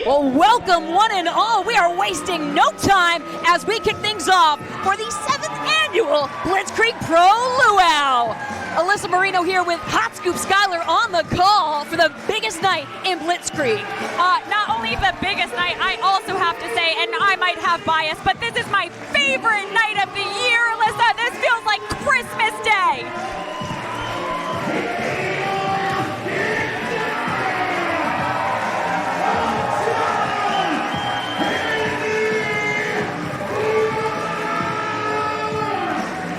Well, welcome one and all. We are wasting no time as we kick things off for the 7th annual Blitzkrieg Pro Luau. Alyssa Marino here with Hot Scoop Skylar on the call for the biggest night in Blitzkrieg. Not only the biggest night, I also have to say, and I might have bias, but this is my favorite night of the year, Alyssa. This feels like Christmas Day.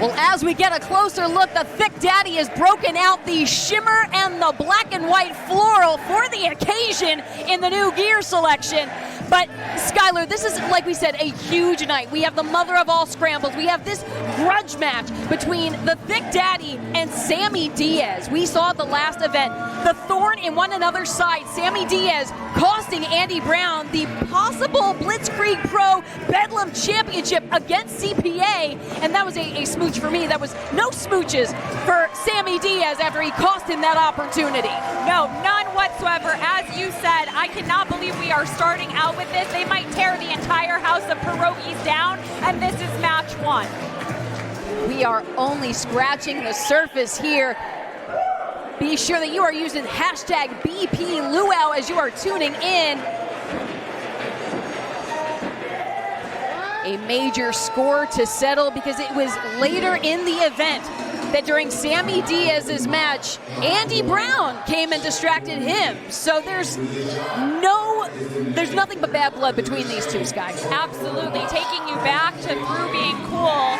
Well, as we get a closer look, the Thick Daddy has broken out the shimmer and the black and white floral for the occasion in the new gear selection. But Skylar, this is, like we said, a huge night. We have the Mother of All Scrambles. We have this grudge match between the Thick Daddy and Sammy Diaz. We saw at the last event the thorn in one another's side. Sammy Diaz costing Andy Brown the possible Blitzkrieg Pro Bedlam Championship against CPA, and that was a smooch for me. That was no smooches for Sammy Diaz after he cost him that opportunity. No, none whatsoever. As you said, I cannot believe we are starting out with this. They might tear the entire house of pierogies down, and this is match 1. We are only scratching the surface here. Be sure that you are using hashtag BP Luau as you are tuning in. A major score to settle because it was later in the event that during Sammy Diaz's match, Andy Brown came and distracted him. So there's nothing but bad blood between these two, Sky. Absolutely, taking you back to through being cool.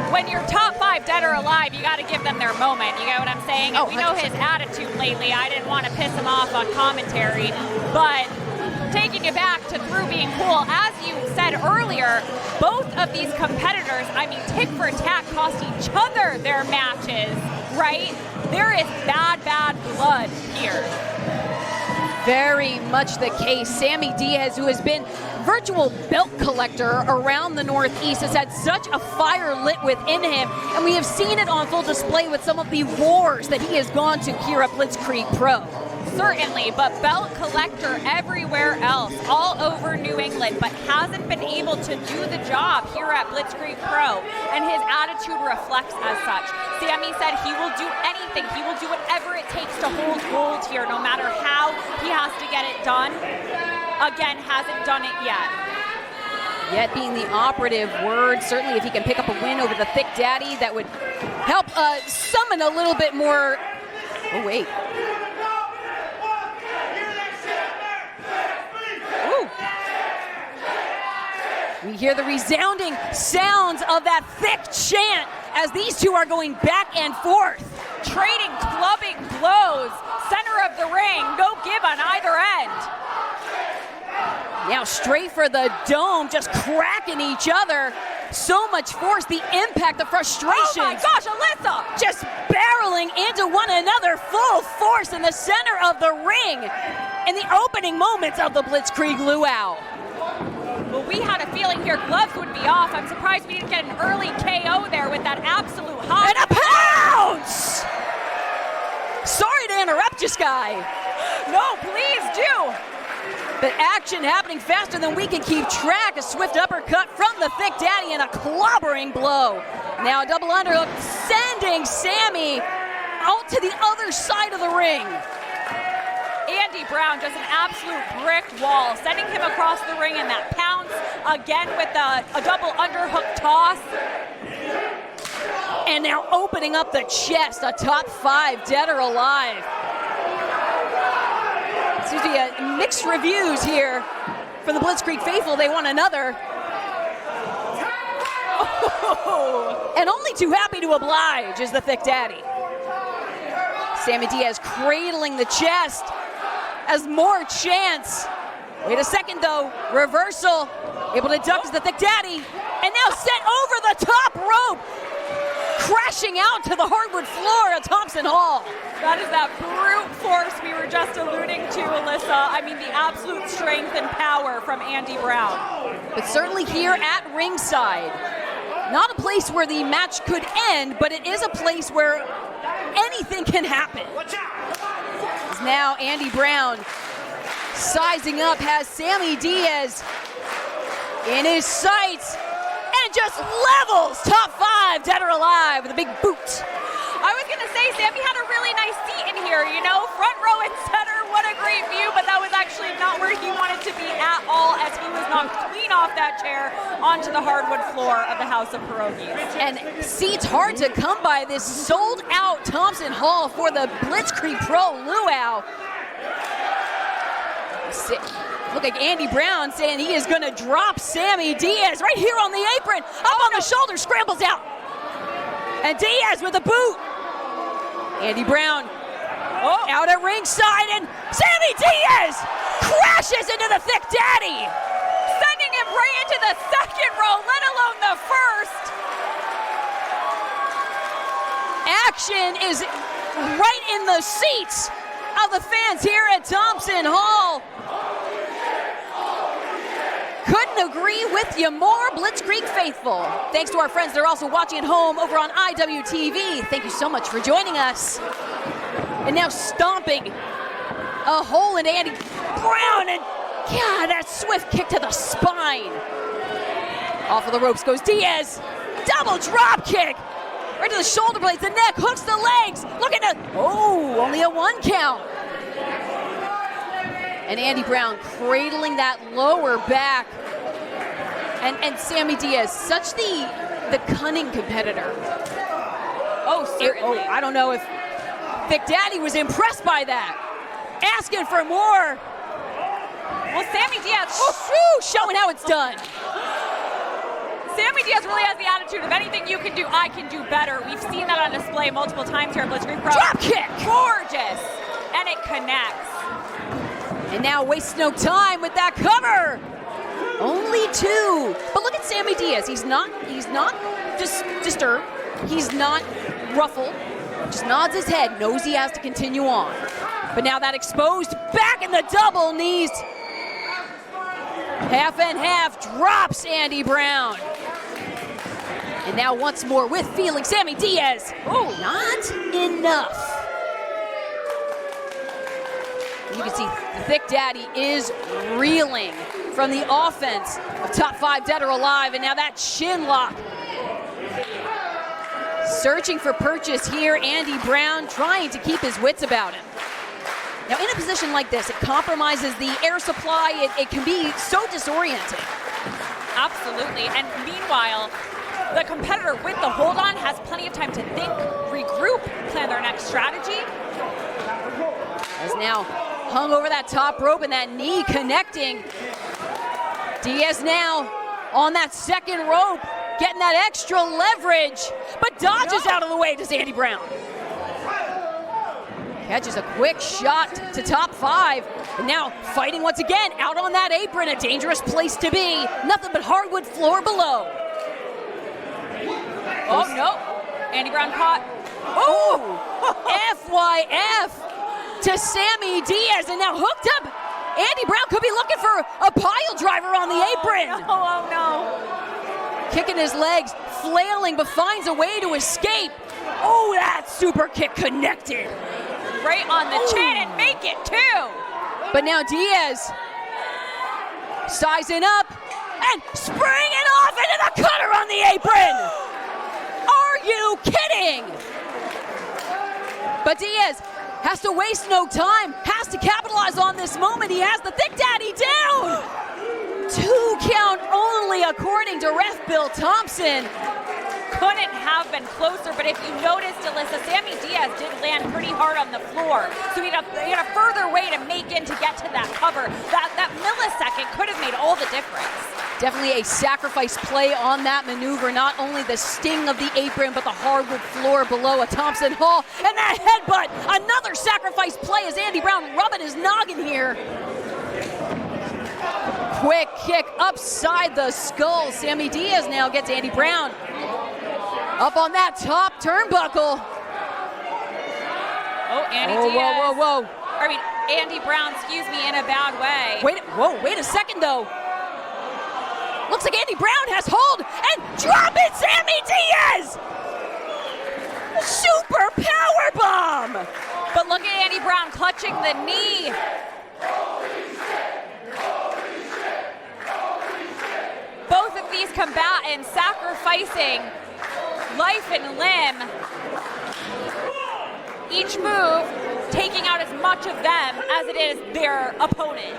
When you're top 5 dead or alive, you got to give them their moment. You get what I'm saying? And we know his attitude lately. I didn't want to piss him off on commentary, but taking it back to through being cool, as you said earlier, both of these competitors, I mean, tick for tack, cost each other their matches, right? There is bad blood here. Very much the case. Sammy Diaz, who has been virtual belt collector around the Northeast, has had such a fire lit within him, and we have seen it on full display with some of the wars that he has gone to here at Blitzkrieg Pro. Certainly, but belt collector everywhere else, all over New England, but hasn't been able to do the job here at Blitzkrieg Pro, and his attitude reflects as such. Sammy said he will do anything, he will do whatever it takes to hold gold here, no matter how he has to get it done. Again, hasn't done it yet. Yet being the operative word, certainly if he can pick up a win over the Thick Daddy, that would help summon a little bit more. Oh, wait. Ooh. We hear the resounding sounds of that thick chant as these two are going back and forth. Trading clubbing blows, center of the ring, no give on either end. Now straight for the dome, just cracking each other. So much force, the impact, the frustration. Oh my gosh, Alyssa! Just barreling into one another, full force in the center of the ring in the opening moments of the Blitzkrieg Luau. Well, we had a feeling here gloves would be off. I'm surprised we didn't get an early KO there with that absolute hot. And a pounce! Sorry to interrupt you, Sky. No, please do. But action happening faster than we can keep track. A swift uppercut from the Thick Daddy and a clobbering blow. Now a double underhook sending Sammy out to the other side of the ring. Andy Brown just an absolute brick wall, sending him across the ring in that pounce, again with a double underhook toss. And now opening up the chest, a top 5 dead or alive. Seems to be mixed reviews here for the Blitzkrieg faithful. They want another. Oh, and only too happy to oblige is the Thick Daddy. Sammy Diaz cradling the chest as more chance. Wait a second though, reversal. Able to duck is the Thick Daddy. And now sent over the top rope. crashing out to the hardwood floor at Thompson Hall. That is that brute force we were just alluding to, Alyssa. I mean, the absolute strength and power from Andy Brown. But certainly here at ringside, not a place where the match could end, but it is a place where anything can happen. As now Andy Brown sizing up, has Sammy Diaz in his sights, and just levels top 5 dead or alive with a big boot. I was going to say, Sammy had a really nice seat in here, you know, front row and center, what a great view, but that was actually not where he wanted to be at all, as he was knocked clean off that chair onto the hardwood floor of the House of Pierogies. And seats hard to come by, this sold out Thompson Hall for the Blitzkrieg Pro Luau. Look like Andy Brown saying he is going to drop Sammy Diaz right here on the apron, up on the shoulder, scrambles out. And Diaz with a boot. Andy Brown out at ringside, and Sammy Diaz crashes into the Thick Daddy, sending him right into the second row, let alone the first. Action is right in the seats of the fans here at Thompson Hall. Couldn't agree with you more, Blitzkrieg faithful. Thanks to our friends that are also watching at home over on IWTV. Thank you so much for joining us. And now stomping a hole in Andy Brown, and God, that swift kick to the spine. Off of the ropes goes Diaz. Double drop kick. Right to the shoulder blades, the neck, hooks the legs. Looking to, only a 1 count. And Andy Brown cradling that lower back. And Sammy Diaz, such the cunning competitor. Certainly. I don't know if Thick Daddy was impressed by that. Asking for more. Well, Sammy Diaz, showing how it's done. Sammy Diaz really has the attitude of anything you can do, I can do better. We've seen that on display multiple times here at Blitzkrieg Pro. Drop kick! Gorgeous! And it connects. And now wastes no time with that cover. Only 2. But look at Sammy Diaz. He's not disturbed. He's not ruffled. Just nods his head, knows he has to continue on. But now that exposed back in the double knees. Half and half drops Andy Brown. And now once more with feeling, Sammy Diaz. Not enough. You can see the Thick Daddy is reeling from the offense of top 5 dead or alive, and now that shin lock. Searching for purchase here, Andy Brown trying to keep his wits about him. Now in a position like this, it compromises the air supply. It can be so disorienting. Absolutely, and meanwhile, the competitor with the hold on has plenty of time to think, regroup, plan their next strategy. As now hung over that top rope and that knee connecting. Diaz now on that second rope, getting that extra leverage, but dodges out of the way, does Andy Brown. Catches a quick shot to top 5, and now fighting once again, out on that apron, a dangerous place to be. Nothing but hardwood floor below. Andy Brown caught. FYF to Sammy Diaz, and now hooked up. Andy Brown could be looking for a pile driver on the apron. No. Kicking his legs, flailing, but finds a way to escape. That super kick connected. Right on the chin, and make it 2. But now Diaz sizing up and springing off into the cutter on the apron. Are you kidding? But Diaz has to waste no time, has to capitalize on this moment. He has the Thick Daddy down. 2 count only, according to ref Bill Thompson. Couldn't have been closer, but if you noticed, Alyssa, Sammy Diaz did land pretty hard on the floor, so he had a further way to make in to get to that cover. That millisecond could have made all the difference. Definitely a sacrifice play on that maneuver. Not only the sting of the apron, but the hardwood floor below a Thompson Hall. And that headbutt, another sacrifice play as Andy Brown rubbing his noggin here. Quick kick upside the skull. Sammy Diaz now gets Andy Brown. Up on that top turnbuckle. Oh, Andy Diaz. Whoa. I mean, Andy Brown, excuse me, in a bad way. Wait a second though. Looks like Andy Brown has hold and dropping Sammy Diaz! Super power bomb! But look at Andy Brown clutching the knee. Both of these combatants sacrificing life and limb. Each move taking out as much of them as it is their opponent.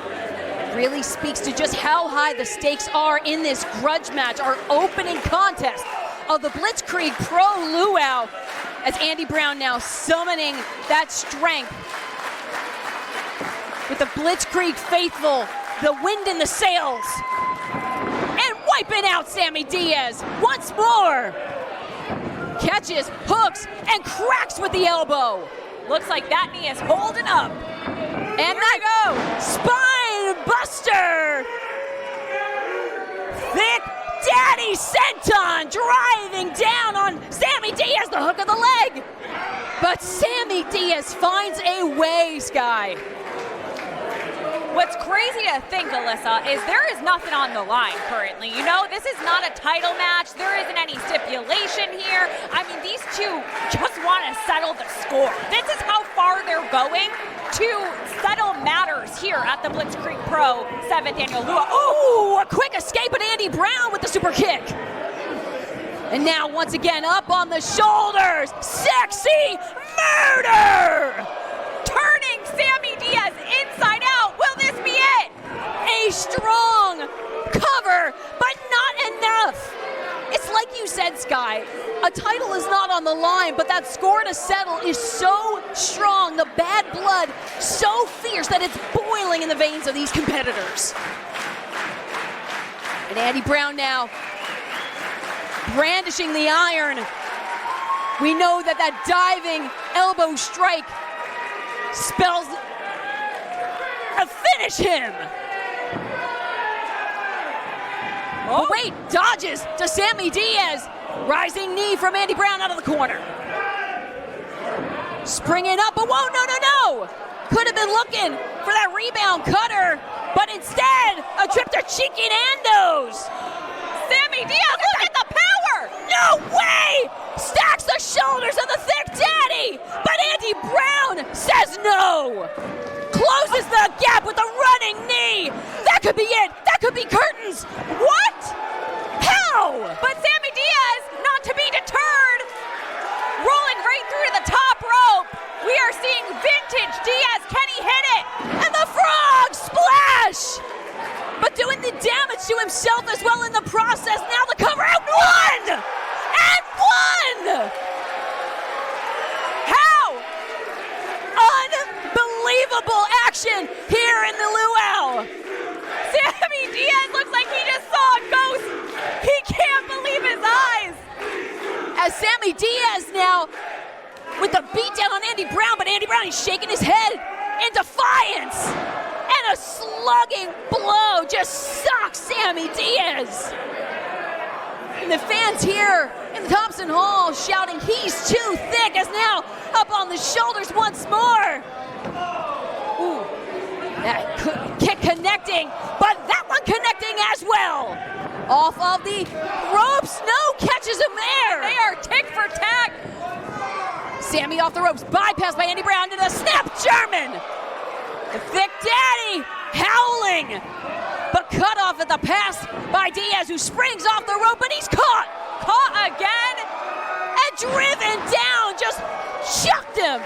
Really speaks to just how high the stakes are in this grudge match, our opening contest of the Blitzkrieg Pro Luau, as Andy Brown now summoning that strength with the Blitzkrieg faithful, the wind in the sails, and wiping out Sammy Diaz once more. Catches, hooks, and cracks with the elbow. Looks like that knee is holding up. And Drago, spine buster. Thick Daddy senton driving down on Sammy Diaz, the hook of the leg. But Sammy Diaz finds a way, Sky. What's crazy to think, Alyssa, is there is nothing on the line currently. You know, this is not a title match. There isn't any stipulation here. I mean, these two just want to settle the score. This is how far they're going to settle matters here at the Blitzkrieg Pro 7th Annual Luau. Ooh, a quick escape at Andy Brown with the super kick. And now, once again, up on the shoulders, sexy murder! Turning Sammy Diaz inside out. Will this be it? A strong cover, but not enough. It's like you said, Sky, a title is not on the line, but that score to settle is so strong, the bad blood so fierce that it's boiling in the veins of these competitors. And Andy Brown now brandishing the iron. We know that that diving elbow strike spells a finish him. Oh, wait, dodges to Sammy Diaz. Rising knee from Andy Brown out of the corner. Springing up, but whoa, no. Could have been looking for that rebound cutter, but instead, a trip to cheeky Nando's. Sammy Diaz, look at the power! No way! Stacks the shoulders of the Thick Daddy, but Andy Brown says no. Closes the gap with a running knee. That could be it. That could be curtains. What? How? But Sammy Diaz, not to be deterred, rolling right through the top rope. We are seeing vintage Diaz. Can he hit it? And the frog splash! But doing the damage to himself as well in the process. Now the cover out. One! And one! How? Unbelievable action here in the Luau. Sammy Diaz looks like he just saw a ghost. He can't believe his eyes. As Sammy Diaz now with the beatdown on Andy Brown, but Andy Brown, he's shaking his head in defiance. And a slugging blow just socks Sammy Diaz. And the fans here in the Thompson Hall shouting, he's too thick, as now up on the shoulders once more. Ooh, that kick connecting, but that one connecting as well. Off of the ropes, no, catches him there. They are tick for tack. Sammy off the ropes, bypassed by Andy Brown into the snap German. The Thick Daddy howling, but cut off at the pass by Diaz, who springs off the rope, but he's caught. Caught again. And driven down, just chucked him.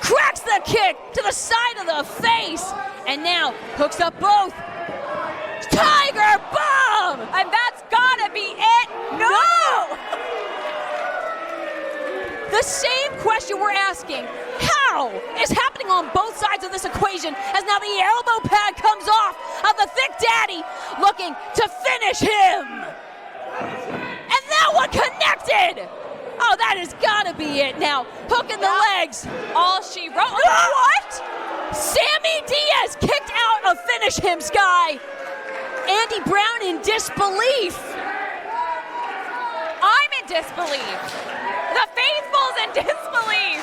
Cracks the kick to the side of the face, and now hooks up both. Tiger bomb! And that's gotta be it. No! The same question we're asking, how is happening on both sides of this equation, as now the elbow pad comes off of the Thick Daddy, looking to finish him. And that one connected. Oh, that has got to be it now. Hooking the legs. All she wrote. What? Sammy Diaz kicked out a finish him, Sky. Andy Brown in disbelief. I'm in in disbelief. The faithful's in disbelief.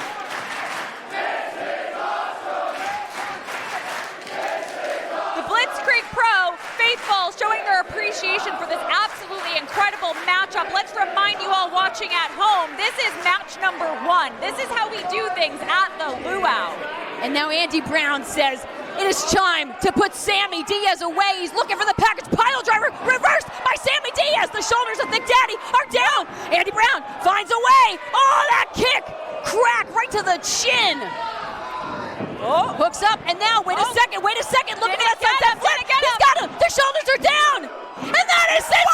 The Blitzkrieg Pro faithful showing their appreciation for this absolutely incredible matchup. Let's remind you all watching at home, this is match number 1. This is how we do things at the Luau. And now Andy Brown says, it is time to put Sammy Diaz away. He's looking for the package pile driver, reversed by Sammy Diaz. The shoulders of Thick Daddy are down. Andy Brown finds a way. Oh, that kick, crack right to the chin. Oh, hooks up, and now, wait a second, look at that sunset flip. He's got him, their shoulders are down. And that is it.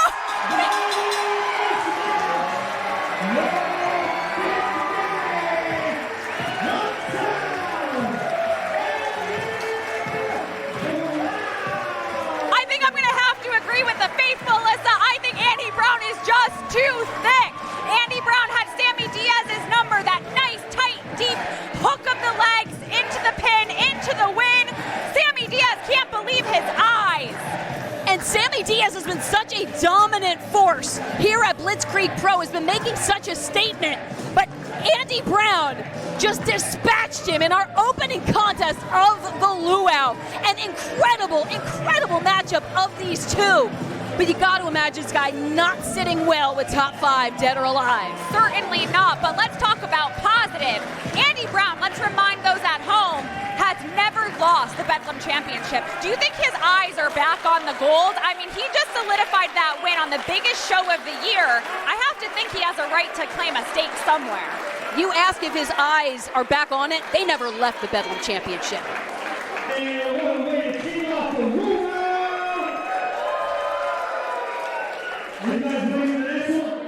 I'm going to have to agree with the faithful, Alyssa. I think Andy Brown is just too thick. Andy Brown had Sammy Diaz's number, that nice, tight, deep hook of the legs into the pin, into the win. Sammy Diaz can't believe his eyes. And Sammy Diaz has been such a dominant force here at Blitzkrieg Pro, has been making such a statement. But Andy Brown just dispatched him in our opening contest of the Luau. An incredible, incredible matchup of these two. But you got to imagine this guy not sitting well with top 5, dead or alive. Certainly not, but let's talk about positive. Andy Brown, let's remind those at home, has never lost the Bedlam Championship. Do you think his eyes are back on the gold? I mean, he just solidified that win on the biggest show of the year. I have to think he has a right to claim a stake somewhere. You ask if his eyes are back on it, they never left the Bedlam Championship. You guys ready for this one?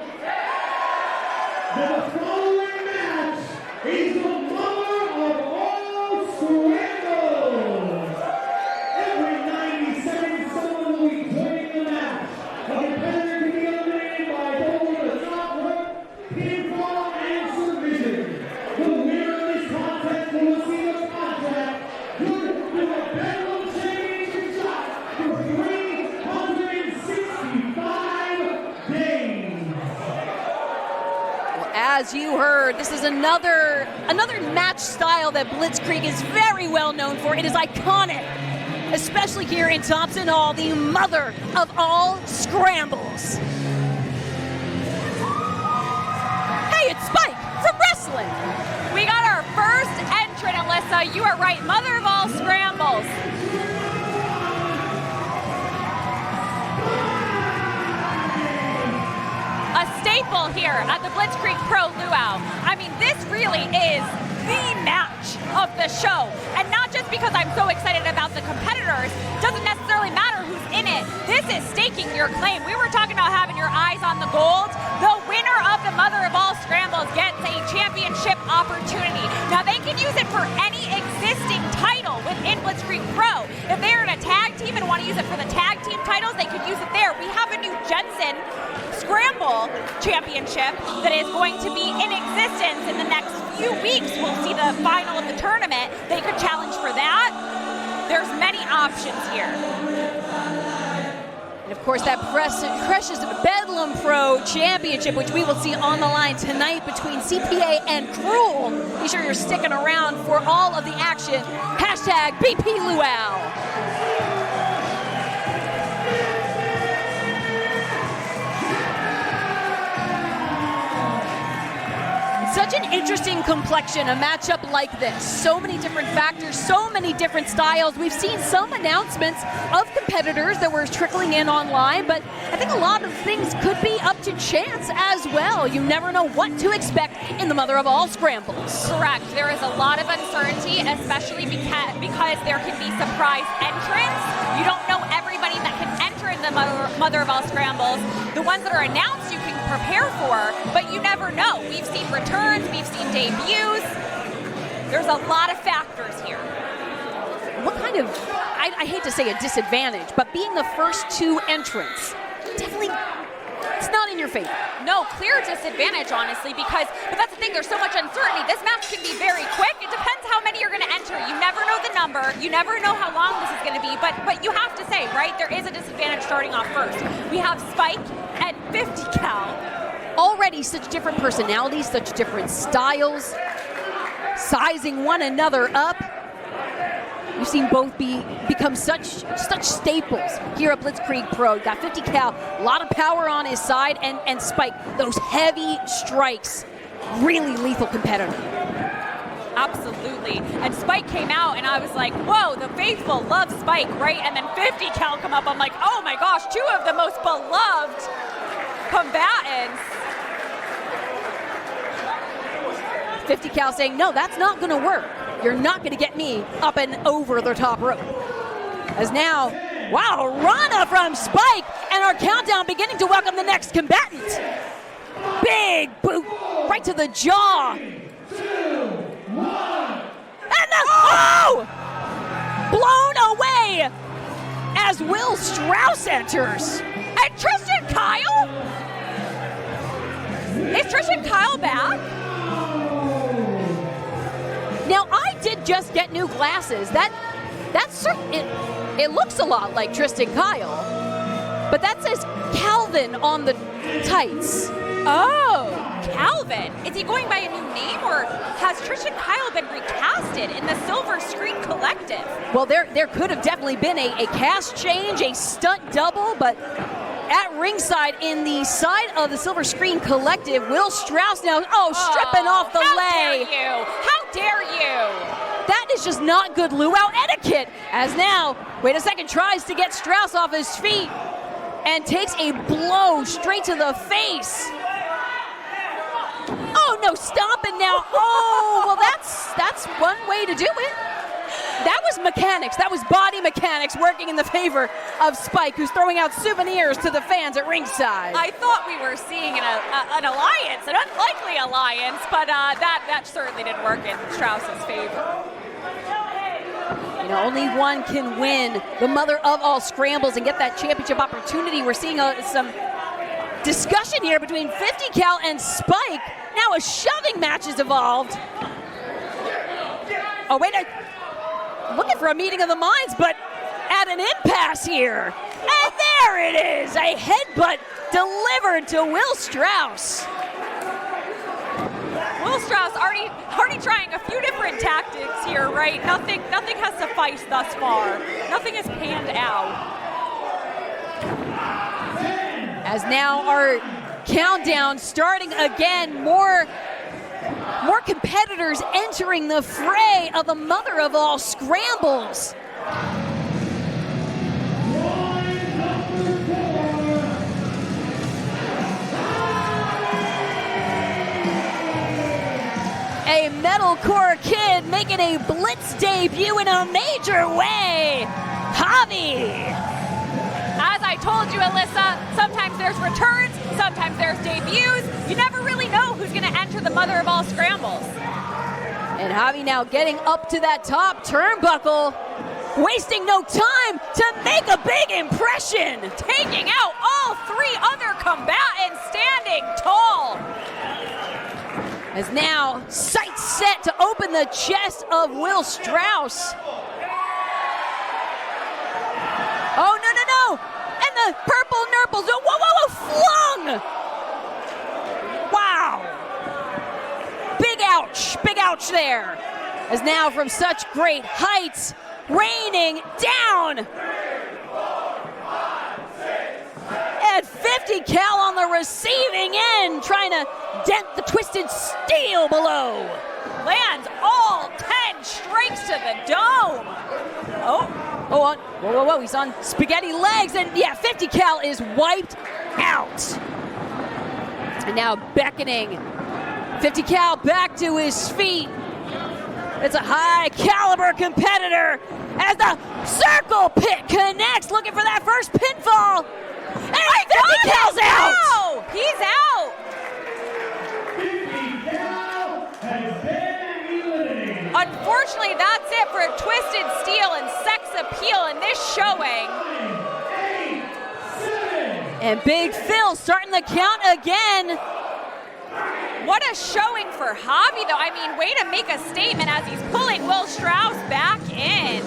The following match is the Mother of All Scrambles. Every 90 seconds, someone will be playing the match. A competitor can be eliminated by holding the top rope, pinfall, and submission. The winner of this contest will receive a contract with the Bedlam Championship shot for 365 days. Well, as you heard, this is another match style that Blitzkrieg is very well known for. It is iconic, especially here in Thompson Hall, the Mother of All Scrambles. Hey, it's Spike from wrestling. We got our first entrant, Alyssa. You are right, Mother of All Scrambles. A staple here at the Blitzkrieg Pro Luau. I mean, this really is the match of the show. And not just because I'm so excited about the competitors, doesn't necessarily matter who's in it. This is staking your claim. We were talking about having your eyes on the gold. The winner of the Mother of All Scrambles gets a championship opportunity. Now, they can use it for any existing title within Blitzkrieg Pro. If they're in a tag team and want to use it for the tag team titles, they could use it there. We have a new Jensen Scramble Championship that is going to be in existence in the next few weeks. We'll see the final of the tournament. They could challenge for that. There's many options here. And of course, that precious Bedlam Pro Championship, which we will see on the line tonight between CPA and Krule. Be sure you're sticking around for all of the action. Hashtag BP Luau. Such an interesting complexion, a matchup like this. So many different factors, so many different styles. We've seen some announcements of competitors that were trickling in online, but I think a lot of things could be up to chance as well. You never know what to expect in the Mother of All Scrambles. Correct. There is a lot of uncertainty, especially because there can be surprise entrants. You don't know everybody that can enter in the Mother of All Scrambles. The ones that are announced you can prepare for, but you never know. We've seen returns, we've seen debuts. There's a lot of factors here. What kind of, I hate to say a disadvantage, but being the first two entrants, definitely, it's not in your favor. No, clear disadvantage, honestly, but that's the thing, there's so much uncertainty. This match can be very quick. It depends how many you're going to enter. You never know the number. You never know how long this is going to be, but you have to say, right, there is a disadvantage starting off first. We have Spike at 50 cal. already such different personalities, such different styles, sizing one another up. You've seen both become such staples here at Blitzkrieg Pro. Got 50 cal, a lot of power on his side, and Spike, those heavy strikes, really lethal competitor. Absolutely. And Spike came out, and I was like, whoa, the faithful love Spike, right? And then 50 cal come up. I'm like, oh my gosh, two of the most beloved combatants. 50 cal saying, no, that's not going to work. You're not going to get me up and over the top rope. As now, wow, Rana from Spike, and our countdown beginning to welcome the next combatant. Big boot right to the jaw. 3, 2, 1. And oh! Blown away as Will Strauss enters. And Tristan Kyle? Is Tristan Kyle back? Now, I did just get new glasses. That's it looks a lot like Tristan Kyle, but that says Calvin on the tights. Oh, Calvin. Is he going by a new name, or has Tristan Kyle been recasted in the Silver Screen Collective? Well, there could have definitely been a cast change, a stunt double, but at ringside in the side of the Silver Screen Collective, Will Strauss now, stripping off the leg. How dare you? How dare you? That is just not good luau etiquette. As now, wait a second, tries to get Strauss off his feet and takes a blow straight to the face. Oh no, stomping now. Oh, well that's one way to do it. That was mechanics. That was body mechanics working in the favor of Spike, who's throwing out souvenirs to the fans at ringside. I thought we were seeing an alliance, an unlikely alliance, but that certainly didn't work in Strauss's favor. You know, only one can win the Mother of All Scrambles and get that championship opportunity. We're seeing some discussion here between 50 cal and Spike. Now a shoving match has evolved. Oh, wait, looking for a meeting of the minds, but at an impasse here. And there it is, a headbutt delivered to Will Strauss. Will Strauss already trying a few different tactics here, right? Nothing has sufficed thus far. Nothing has panned out. As now our countdown starting again, more competitors entering the fray of the Mother of All Scrambles. A metalcore kid making a Blitz debut in a major way, Javi. As I told you, Alyssa, sometimes there's returns, sometimes there's debuts. You never really know who's going to enter the Mother of All Scrambles. And Javi now getting up to that top turnbuckle, wasting no time to make a big impression. Taking out all three other combatants, standing tall. As now, sights set to open the chest of Will Strauss. Oh, no. And the purple nurples, flung. Wow. Big ouch there. As now from such great heights, raining down. And 50 cal on the receiving end, trying to dent the twisted steel below. Lands all 10 strikes to the dome. Whoa, he's on spaghetti legs, and yeah, 50 cal is wiped out. And now beckoning 50 cal back to his feet. It's a high caliber competitor as the circle pit connects, looking for that first pinfall. And 50 cal's out! No, he's out! 50 cal has been eliminated. Unfortunately, that's it for Twisted Steel and Sex Appeal in this showing. 8, 7. And Big Phil starting the count again. What a showing for Javi, though. I mean, way to make a statement as he's pulling Will Strauss back in.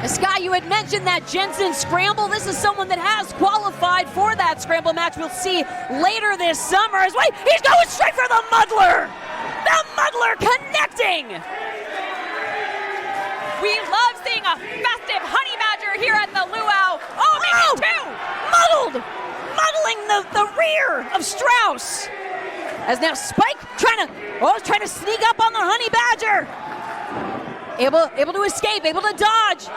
Sky, you had mentioned that Jensen scramble. This is someone that has qualified for that scramble match we'll see later this summer. Wait, he's going straight for the muddler! The muddler connecting! We love seeing a festive honey badger here at the Luau. Oh, maybe two! Muddling the rear of Strauss. As now Spike trying to sneak up on the honey badger. Able to escape, able to dodge.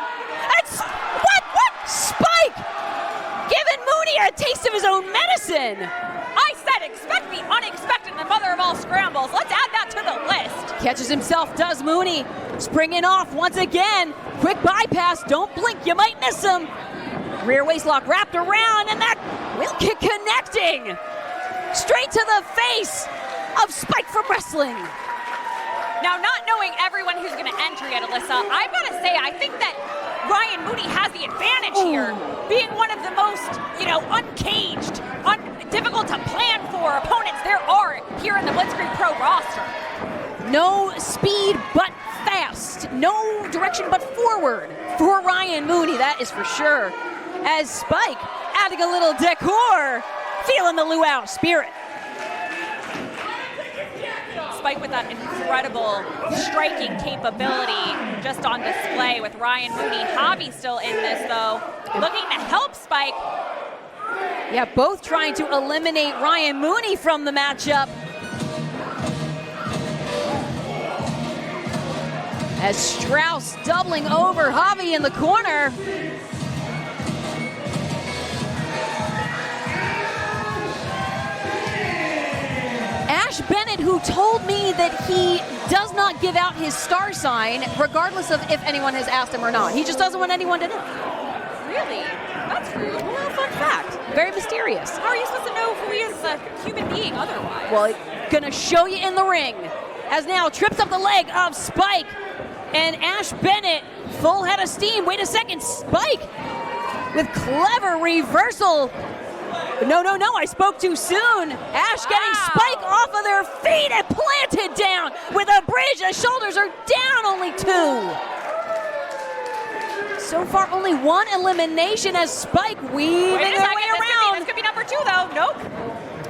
What? Spike! Giving Mooney a taste of his own medicine. I said expect the unexpected, the mother of all scrambles. Let's add that to the list. Catches himself, does Mooney. Springing off once again. Quick bypass, don't blink, you might miss him. Rear waistlock wrapped around, and that wheel kick connecting. Straight to the face of Spike from wrestling. Now, not knowing everyone who's going to enter yet, Alyssa, I've got to say, I think that Ryan Mooney has the advantage here, being one of the most, uncaged, difficult to plan for opponents there are here in the Blitzkrieg Pro roster. No speed, but fast. No direction, but forward for Ryan Mooney, that is for sure. As Spike adding a little decor, feeling the Luau spirit. Spike with that incredible striking capability just on display with Ryan Mooney. Javi still in this though, looking to help Spike. Yeah, both trying to eliminate Ryan Mooney from the matchup. As Strauss doubling over Javi in the corner. Ash Bennett, who told me that he does not give out his star sign, regardless of if anyone has asked him or not. He just doesn't want anyone to know. Really? That's rude. Well, fun fact. Very mysterious. How are you supposed to know who he is as a human being otherwise? Well, gonna show you in the ring. As now trips up the leg of Spike. And Ash Bennett, full head of steam. Wait a second, Spike with clever reversal. No, I spoke too soon. Ash getting Spike off of their feet and planted down with a bridge. The shoulders are down, only two. So far, only one elimination as Spike weaving their way around. This could be number two, though. Nope.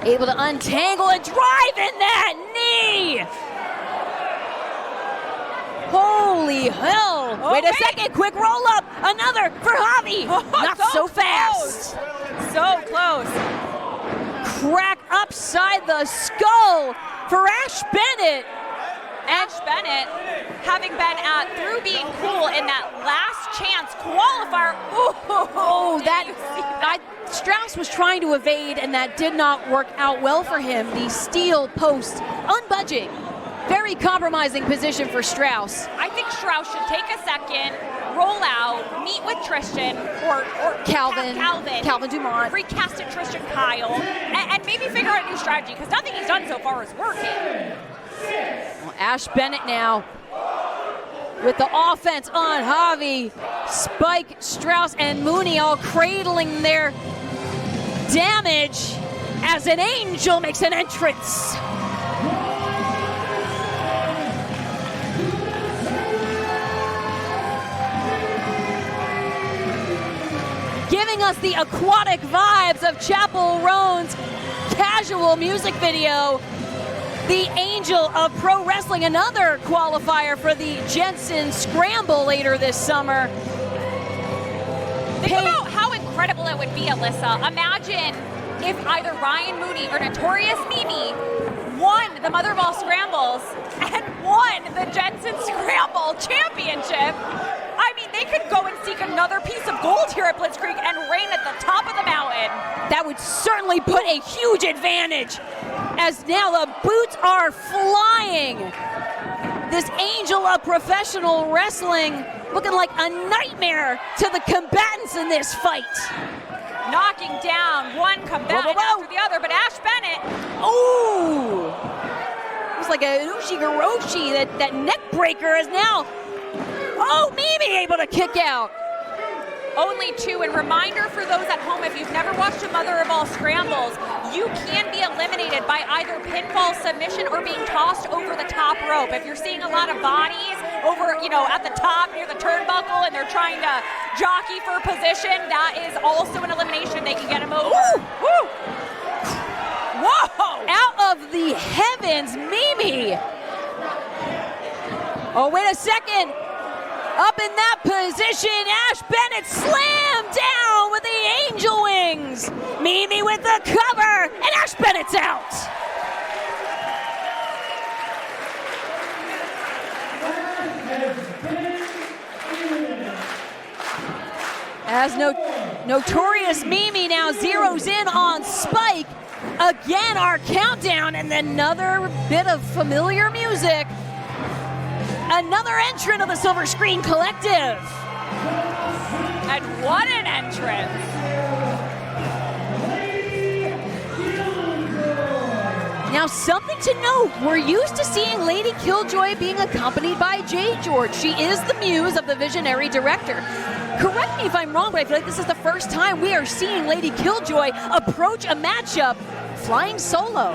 Able to untangle and drive in that knee. Holy hell. Wait a second, quick roll up. Another for Javi. Not so fast. So close. Crack upside the skull for Ash Bennett. Ash Bennett, having been through being cool in that last chance qualifier. Strauss was trying to evade, and that did not work out well for him. The steel post unbudging. Very compromising position for Strauss. I think Strauss should take a second, roll out, meet with Tristan or Calvin Dumont. Recasted Tristan Kyle, and maybe figure out a new strategy, because nothing he's done so far is working. Well, Ash Bennett now with the offense on Javi. Spike, Strauss, and Mooney all cradling their damage as an Angel makes an entrance. Giving us the aquatic vibes of Chapel Roan's casual music video. The Angel of Pro Wrestling, another qualifier for the Jensen Scramble later this summer. Think about how incredible it would be, Alyssa. Imagine if either Ryan Mooney or Notorious Mimi won the Mother of All Scrambles and won the Jensen Scramble Championship. I mean, they could go and seek another piece of gold here at Blitzkrieg and reign at the top of the mountain. That would certainly put a huge advantage, as now the boots are flying. This Angel of Professional Wrestling looking like a nightmare to the combatants in this fight. Knocking down one combatant after the other, but Ash Bennett. Ooh! It was like a Ushigoroshi, that neck breaker is now. Oh, Mimi able to kick out. Only two, and reminder for those at home, if you've never watched a Mother of All Scrambles, you can be eliminated by either pinfall submission or being tossed over the top rope. If you're seeing a lot of bodies over, at the top near the turnbuckle, and they're trying to jockey for position, that is also an elimination. They can get him over. Ooh. Woo. Whoa! Out of the heavens, Mimi. Oh, wait a second. Up in that position, Ash Bennett slammed down with the angel wings. Mimi with the cover, and Ash Bennett's out. As notorious Mimi now zeroes in on Spike. Again, our countdown, and another bit of familiar music. Another entrant of the Silver Screen Collective. And what an entrance. Now, something to note, we're used to seeing Lady Killjoy being accompanied by JGeorge. She is the muse of the visionary director. Correct me if I'm wrong, but I feel like this is the first time we are seeing Lady Killjoy approach a matchup flying solo.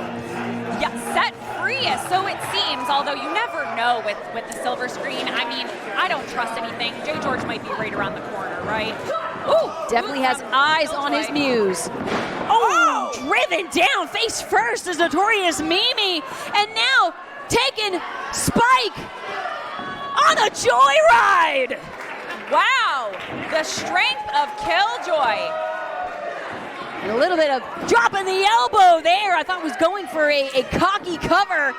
Yeah, set free, so it seems, although you never know with the Silver Screen. I mean, I don't trust anything. JGeorge might be right around the corner, right? Ooh, definitely has eyes on his muse. Oh, driven down face first is notorious Mimi, and now taking Spike on a joyride. Wow, the strength of Killjoy. And a little bit of dropping the elbow there. I thought was going for a cocky cover,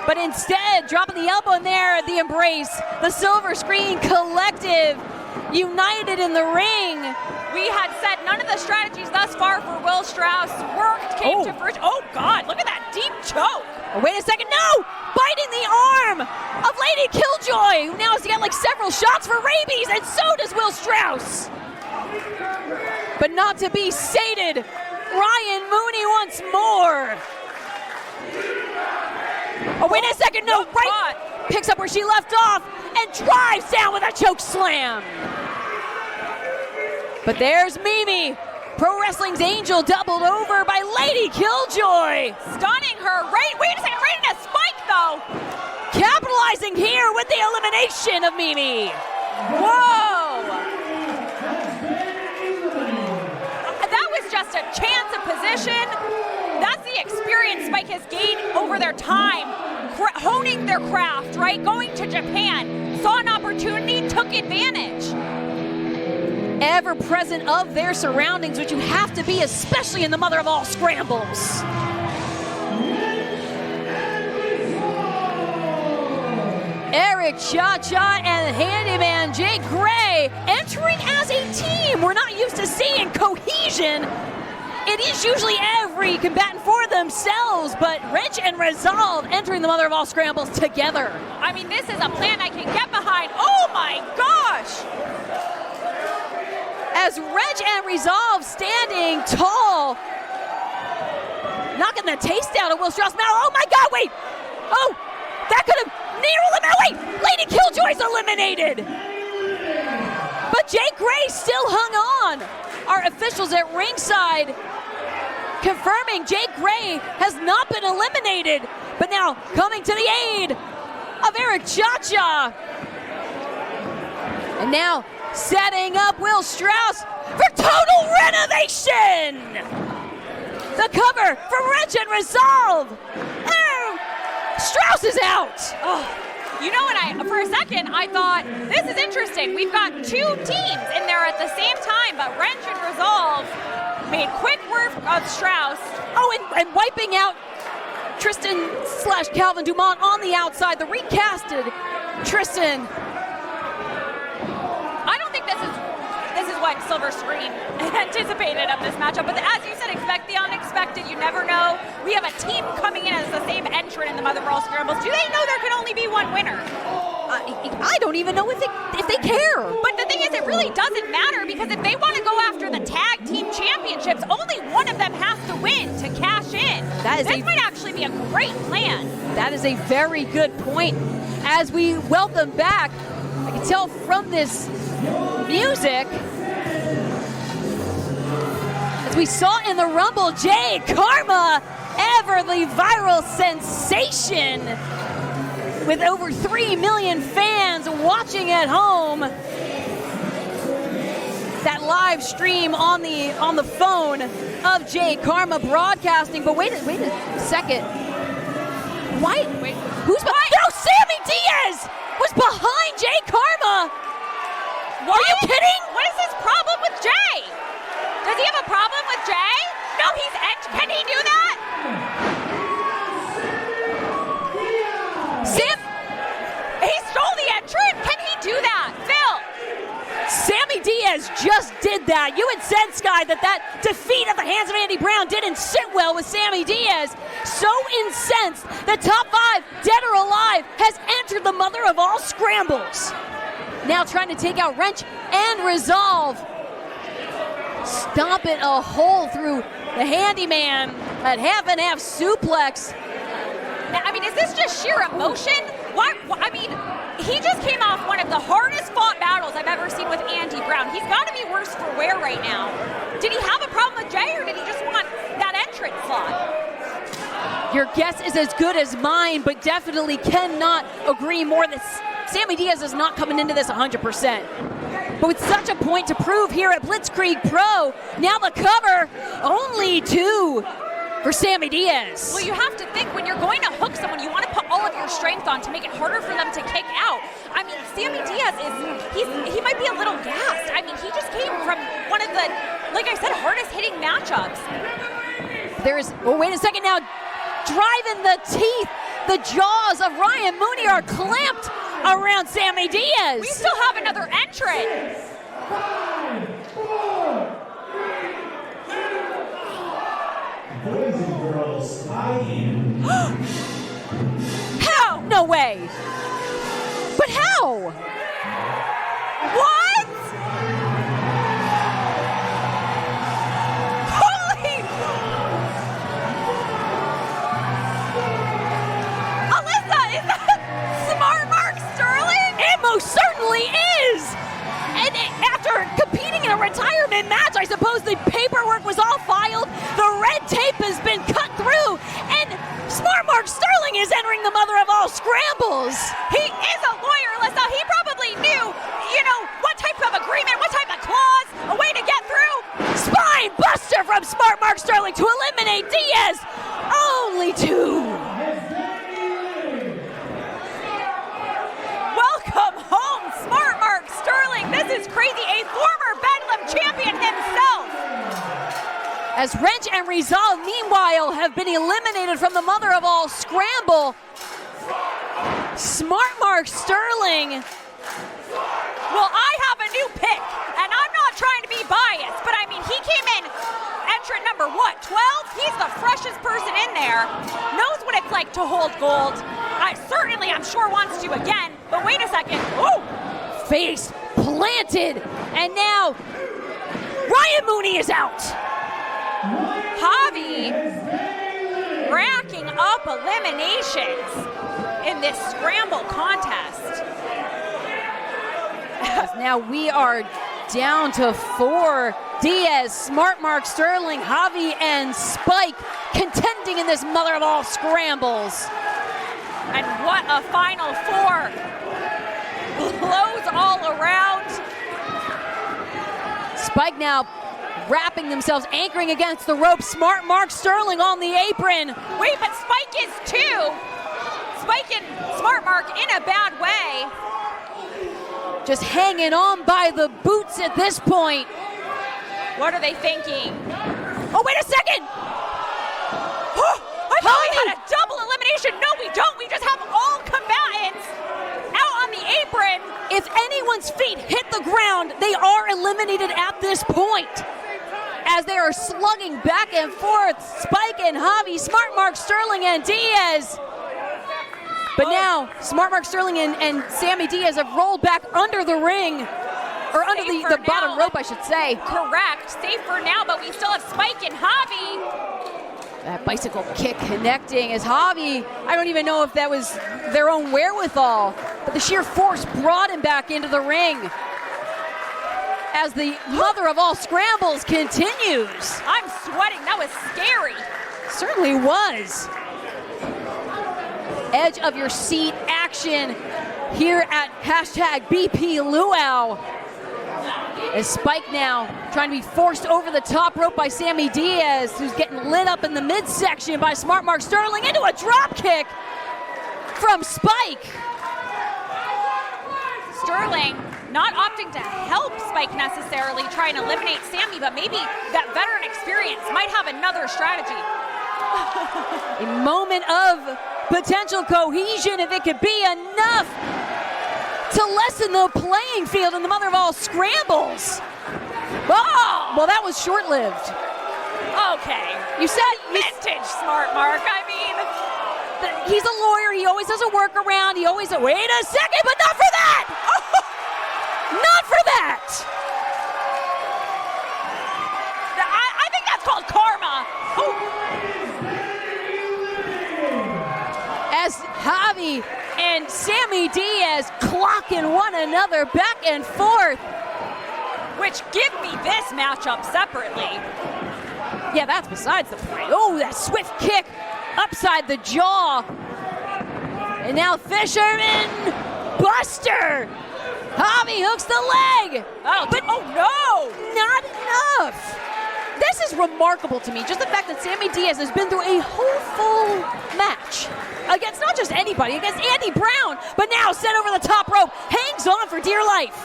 but instead dropping the elbow in there, the embrace. The Silver Screen Collective united in the ring. We had said none of the strategies thus far for Will Strauss came to fruition. Oh God, look at that deep choke. Oh, wait a second, no! Biting the arm of Lady Killjoy, who now has to get like several shots for rabies, and so does Will Strauss. But not to be sated, Ryan Mooney once more. Oh, wait a second, no, right, picks up where she left off and drives down with a choke slam. But there's Mimi, Pro Wrestling's Angel, doubled over by Lady Killjoy. Stunning her, wait a second, right in a spike though. Capitalizing here with the elimination of Mimi. Whoa! That was just a chance of position. That's the experience Spike has gained over their time, honing their craft, right? Going to Japan, saw an opportunity, took advantage. Ever present of their surroundings, which you have to be, especially in the Mother of All Scrambles. Eric Cha-Cha and Handyman Jake Gray entering as a team. We're not used to seeing cohesion. It is usually every combatant for themselves, but Wrench and Resolve entering the Mother of All Scrambles together. I mean, this is a plan I can get behind. Oh my gosh! As Wrench and Resolve standing tall, knocking the taste out of Will Strauss' mouth. Oh my God, wait! Oh, that could have narrowed him out. Wait, Lady Killjoy's eliminated! But Jake Gray still hung on. Our officials at ringside confirming Jake Gray has not been eliminated, but now coming to the aid of Eric Cha-Cha. And now setting up Will Strauss for total renovation. The cover for Wrench and Resolve. Oh, Strauss is out. Oh. You know what, for a second, I thought, this is interesting. We've got two teams in there at the same time, but Wrench and Resolve made quick work of Strauss. Oh, and wiping out Tristan/Calvin Dumont on the outside, the recasted Tristan. I don't think this is what Silver Screen anticipated of this matchup, but as you said, expect the unexpected. You never know. We have a team coming in as the same entrant in the Mother of All Scrambles. Do they know there can only be one winner? I don't even know if they care. But the thing is, it really doesn't matter, because if they want to go after the tag team championships, only one of them has to win to cash in. This might actually be a great plan. That is a very good point. As we welcome back, I can tell from this music, as we saw in the Rumble, Jay Karma, ever the viral sensation, with over 3 million fans watching at home. That live stream on the phone of J Karma Broadcasting. But wait a second. Why? Wait. Who's behind? No, Sammy Diaz was behind J Karma. What? Are you kidding? What is his problem with Jay? Does he have a problem with Jay? No, can he do that? He stole the entrant? Can he do that? Phil? Sammy Diaz just did that. You had said, Sky, that defeat at the hands of Andy Brown didn't sit well with Sammy Diaz. So incensed, the top 5, dead or alive, has entered the Mother of All Scrambles. Now trying to take out Wrench and Resolve. Stomping a hole through the handyman at half and half suplex. I mean, is this just sheer emotion? What? I mean, he just came off one of the hardest fought battles I've ever seen with Andy Brown. He's got to be worse for wear right now. Did he have a problem with Jay, or did he just want that entrance slot? Your guess is as good as mine, but definitely cannot agree more that Sammy Diaz is not coming into this 100%. But with such a point to prove here at Blitzkrieg Pro, now the cover, only 2 for Sammy Diaz. Well, you have to think when you're going to hook someone, you want to put all of your strength on to make it harder for them to kick out. I mean, Sammy Diaz he might be a little gassed. I mean, he just came from one of the, like I said, hardest hitting matchups. Wait a second now, driving the teeth, the jaws of Ryan Mooney are clamped around Sammy Diaz. We still have another entrant. 5, 4, 3, 2. Boys and girls, fighting. How? No way. But how? What? Holy! Alyssa, is that Smart Mark Sterling? It most certainly is. And after competing in a retirement match, I suppose the paperwork was all filed, the red tape has been cut through, and Smart Mark Sterling is entering the Mother of All Scrambles. He is a lawyer, Alyssa. He probably knew, what type of agreement, what type of clause, a way to get through. Spine buster from Smart Mark Sterling to eliminate Diaz. Only 2. Welcome home, Smart Mark Sterling. This is crazy. A former Bedlam champion himself. As Wrench and Resolve, meanwhile, have been eliminated from the Mother of All Scramble. Smart Mark Sterling. Well, I have a new pick, and I'm not trying to be biased, but I mean, he came in entrant number, 12? He's the freshest person in there. Knows what it's like to hold gold. I'm sure wants to again, but wait a second. Ooh! Face planted, and now Ryan Mooney is out. Javi racking up eliminations in this scramble contest. Now we are down to 4. Diaz, Smart Mark Sterling, Javi, and Spike contending in this Mother of All Scrambles. And what a Final 4. Blows all around. Spike now wrapping themselves, anchoring against the rope. Smart Mark Sterling on the apron. Wait, but Spike is too. Spike and Smart Mark in a bad way. Just hanging on by the boots at this point. What are they thinking? Oh, wait a second! I thought we had a double elimination. No, we don't. We just have all combatants out on the apron. If anyone's feet hit the ground, they are eliminated at this point. As they are slugging back and forth, Spike and Javi, Smart Mark Sterling and Diaz. But now, Smart Mark Sterling and Sammy Diaz have rolled back under the ring, or under the bottom rope, I should say. Correct, safe for now, but we still have Spike and Javi. That bicycle kick connecting as Javi, I don't even know if that was their own wherewithal, but the sheer force brought him back into the ring. As the Mother of All Scrambles continues. I'm sweating, that was scary. Certainly was. Edge of your seat action action here at #BP Luau. As Spike now trying to be forced over the top rope by Sammy Diaz, who's getting lit up in the midsection by Smart Mark Sterling into a drop kick from Spike. Sterling not opting to help Spike necessarily, trying to eliminate Sammy, but maybe that veteran experience might have another strategy. A moment of potential cohesion, if it could be enough to lessen the playing field in the Mother of All Scrambles. Oh, well, that was short-lived. Okay. You said vintage Smart Mark. I mean, he's a lawyer. He always does a workaround. He always, wait a second, but not for that. Not for that. I think that's called karma. As Javi and Sammy Diaz clocking one another back and forth. Which give me this matchup separately. Yeah, that's besides the point. Oh, that swift kick upside the jaw. And now Fisherman Buster. Javi hooks the leg. Oh no! Not enough. This is remarkable to me. Just the fact that Sammy Diaz has been through a whole full match against not just anybody, against Andy Brown, but now set over the top rope, hangs on for dear life.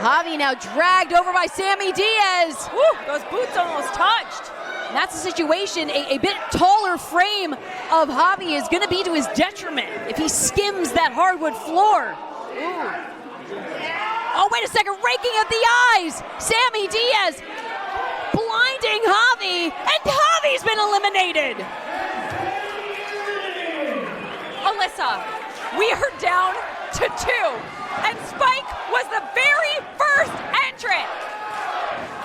Javi now dragged over by Sammy Diaz. Woo, those boots almost touched. And that's the situation. A bit taller frame of Javi is going to be to his detriment if he skims that hardwood floor. Ooh. Oh, wait a second, raking at the eyes. Sammy Diaz blinding Javi, and Javi's been eliminated. Alyssa, we are down to 2, and Spike was the very first entrant.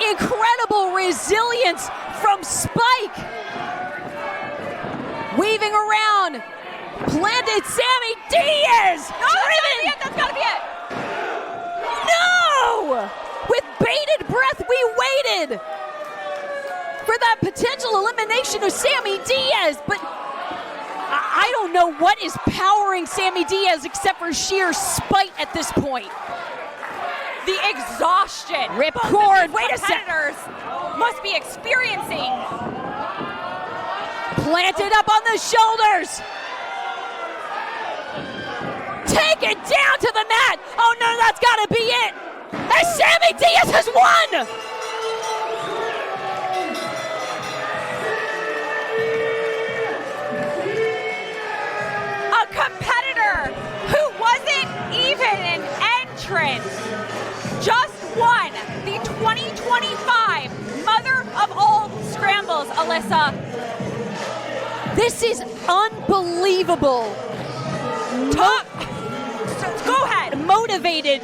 Incredible resilience from Spike. Weaving around, planted Sammy Diaz. No, that's gotta be it. No! With bated breath, we waited for that potential elimination of Sammy Diaz, but I don't know what is powering Sammy Diaz except for sheer spite at this point. The exhaustion Ripcord, wait a second. competitors must be experiencing. Planted up on the shoulders. Take it down to the mat. Oh no, that's gotta be it. And Sammy Diaz has won. A competitor who wasn't even an entrant just won the 2025 Mother of All Scrambles, Alyssa. This is unbelievable. Go ahead. Motivated,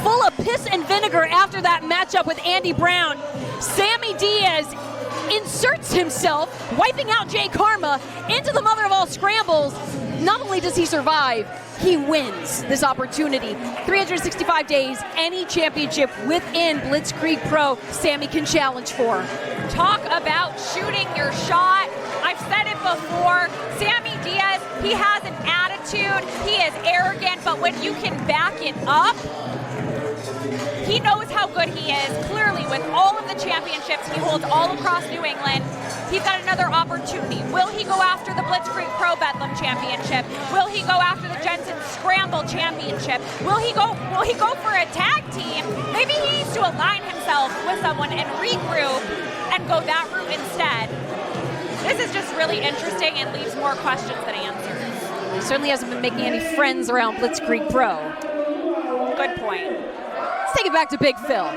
full of piss and vinegar after that matchup with Andy Brown. Sammy Diaz inserts himself, wiping out Jay Karma, into the Mother of All Scrambles. Not only does he survive, he wins this opportunity. 365 days, any championship within Blitzkrieg Pro, Sammy can challenge for. Talk about shooting your shot. I've said it before. Sammy Diaz, he has an attitude. He is arrogant, but when you can back it up, he knows how good he is. Clearly, with all of the championships he holds all across New England, he's got another opportunity. Will he go after the Blitzkrieg Pro Bedlam Championship? Will he go after the Jensen Scramble Championship? Will he go for a tag team? Maybe he needs to align himself with someone and regroup and go that route instead. This is just really interesting and leaves more questions than answers. He certainly hasn't been making any friends around Blitzkrieg Pro. Good point. Let's take it back to Big Phil.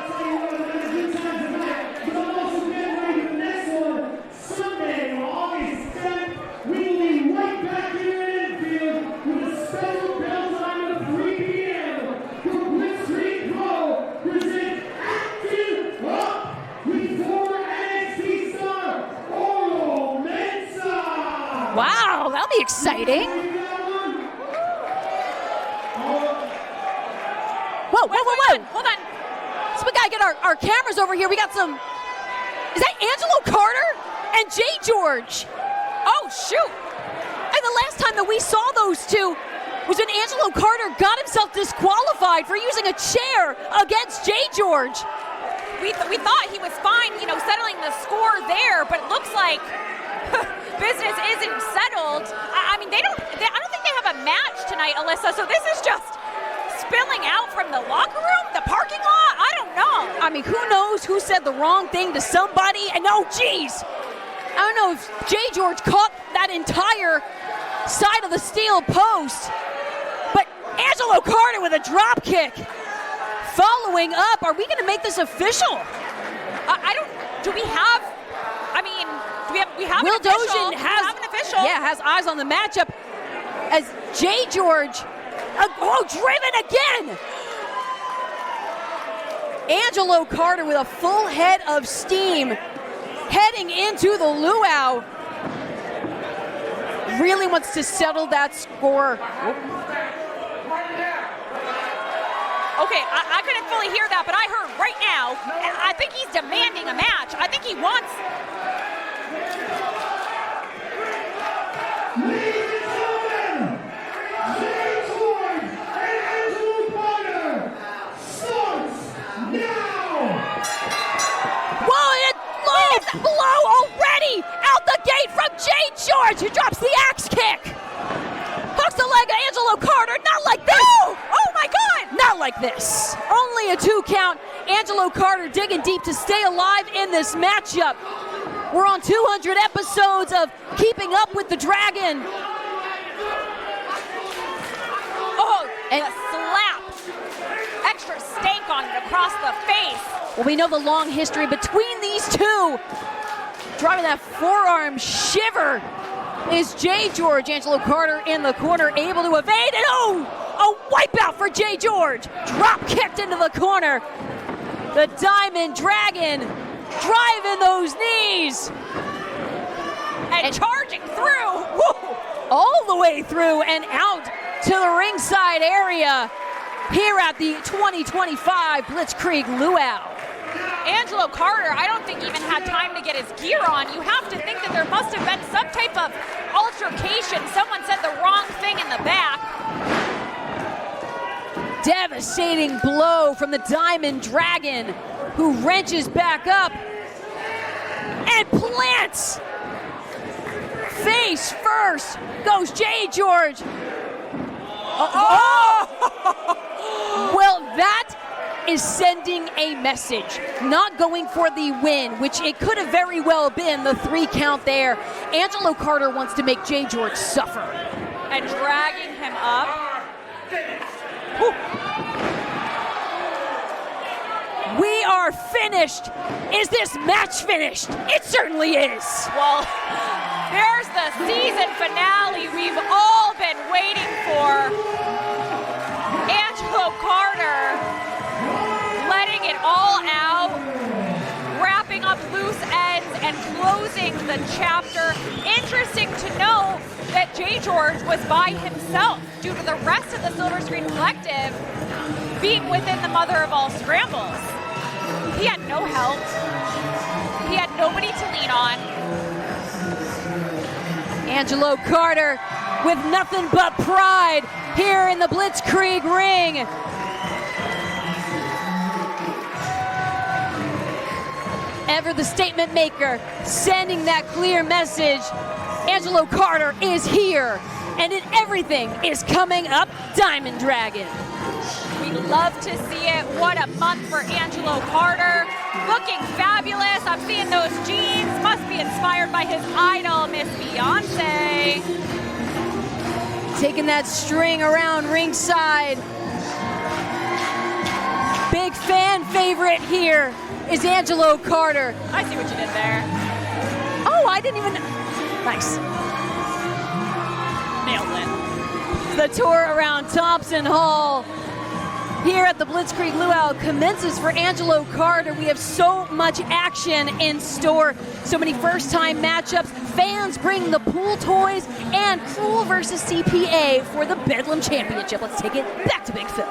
Sunday, August 10th, we will be right back here in Enfield with a special bell time at 3 p.m. for Blitzkrieg Pro present Active Up with former NXT star Oro Mensa. Wow, that'll be exciting. Whoa. Hold on. So we gotta get our cameras over here. We got some, is that Angelo Carter and JGeorge? Oh, shoot. And the last time that we saw those two was when Angelo Carter got himself disqualified for using a chair against JGeorge. We thought he was fine, you know, settling the score there, but it looks like business isn't settled. I mean, I don't think they have a match tonight, Alyssa, so this is just spilling out from the locker room, the parking lot, I don't know. I mean, who knows who said the wrong thing to somebody, and oh, geez. I don't know if JGeorge caught that entire side of the steel post, but Angelo Carter with a drop kick. Following up, are we going to make this official? We have Will an official. Dojan has an official. Yeah, has eyes on the matchup as JGeorge, driven again. Angelo Carter with a full head of steam heading into the luau. Really wants to settle that score. Okay, I couldn't fully hear that, but I heard right now, I think he's demanding a match. I think he wants... Ladies and gentlemen, JGeorge and Angelo Carter starts now. Whoa, and low blow already out the gate from JGeorge, who drops the axe kick. Hooks the leg of Angelo Carter, not like this. Oh my God. Not like this. Only a 2 count. Angelo Carter digging deep to stay alive in this matchup. We're on 200 episodes of Keeping Up with the Dragon. Oh, and a slap. Extra stank on it across the face. Well, we know the long history between these two. Driving that forearm shiver is JGeorge. Angelo Carter in the corner, able to evade, and a wipeout for JGeorge. Drop kicked into the corner. The Diamond Dragon driving those knees. And charging through. Woo. All the way through and out to the ringside area here at the 2025 Blitzkrieg Luau. Angelo Carter, I don't think even had time to get his gear on. You have to think that there must have been some type of altercation. Someone said the wrong thing in the back. Devastating blow from the Diamond Dragon, who wrenches back up and plants. Face first goes JGeorge. Well, that is sending a message. Not going for the win, which it could have very well been the 3 count there. Angelo Carter wants to make JGeorge suffer. And dragging him up. Whew. We are finished. Is this match finished? It certainly is. Well, there's the season finale we've all been waiting for. Angelo Carter letting it all out, wrapping up loose ends and closing the chapter. Interesting to know that JGeorge was by himself due to the rest of the Silver Screen Collective being within the Mother of All Scrambles. He had no help. He had nobody to lean on. Angelo Carter with nothing but pride here in the Blitzkrieg ring. Ever the statement maker, sending that clear message. Angelo Carter is here, and everything is coming up Diamond Dragon. We love to see it. What a month for Angelo Carter. Looking fabulous. I'm seeing those jeans. Must be inspired by his idol, Miss Beyonce. Taking that string around ringside. Big fan favorite here is Angelo Carter. I see what you did there. Oh, I didn't even... Nice. Nailed it. The tour around Thompson Hall here at the Blitzkrieg Luau commences for Angelo Carter. We have so much action in store, so many first-time matchups. Fans bring the pool toys and Krule versus CPA for the Bedlam Championship. Let's take it back to Big Phil.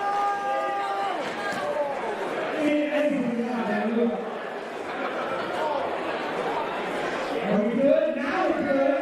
Are we good? Now we're good.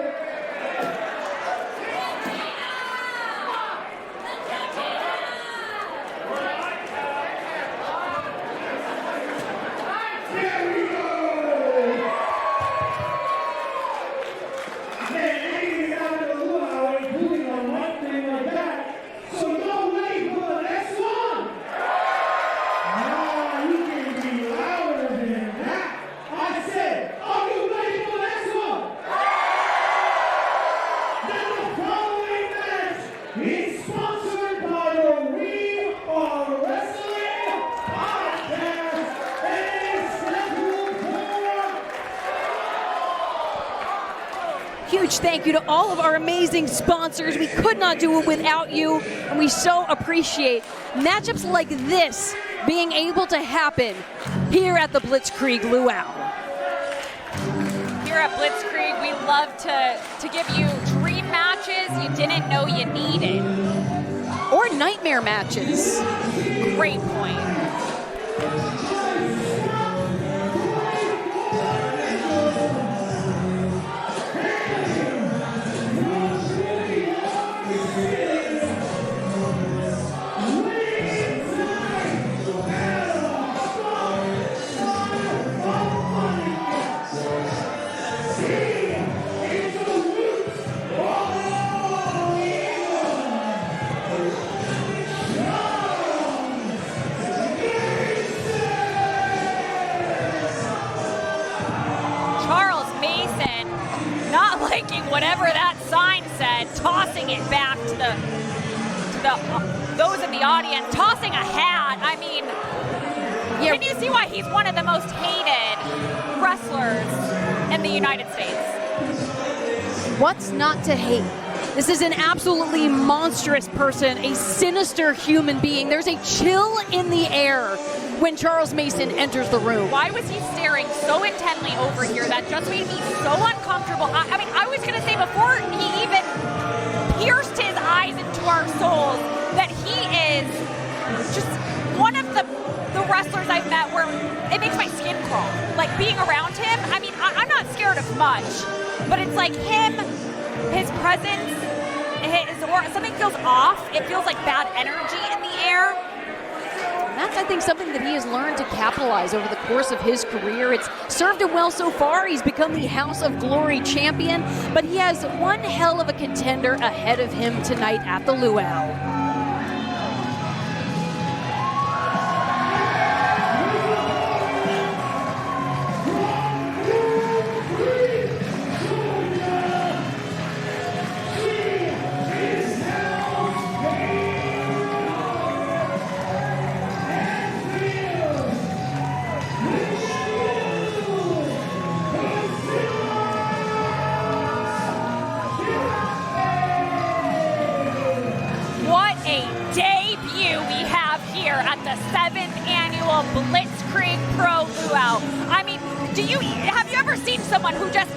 huge thank you to all of our amazing sponsors. We could not do it without you, and we so appreciate matchups like this being able to happen here at the Blitzkrieg Luau. Here at Blitzkrieg, we love to give you dream matches you didn't know you needed. Or nightmare matches. Great point. Whatever that sign said, tossing it back to those in the audience, tossing a hat. I mean, yeah. Can you see why he's one of the most hated wrestlers in the United States? What's not to hate? This is an absolutely monstrous person, a sinister human being. There's a chill in the air when Charles Mason enters the room. Why was he staring so intently over here? That just made me so uncomfortable. I mean, I was going to say before he even pierced his eyes into our souls that he is just one of the wrestlers I've met where it makes my skin crawl. Like being around him, I mean, I'm not scared of much, but it's like him, his presence, or something feels off. It feels like bad energy in the air. That's, I think, something that he has learned to capitalize over the course of his career. It's served him well so far. He's become the House of Glory champion, but he has one hell of a contender ahead of him tonight at the Luau. Blitzkrieg Pro Luau. I mean, have you ever seen someone who just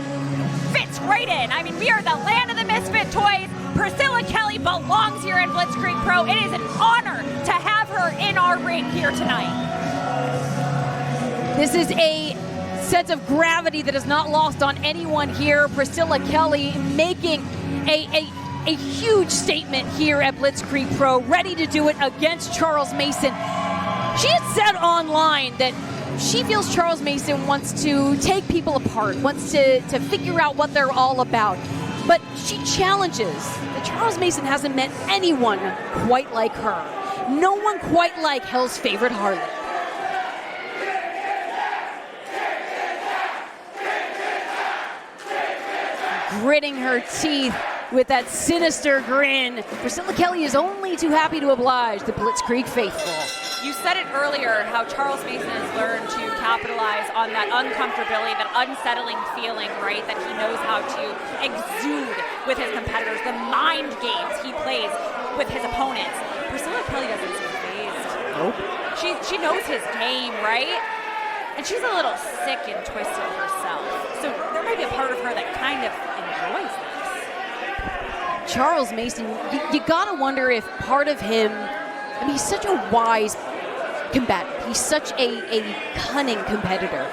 fits right in? I mean, we are the land of the misfit toys. Priscilla Kelly belongs here in Blitzkrieg Pro. It is an honor to have her in our ring here tonight. This is a sense of gravity that is not lost on anyone here. Priscilla Kelly making a huge statement here at Blitzkrieg Pro, ready to do it against Charles Mason. She had said online that she feels Charles Mason wants to take people apart, wants to figure out what they're all about. But she challenges that Charles Mason hasn't met anyone quite like her. No one quite like Hell's favorite harlot. Gritting her teeth with that sinister grin, Priscilla Kelly is only too happy to oblige the Blitzkrieg faithful. You said it earlier, how Charles Mason has learned to capitalize on that uncomfortability, that unsettling feeling, right, that he knows how to exude with his competitors, the mind games he plays with his opponents. Priscilla Kelly doesn't seem phased. Nope. She knows his game, right? And she's a little sick and twisted herself. So there might be a part of her that kind of enjoys this. Charles Mason, you gotta wonder if part of him, I mean, he's such a wise combatant. He's such a cunning competitor.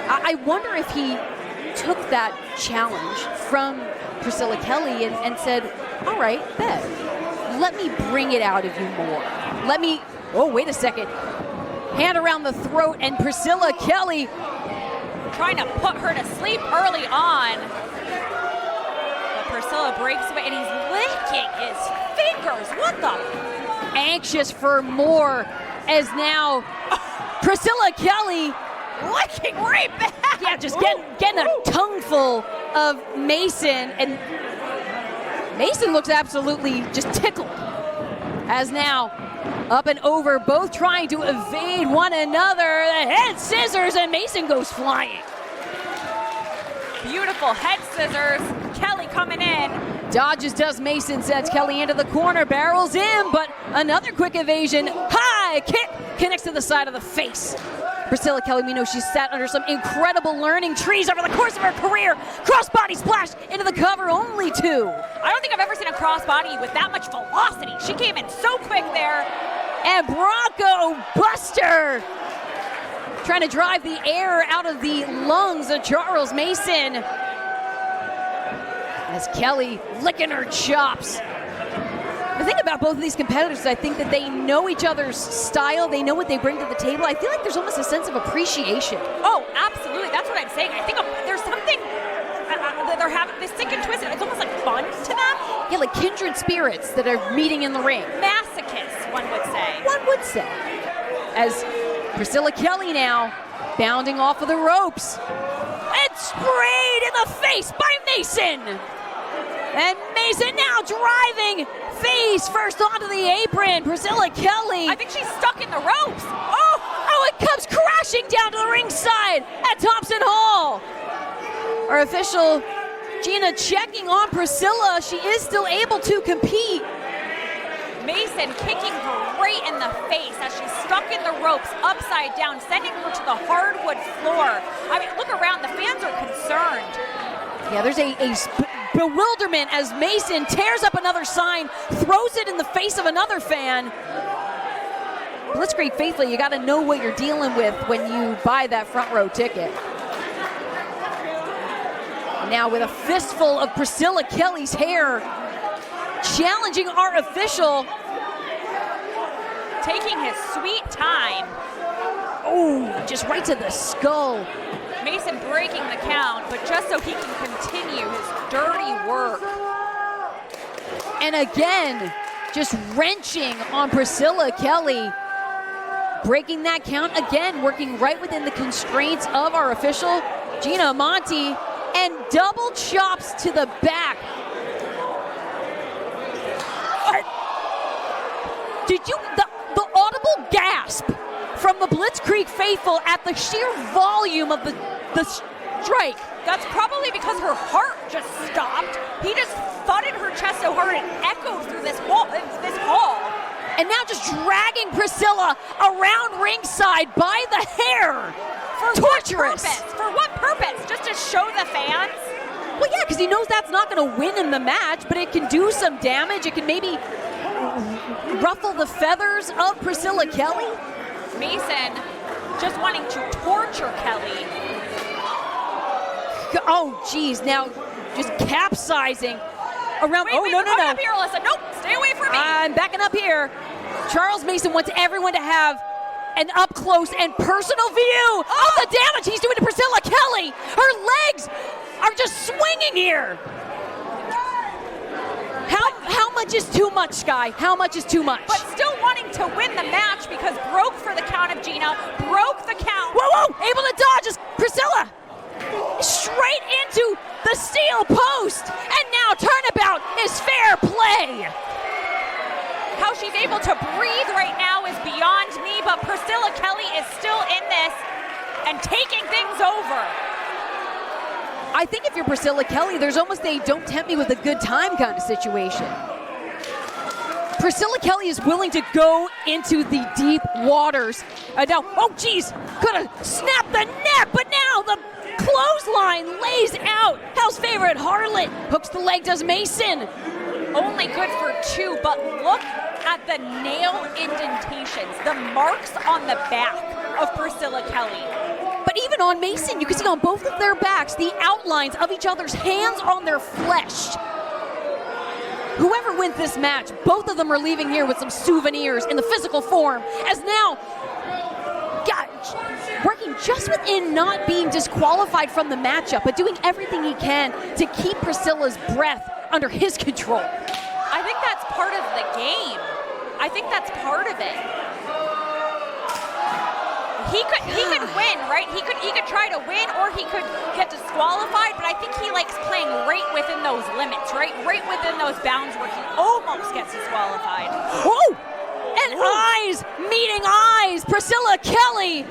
I wonder if he took that challenge from Priscilla Kelly and said, all right, bet. Let me bring it out of you more. Let me, oh, wait a second. Hand around the throat, and Priscilla Kelly trying to put her to sleep early on. But Priscilla breaks away, and he's licking his fingers. What the? Anxious for more, as now Priscilla Kelly licking right back. Yeah, just getting a tongueful of Mason, and Mason looks absolutely just tickled. As now, up and over, both trying to evade one another. The head scissors, and Mason goes flying. Beautiful head scissors. Kelly coming in. Dodges does Mason, sends Kelly into the corner, barrels in, but another quick evasion. High kick connects to the side of the face. Priscilla Kelly, we know she's sat under some incredible learning trees over the course of her career. Crossbody splash into the cover, only 2. I don't think I've ever seen a crossbody with that much velocity. She came in so quick there. And Bronco Buster trying to drive the air out of the lungs of Charles Mason. As Kelly licking her chops. The thing about both of these competitors is I think that they know each other's style, they know what they bring to the table. I feel like there's almost a sense of appreciation. Oh, absolutely. That's what I'm saying. I think there's something that they're having, this sick and twisted. It's almost like fun to them. Yeah, like kindred spirits that are meeting in the ring. Masochists, one would say. One would say. As Priscilla Kelly now bounding off of the ropes. And sprayed in the face by Mason. And Mason now driving face first onto the apron. Priscilla Kelly. I think she's stuck in the ropes. Oh, it comes crashing down to the ringside at Thompson Hall. Our official, Gina, checking on Priscilla. She is still able to compete. Mason kicking her right in the face as she's stuck in the ropes upside down, sending her to the hardwood floor. I mean, look around. The fans are concerned. Yeah, there's a bewilderment as Mason tears up another sign, throws it in the face of another fan. Blitzkrieg faithfully, you got to know what you're dealing with when you buy that front row ticket. Now with a fistful of Priscilla Kelly's hair, challenging our official. Taking his sweet time. Oh, just right to the skull. Mason breaking the count, but just so he can continue his dirty work. And again, just wrenching on Priscilla Kelly. Breaking that count again, working right within the constraints of our official, Gina Monty, and double chops to the back. Did you, the audible gasp from the Blitzkrieg faithful at the sheer volume of the strike. That's probably because her heart just stopped. He just thudded her chest so hard it echoed through this hall. And now just dragging Priscilla around ringside by the hair. For torturous. What purpose? For what purpose? Just to show the fans? Well, yeah, because he knows that's not going to win him the match, but it can do some damage. It can maybe ruffle the feathers of Priscilla Kelly. Mason just wanting to torture Kelly. Oh, geez, now just capsizing around. Wait, no. Up here, Alyssa. Nope, stay away from me. I'm backing up here. Charles Mason wants everyone to have an up-close and personal view of the damage he's doing to Priscilla Kelly. Her legs are just swinging here. How much is too much, Sky? How much is too much? But still wanting to win the match because broke for the count of Gina, broke the count. Whoa, able to dodge is Priscilla. Straight into the steel post. And now turnabout is fair play. How she's able to breathe right now is beyond me, but Priscilla Kelly is still in this and taking things over. I think if you're Priscilla Kelly, there's almost a don't tempt me with a good time kind of situation. Priscilla Kelly is willing to go into the deep waters. Now, oh geez, could have snapped the neck, but now the clothesline lays out. Hell's favorite Harlot hooks the leg, does Mason. Only good for 2, but look at the nail indentations, the marks on the back of Priscilla Kelly. But even on Mason, you can see on both of their backs the outlines of each other's hands on their flesh. Whoever wins this match, both of them are leaving here with some souvenirs in the physical form, as now, working just within not being disqualified from the matchup, but doing everything he can to keep Priscilla's breath under his control. I think that's part of the game. I think that's part of it. He could win, right? He could try to win, or he could get disqualified, but I think he likes playing right within those limits, right? Right within those bounds where he almost gets disqualified. Whoa! And eyes meeting eyes. Priscilla Kelly.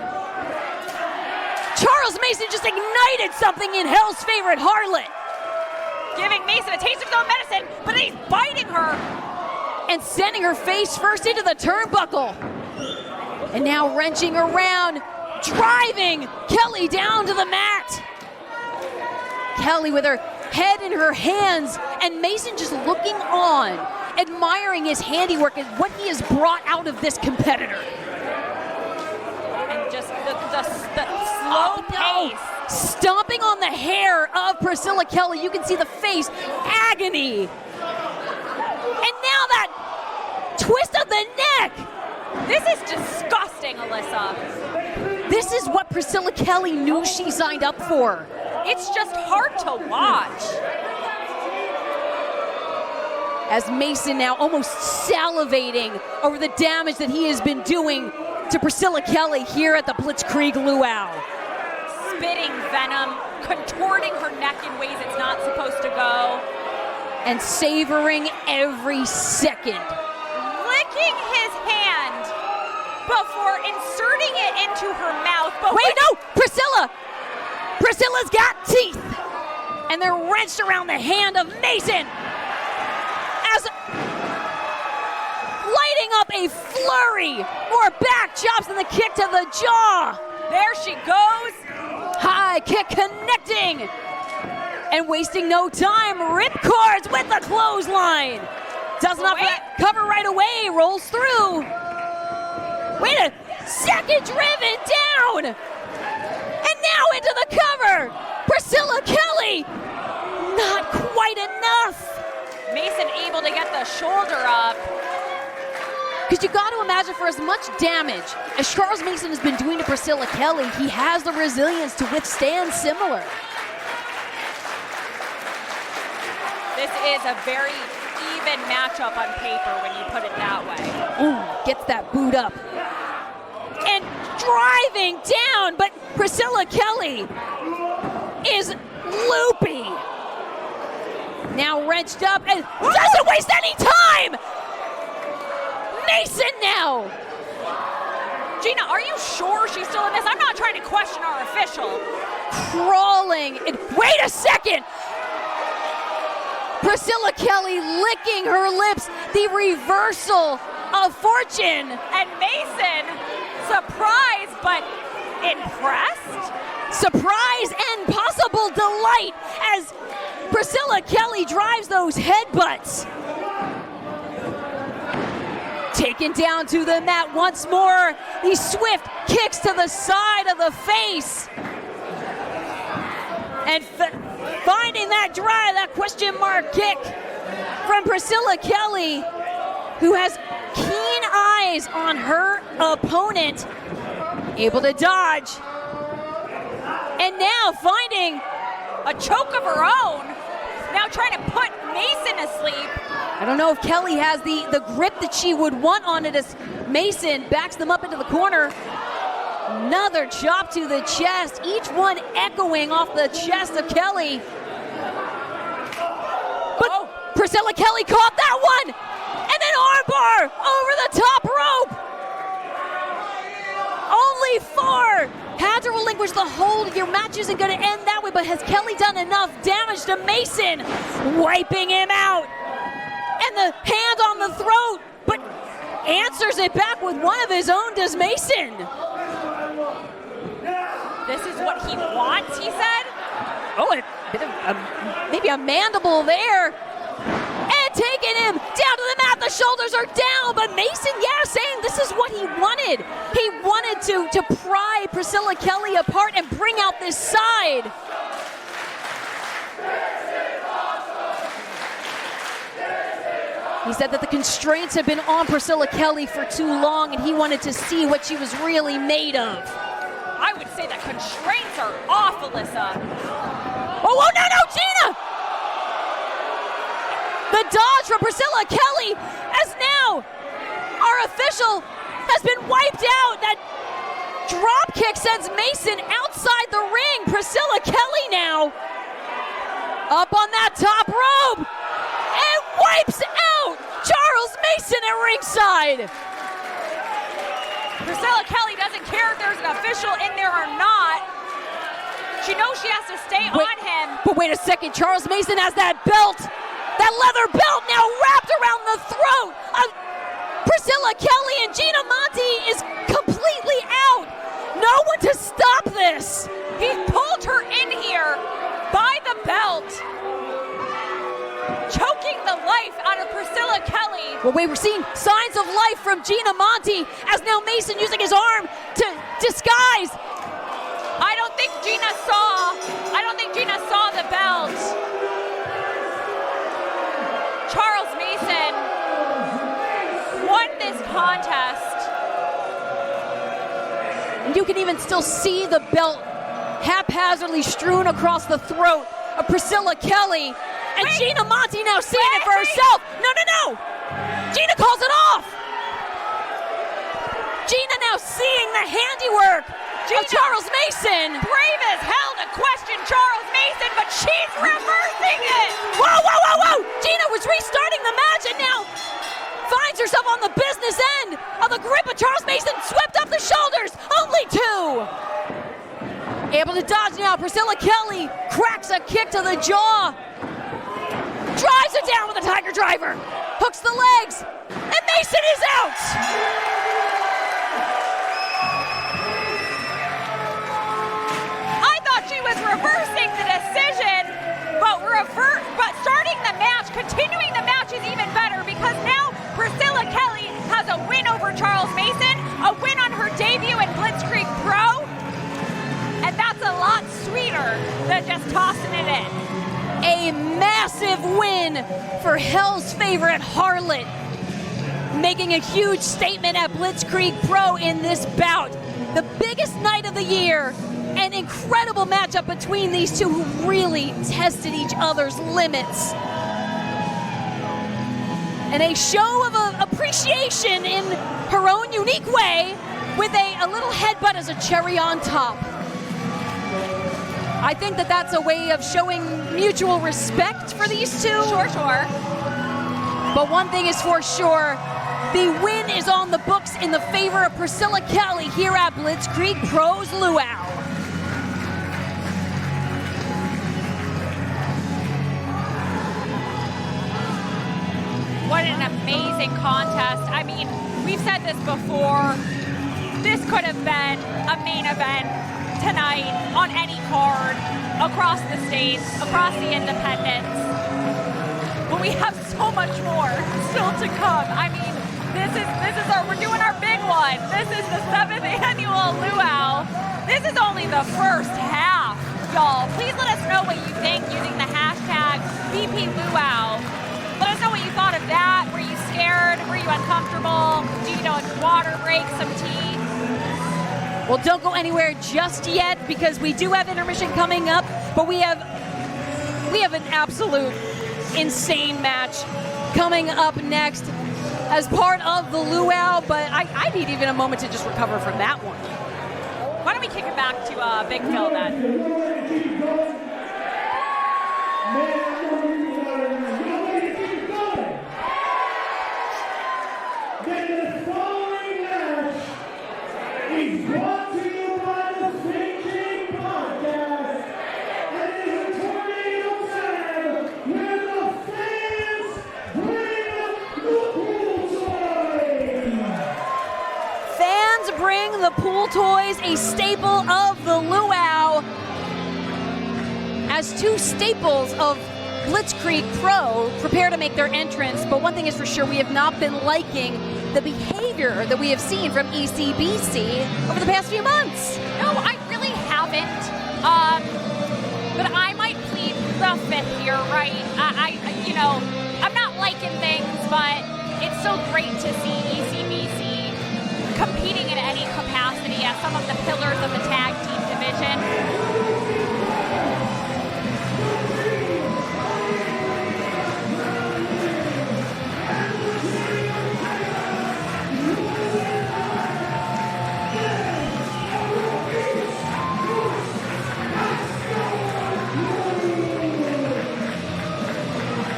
Charles Mason just ignited something in Hell's favorite Harlot. giving Mason a taste of his own medicine, but then he's biting her. And sending her face first into the turnbuckle. And now wrenching around, driving Kelly down to the mat. Kelly with her head in her hands, and Mason just looking on, admiring his handiwork and what he has brought out of this competitor. And just the slow pace. Stomping on the hair of Priscilla Kelly. You can see the face, agony. And now that twist of the neck. This is disgusting, Alyssa. This is what Priscilla Kelly knew she signed up for. It's just hard to watch. As Mason now almost salivating over the damage that he has been doing to Priscilla Kelly here at the Blitzkrieg Luau. Spitting venom, contorting her neck in ways it's not supposed to go. And savoring every second. Licking his hand before inserting it into her mouth. But wait, no! Priscilla! Priscilla's got teeth! And they're wrenched around the hand of Mason as lighting up a flurry. More back chops and the kick to the jaw. There she goes. High kick connecting. And wasting no time, ripcords with the clothesline. Doesn't have that cover right away, rolls through. Wait a second, driven down. And now into the cover. Priscilla Kelly, not quite enough. Mason able to get the shoulder up. Because you got to imagine, for as much damage as Charles Mason has been doing to Priscilla Kelly, he has the resilience to withstand similar. This is a very even matchup on paper when you put it that way. Ooh, gets that boot up. And driving down, but Priscilla Kelly is loopy. Now wrenched up and doesn't waste any time! Mason now! Gina, are you sure she's still in this? I'm not trying to question our official. Crawling, and wait a second! Priscilla Kelly licking her lips, the reversal of fortune. And Mason, surprised but impressed? Surprise and possible delight as Priscilla Kelly drives those headbutts. Taken down to the mat once more. These swift kicks to the side of the face. And finding that drive, that question mark kick from Priscilla Kelly, who has keen eyes on her opponent. Able to dodge. And now finding a choke of her own. Now trying to put Mason asleep. I don't know if Kelly has the grip that she would want on it as Mason backs them up into the corner. Another chop to the chest, each one echoing off the chest of Kelly. But Priscilla Kelly caught that one! And then armbar over the top rope! Only 4! Had to relinquish the hold. Your match isn't going to end that way, but has Kelly done enough damage to Mason? Wiping him out. And the hand on the throat, but answers it back with one of his own, does Mason. This is what he wants, he said? Oh, a bit of maybe a mandible there. And taking him down to the mat, the shoulders are down, but Mason, saying this is what he wanted. He wanted to pry Priscilla Kelly apart and bring out this side. He said that the constraints have been on Priscilla Kelly for too long and he wanted to see what she was really made of. I would say the constraints are off, Alyssa. Oh, no, Gina! The dodge from Priscilla Kelly, as now our official has been wiped out. That drop kick sends Mason outside the ring. Priscilla Kelly now up on that top rope and wipes out Charles Mason at ringside. Priscilla Kelly doesn't care if there's an official in there or not. She knows she has to stay on him. But wait a second, Charles Mason has that belt, that leather belt now wrapped around the throat of Priscilla Kelly, and Gina Monti is completely out. No one to stop this. He pulled her in here by the belt, choking the life out of Priscilla Kelly. Well, we're seeing signs of life from Gina Monti as now Mason using his arm to disguise. I don't think Gina saw the belt. Charles Mason won this contest. And you can even still see the belt haphazardly strewn across the throat of Priscilla Kelly. And Gina Monti now seeing it for herself. No. Gina calls it off. Gina now seeing the handiwork of Charles Mason. Brave as hell to question Charles Mason, but she's reversing it. Whoa. Gina was restarting the match and now finds herself on the business end of the grip of Charles Mason, swept up the shoulders. Only two. Able to dodge now. Priscilla Kelly cracks a kick to the jaw. Drives it down with a tiger driver. Hooks the legs. And Mason is out. I thought she was reversing the decision, but starting the match, continuing the match is even better because now Priscilla Kelly has a win over Charles Mason, a win on her debut in Blitzkrieg Pro, and that's a lot sweeter than just tossing it in. A massive win for Hell's favorite Harlot, making a huge statement at Blitzkrieg Pro in this bout. The biggest night of the year, an incredible matchup between these two who really tested each other's limits. And a show of appreciation in her own unique way with a little headbutt as a cherry on top. I think that's a way of showing mutual respect for these two. Sure. But one thing is for sure, the win is on the books in the favor of Priscilla Kelly here at Blitzkrieg Pro's Luau. What an amazing contest. I mean, we've said this before. This could have been a main event tonight on any card across the states, across the independents. But we have so much more still to come. I mean, we're doing our big one. This is the 7th annual Luau. This is only the first half, y'all. Please let us know what you think using the hashtag VPLuau. Let us know what you thought of that. Were you scared? Were you uncomfortable? Do you know a water break, some tea? Well, don't go anywhere just yet because we do have intermission coming up, but we have an absolute insane match coming up next as part of the Luau, but I need even a moment to just recover from that one. Why don't we kick it back to Big Phil then? The pool toys, a staple of the Luau, as two staples of Blitzkrieg Pro prepare to make their entrance. But one thing is for sure, we have not been liking the behavior that we have seen from ECBC over the past few months. No, I really haven't. But I might plead the fifth here, right? I'm not liking things, but it's so great to see ECBC competing in any capacity as some of the pillars of the tag team division.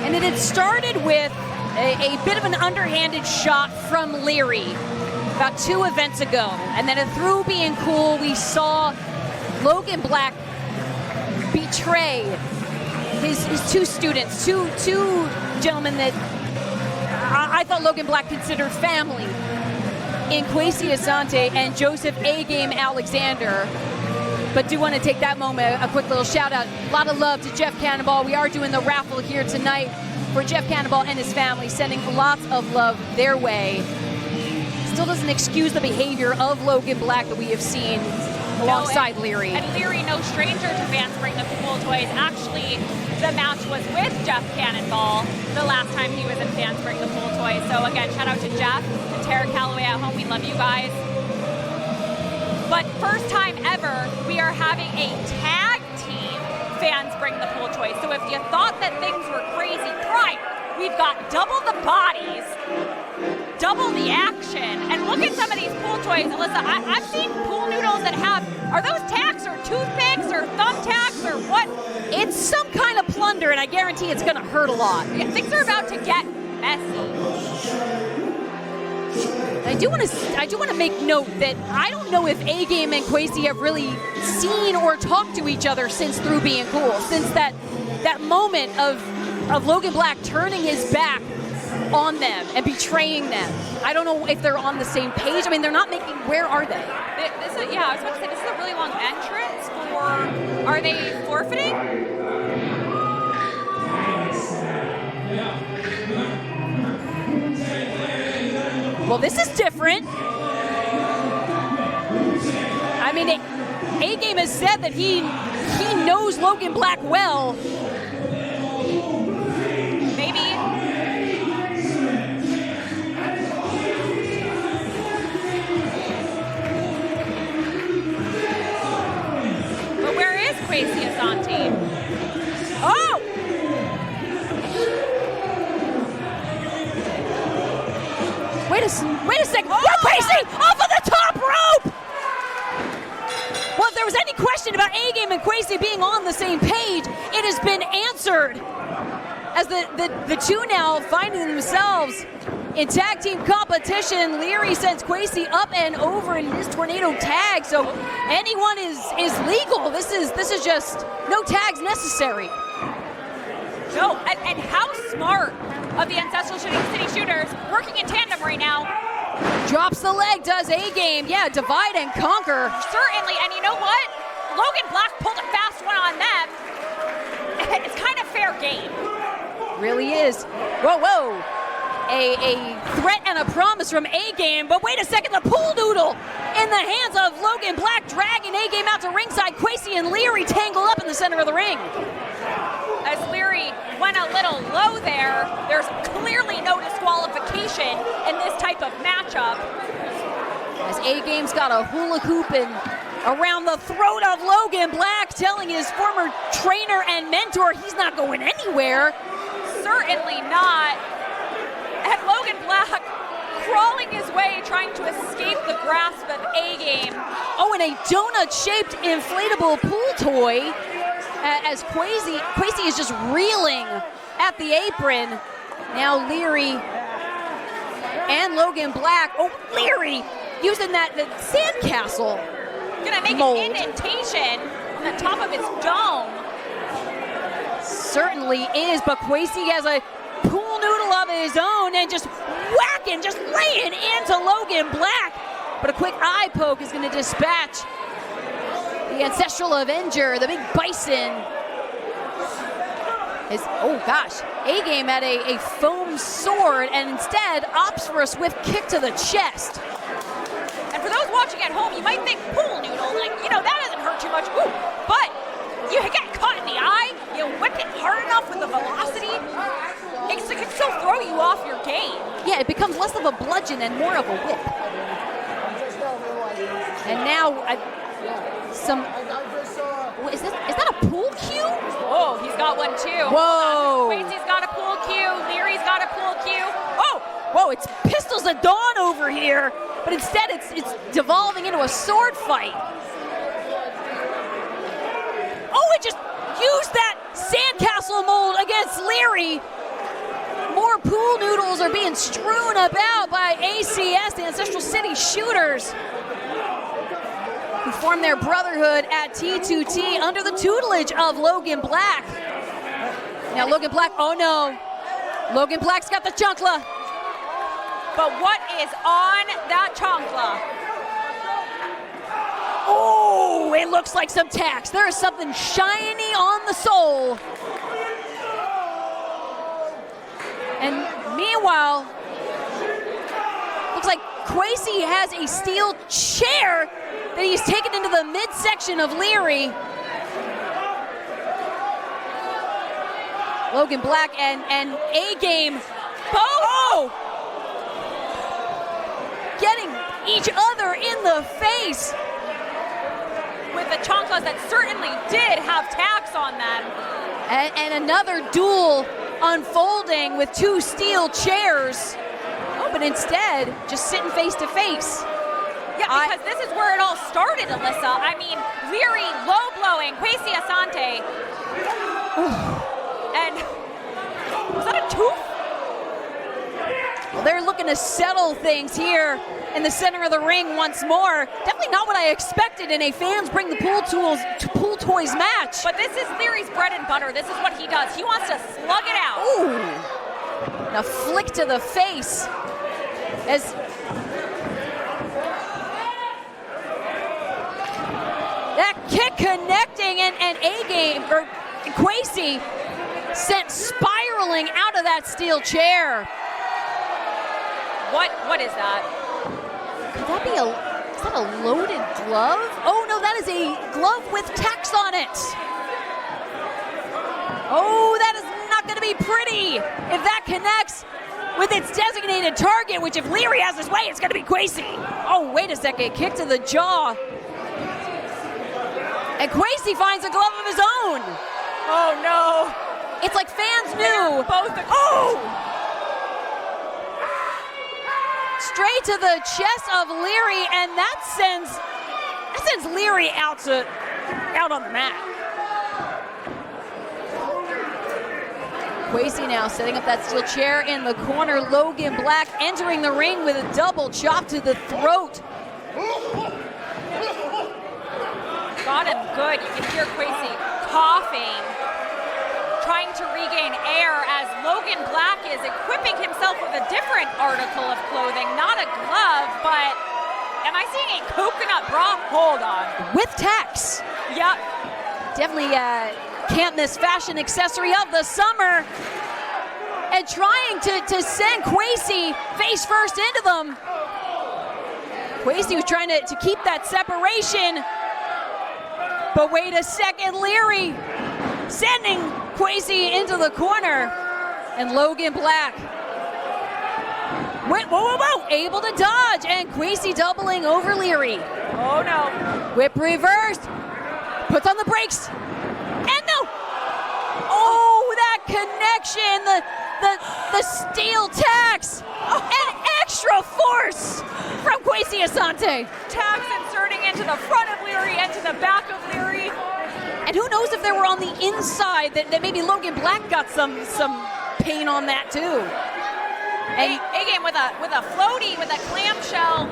And it had started with a bit of an underhanded shot from Leary about 2 events ago, and then it through being cool, we saw Logan Black betray his two students, two gentlemen that I thought Logan Black considered family, in Kwesi Asante and Joseph A-Game Alexander. But do want to take that moment, a quick little shout out. A lot of love to Jeff Cannonball. We are doing the raffle here tonight for Jeff Cannonball and his family, sending lots of love their way. Still doesn't excuse the behavior of Logan Black that we have seen alongside Leary. And Leary, no stranger to fans bring the pool toys. Actually, the match was with Jeff Cannonball the last time he was in Fans Bring the Pool Toys. So again, shout out to Jeff, to Tara Calloway at home. We love you guys. But first time ever, we are having a tag team Fans Bring the Pool Toys. So if you thought that things were crazy prior, we've got double the bodies, double the action. And look at some of these pool toys. Alyssa, I've seen pool noodles that have, are those tacks or toothpicks or thumbtacks or what? It's some kind of plunder, and I guarantee it's going to hurt a lot. Yeah, things are about to get messy. I do want to make note that I don't know if A-Game and Kwesi have really seen or talked to each other since Through Being Cool, since that moment of Logan Black turning his back on them and betraying them. I don't know if they're on the same page. I mean, they're not making, where are they? I was about to say, this is a really long entrance for, are they forfeiting? Well, this is different. I mean, A-Game has said that he knows Logan Black well. Maybe. But where is Kwesi Asante? Oh! Wait a second. Oh, Kwesi off of the top rope! Well, if there was any question about A-Game and Kwesi being on the same page, it has been answered. As the two now finding themselves in tag team competition. Leary sends Kwesi up and over in his tornado tag, so anyone is legal. This is just no tags necessary. No, and how smart of the Ancestral City Shooters working in tandem right now. Drops the leg, does A-Game. Yeah, divide and conquer. Certainly, and you know what? Logan Black pulled a fast one on them. It's kind of fair game. Really is. Whoa. A threat and a promise from A-Game, but wait a second, the pool noodle in the hands of Logan Black, dragging A-Game out to ringside. Kwesi and Leary tangle up in the center of the ring. As Leary went a little low there, there's clearly no disqualification in this type of matchup. As A-Game's got a hula hoop and around the throat of Logan Black, telling his former trainer and mentor he's not going anywhere. Certainly not. And Logan Black crawling his way, trying to escape the grasp of A-Game. Oh, and a donut-shaped inflatable pool toy as Kwesi is just reeling at the apron. Now Leary and Logan Black. Oh, Leary using that sandcastle. Gonna make mold. an indentation on the top of his dome. Certainly is, but Kwesi has a pool noodle of his own and just whacking, just laying into Logan Black. But a quick eye poke is going to dispatch the Ancestral Avenger, the big bison. Oh gosh, A-Game had a foam sword and instead opts for a swift kick to the chest. And for those watching at home, you might think pool noodle, that doesn't hurt too much. Ooh, but you get caught in the eye, you whip it hard enough with the velocity, it can still throw you off your game. Yeah, it becomes less of a bludgeon and more of a whip. And now, is that a pool cue? Oh, he's got one too. Whoa. Kwesi's got a pool cue, Leary's got a pool cue. Whoa, it's Pistols at Dawn over here, but instead it's devolving into a sword fight. Oh, it just used that sandcastle mold against Leary. More pool noodles are being strewn about by ACS, the Ancestral City Shooters, who form their brotherhood at T2T under the tutelage of Logan Black. Now Logan Black, oh no. Logan Black's got the chancla. But what is on that chancla? Oh, it looks like some tax. There is something shiny on the sole. And meanwhile, looks like Kwesi has a steel chair that he's taken into the midsection of Leary. Logan Black and A-Game both getting each other in the face. With the chanclas that certainly did have tax on them. And another duel unfolding with two steel chairs. Oh, but instead, just sitting face to face. Yeah, because this is where it all started, Alyssa. I mean, Leary low blowing Kwesi Asante. And was that a tooth? Well, they're looking to settle things here in the center of the ring once more. Definitely not what I expected in a fans bring the pool toys match. But this is Leary's bread and butter. This is what he does. He wants to slug it out. Ooh. A flick to the face as that kick connecting and A-Game, or Kwesi, sent spiraling out of that steel chair. What is that? Could that be is that a loaded glove? Oh no, that is a glove with tax on it. Oh, that is not gonna be pretty if that connects with its designated target, which if Leary has his way, it's gonna be Kwesi. Oh, wait a second, kick to the jaw. And Kwesi finds a glove of his own. Oh no. It's like fans knew. Oh! Straight to the chest of Leary, and that sends Leary out on the mat. Kwesi now setting up that steel chair in the corner. Logan Black entering the ring with a double chop to the throat. Got him good. You can hear Kwesi coughing, trying to regain air as Logan Black is equipping himself with a different article of clothing, not a glove, but am I seeing a coconut bra? Hold on. With tax. Yep. Definitely can't miss fashion accessory of the summer. And trying to send Kwesi face first into them. Kwesi was trying to keep that separation. But wait a second, Leary sending Kwesi into the corner. And Logan Black whoa, able to dodge. And Kwesi doubling over Leary. Oh no. Whip reversed. Puts on the brakes. And no. Oh, that connection. The steel tax. And extra force from Kwesi Asante. Tax inserting into the front of Leary and to the back of Leary. And who knows if they were on the inside that maybe Logan Black got some pain on that too. And A-Game with a floaty, with a clamshell.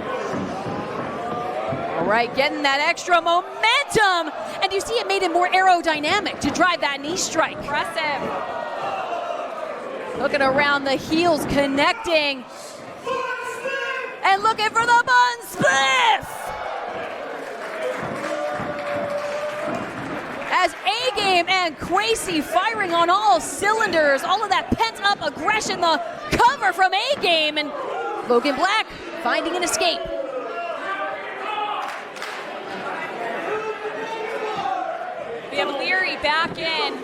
All right, getting that extra momentum. And you see it made it more aerodynamic to drive that knee strike. Impressive. Looking around the heels, connecting. And looking for the bun spliff. As A-Game and Kwesi firing on all cylinders, all of that pent-up aggression, the cover from A-Game, and Logan Black finding an escape. We have Leary back in,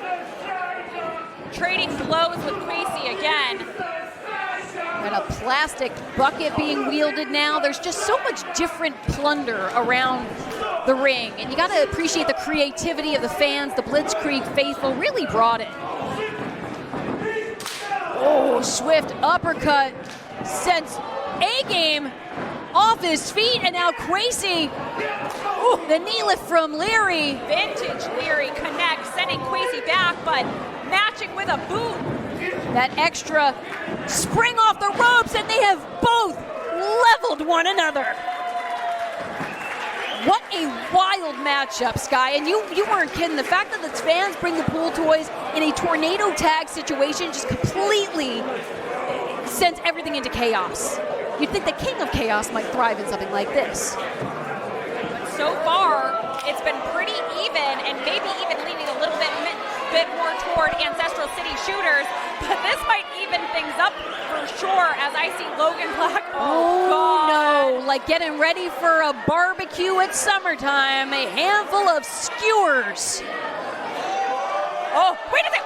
trading blows with Kwesi again. And a plastic bucket being wielded now. There's just so much different plunder around the ring. And you got to appreciate the creativity of the fans. The Blitzkrieg faithful really brought it. Oh, swift uppercut sends A-Game off his feet. And now Kwesi, the knee lift from Leary. Vintage Leary connects, sending Kwesi back, but matching with a boot. That extra spring off the ropes, and they have both leveled one another. What a wild matchup, Sky. And you weren't kidding. The fact that the fans bring the pool toys in a tornado tag situation just completely sends everything into chaos. You'd think the king of chaos might thrive in something like this. So far, it's been pretty even and maybe even leaning a little bit more toward Ancestral City shooters, but this might even things up for sure as I see Logan Black. Oh God. no, like getting ready for a barbecue at summertime, a handful of skewers. Oh, wait a minute,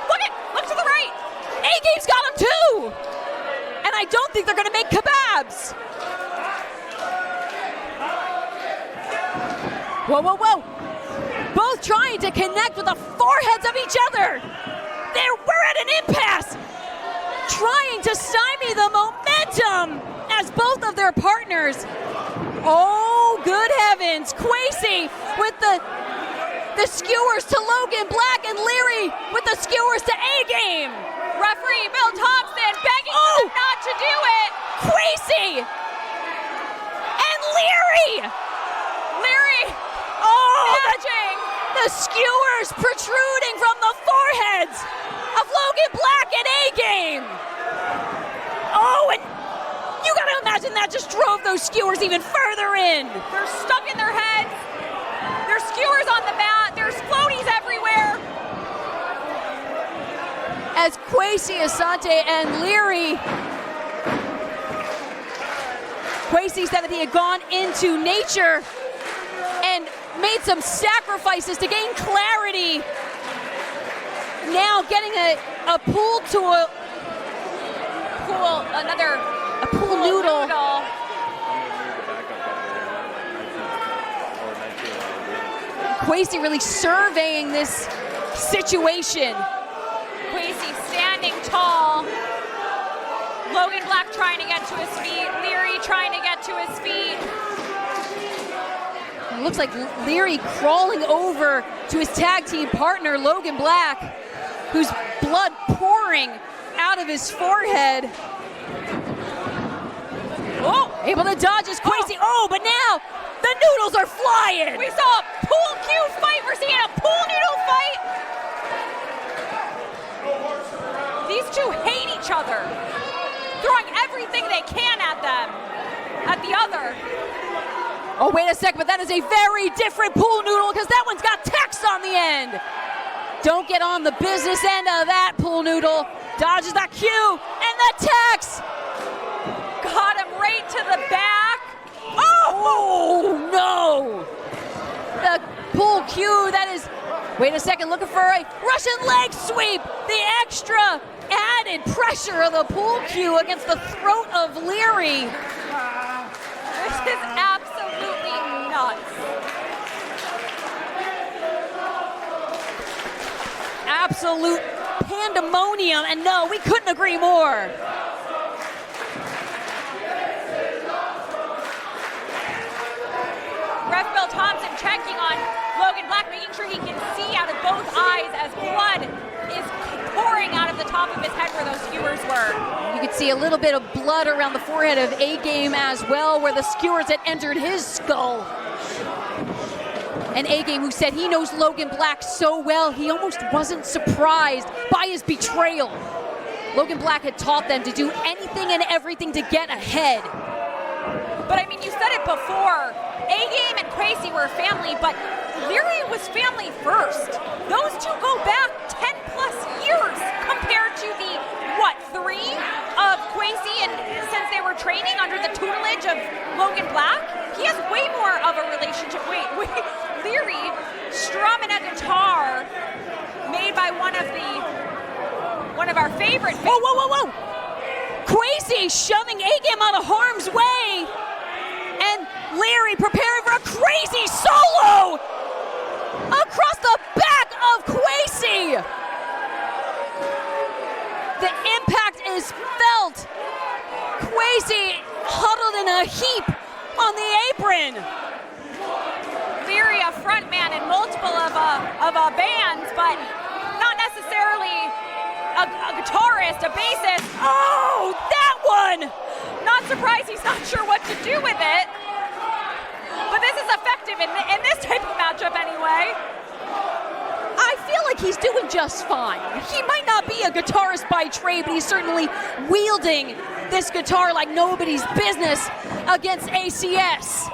look to the right. A-Game's got him too! And I don't think they're gonna make kebabs. Whoa, whoa, whoa. Both trying to connect with the foreheads of each other. We're at an impasse. Trying to stymie the momentum as both of their partners. Oh, good heavens. Kwesi with the skewers to Logan Black and Leary with the skewers to A-Game. Referee Bill Thompson begging them not to do it. Kwesi and Leary. The skewers protruding from the foreheads of Logan Black and A-Game. Oh, and you gotta imagine that just drove those skewers even further in. They're stuck in their heads. There's skewers on the mat. There's floaties everywhere. As Kwesi, Asante, and Leary. Kwesi said that he had gone into nature and made some sacrifices to gain clarity. Now getting a pool to a pool noodle. Kwesi really surveying this situation. Kwesi standing tall. Logan Black trying to get to his feet. Leary trying to get to his feet. It looks like Leary crawling over to his tag team partner, Logan Black, whose blood pouring out of his forehead. Oh, able to dodge his Kwesi. Oh, but now the noodles are flying. We saw a pool cue fight. We're seeing a pool noodle fight. These two hate each other, throwing everything they can at them, at the other. Oh, wait a second, but that is a very different pool noodle because that one's got text on the end. Don't get on the business end of that pool noodle. Dodges that cue and the text. Got him right to the back. Oh, no. The pool cue, that is, wait a second, looking for a Russian leg sweep. The extra added pressure of the pool cue against the throat of Leary. This is absolutely nuts. Absolute pandemonium, and no, we couldn't agree more. Ref Bill Thompson checking on Logan Black, making sure he can see out of both eyes as blood is pouring out of the top of his head where those skewers were. You could see a little bit of blood around the forehead of A-Game as well, where the skewers had entered his skull. And A-Game, who said he knows Logan Black so well, he almost wasn't surprised by his betrayal. Logan Black had taught them to do anything and everything to get ahead. But I mean, you said it before, A-Game and Kwesi were family, but Leary was family first. Those two go back 10 plus years compared to the, 3 of Kwesi, and since they were training under the tutelage of Logan Black, he has way more of a relationship. Wait, Leary strumming a guitar made by one of our favorite. Whoa. Kwesi shoving A-Game out of harm's way. And Leary preparing for a crazy solo across the back of Kwesi. The impact is felt. Kwesi huddled in a heap on the apron. Leary, a front man in multiple of bands, but not necessarily a guitarist, a bassist. Oh, that one! Not surprised he's not sure what to do with it. But this is effective in he's doing just fine. He might not be a guitarist by trade, but he's certainly wielding this guitar like nobody's business against ACS.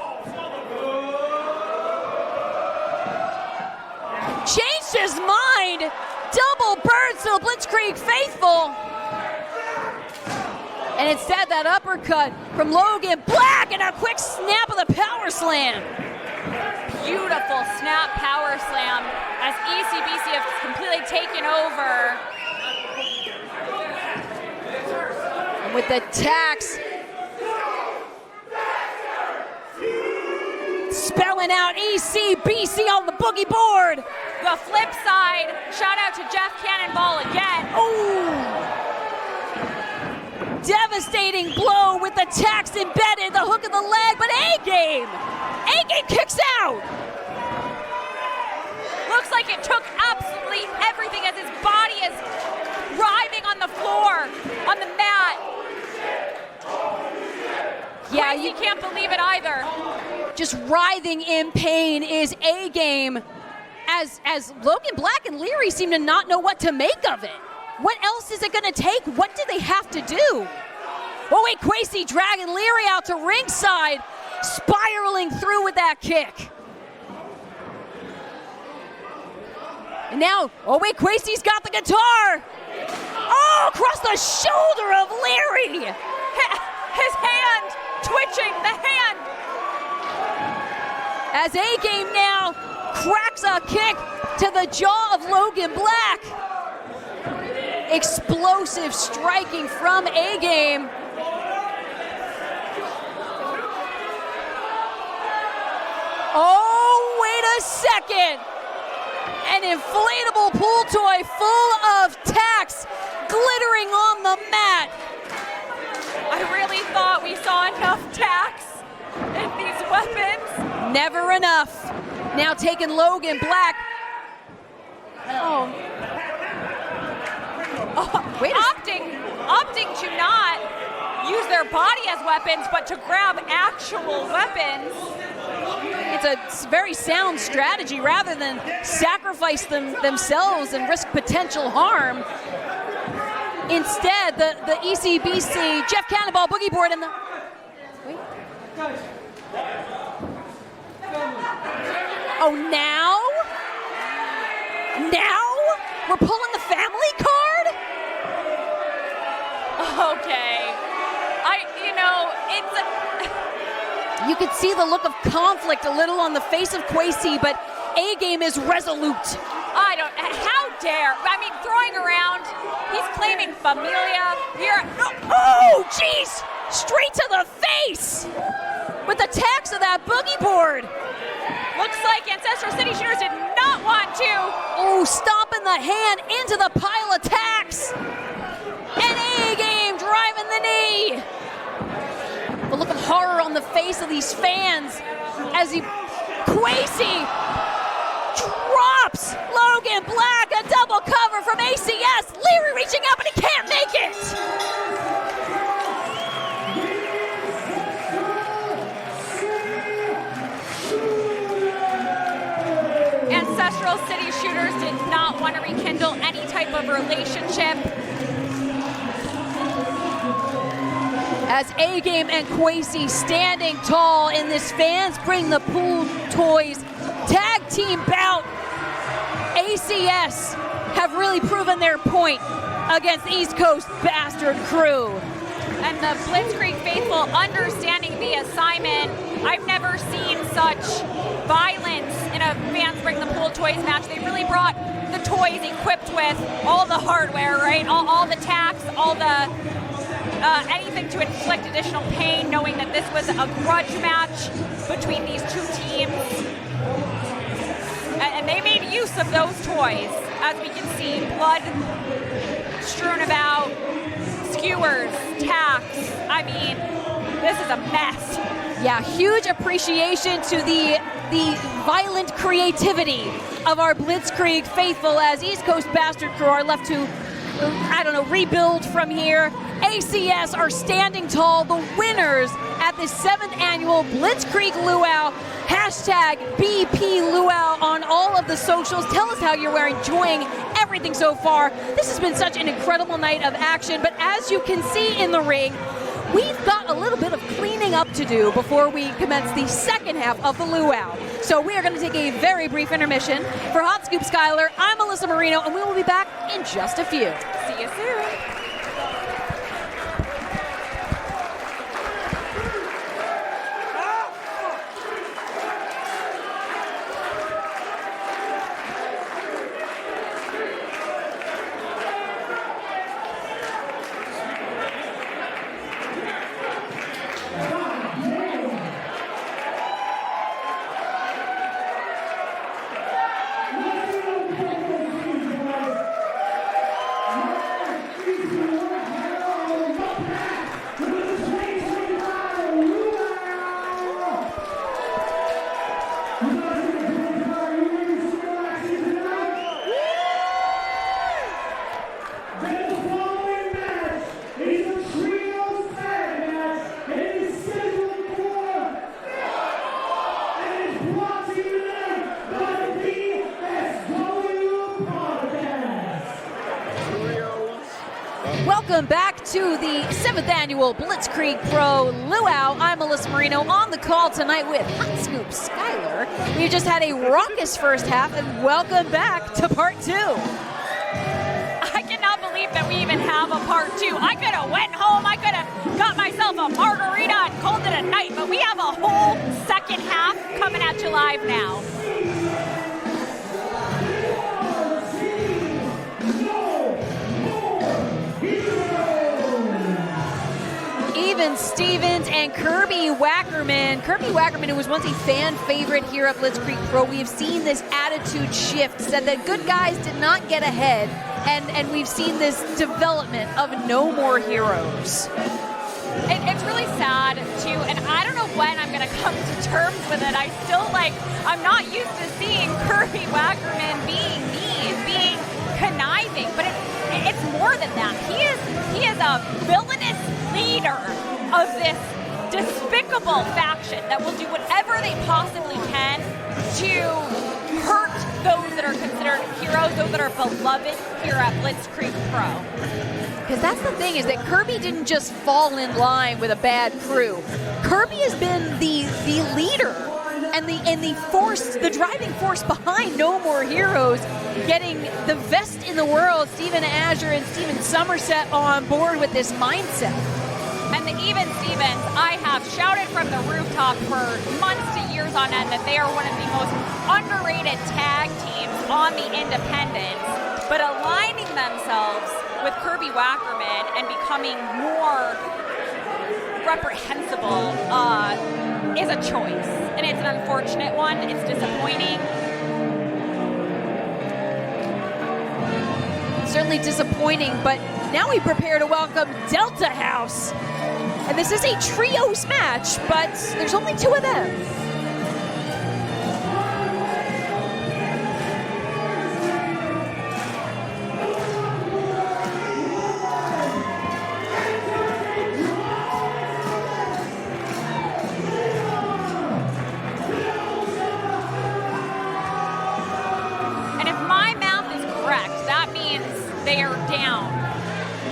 Changed his mind. Double birds to the Blitzkrieg faithful. And instead, that uppercut from Logan Black and a quick snap of the power slam. Beautiful snap power slam as ECBC has completely taken over. And with the tax spelling out ECBC on the boogie board. The flip side, shout out to Jeff Cannonball again. Oh! Devastating blow with the tax embedded, the hook of the leg, but A-Game kicks out. Looks like it took absolutely everything as his body is writhing on the floor, on the mat. Yeah, you can't believe it either. Just writhing in pain is A-Game as Logan Black and Leary seem to not know what to make of it. What else is it gonna take? What do they have to do? Oh wait, Kwesi dragging Leary out to ringside, spiraling through with that kick. And now, oh wait, Kwesi's got the guitar. Oh, across the shoulder of Leary. His hand, twitching, the hand. As A-Game now cracks a kick to the jaw of Logan Black. Explosive striking from A-Game. Oh, wait a second. An inflatable pool toy full of tacks glittering on the mat. I really thought we saw enough tacks in these weapons. Never enough. Now taking Logan Black. Oh. Wait opting to not use their body as weapons, but to grab actual weapons. It's a very sound strategy rather than sacrifice themselves and risk potential harm. Instead, the ECBC, Jeff Cannonball boogie board and the... Wait. Oh, now? Now? We're pulling the family card? Okay. You could see the look of conflict a little on the face of Kwesi, but A-Game is resolute. How dare? I mean, throwing around, he's claiming familia here. Oh, jeez! Straight to the face! With the tax of that boogie board. Looks like Ancestral City Shooters did not want to. Oh, stomping the hand into the pile of tacks. And A-Game driving the knee. The look of horror on the face of these fans as Kwesi drops Logan Black, a double cover from ACS. Leary reaching up, but he can't make it. Ancestral City Shooters did not want to rekindle any type of relationship. As A-Game and Kwesi standing tall in this Fans Bring the Pool Toys tag team bout, ACS have really proven their point against East Coast Bastard Crew. And the Blitzkrieg faithful understanding the assignment. I've never seen such violence in a Fans Bring the Pool Toys match. They really brought the toys equipped with all the hardware, right? All the tacks, all the anything to inflict additional pain, knowing that this was a grudge match between these two teams. And they made use of those toys. As we can see, blood strewn about, skewers, tacks. I mean, this is a mess. Yeah, huge appreciation to the violent creativity of our Blitzkrieg faithful as East Coast Bastard Crew are left to, rebuild from here. ACS are standing tall, the winners at the 7th annual Blitzkrieg Luau Hashtag BP Luau on all of the socials. Tell us how you're enjoying everything so far. This has been such an incredible night of action, but as you can see in the ring, we've got a little bit of cleaning up to do before we commence the second half of the Luau. So we are going to take a very brief intermission. For Hot Scoop Skylar, I'm Alyssa Marino, and we will be back in just a few. See you soon. Welcome back to the 7th annual Blitzkrieg Pro Luau. I'm Alyssa Marino on the call tonight with Hot Scoop Skylar. We've just had a raucous first half, and welcome back to part 2. I cannot believe that we even have a part 2. I could have went home, I could have got myself a margarita and called it a night, but we have a whole second half coming at you live now. Even Stevens and Kirby Wackerman. Kirby Wackerman, who was once a fan favorite here at Blitzkrieg Pro, we have seen this attitude shift, said that good guys did not get ahead, and we've seen this development of no more heroes. It's really sad, too, and I don't know when I'm going to come to terms with it. I'm not used to seeing Kirby Wackerman being mean, being conniving, but it's more than that. He is a villainous leader of this despicable faction that will do whatever they possibly can to hurt those that are considered heroes, those that are beloved here at Blitzkrieg Pro. Because that's the thing, is that Kirby didn't just fall in line with a bad crew. Kirby has been the leader and the driving force behind No More Heroes, getting the best in the world, Steven Azure and Steven Somerset, on board with this mindset. And the Even Stevens, I have shouted from the rooftop for months to years on end that they are one of the most underrated tag teams on the independents, but aligning themselves with Kirby Wackerman and becoming more reprehensible is a choice, and it's an unfortunate one. It's disappointing. Certainly disappointing, but now we prepare to welcome Delta House. And this is a trios match, but there's only 2 of them. And if my math is correct, that means they are down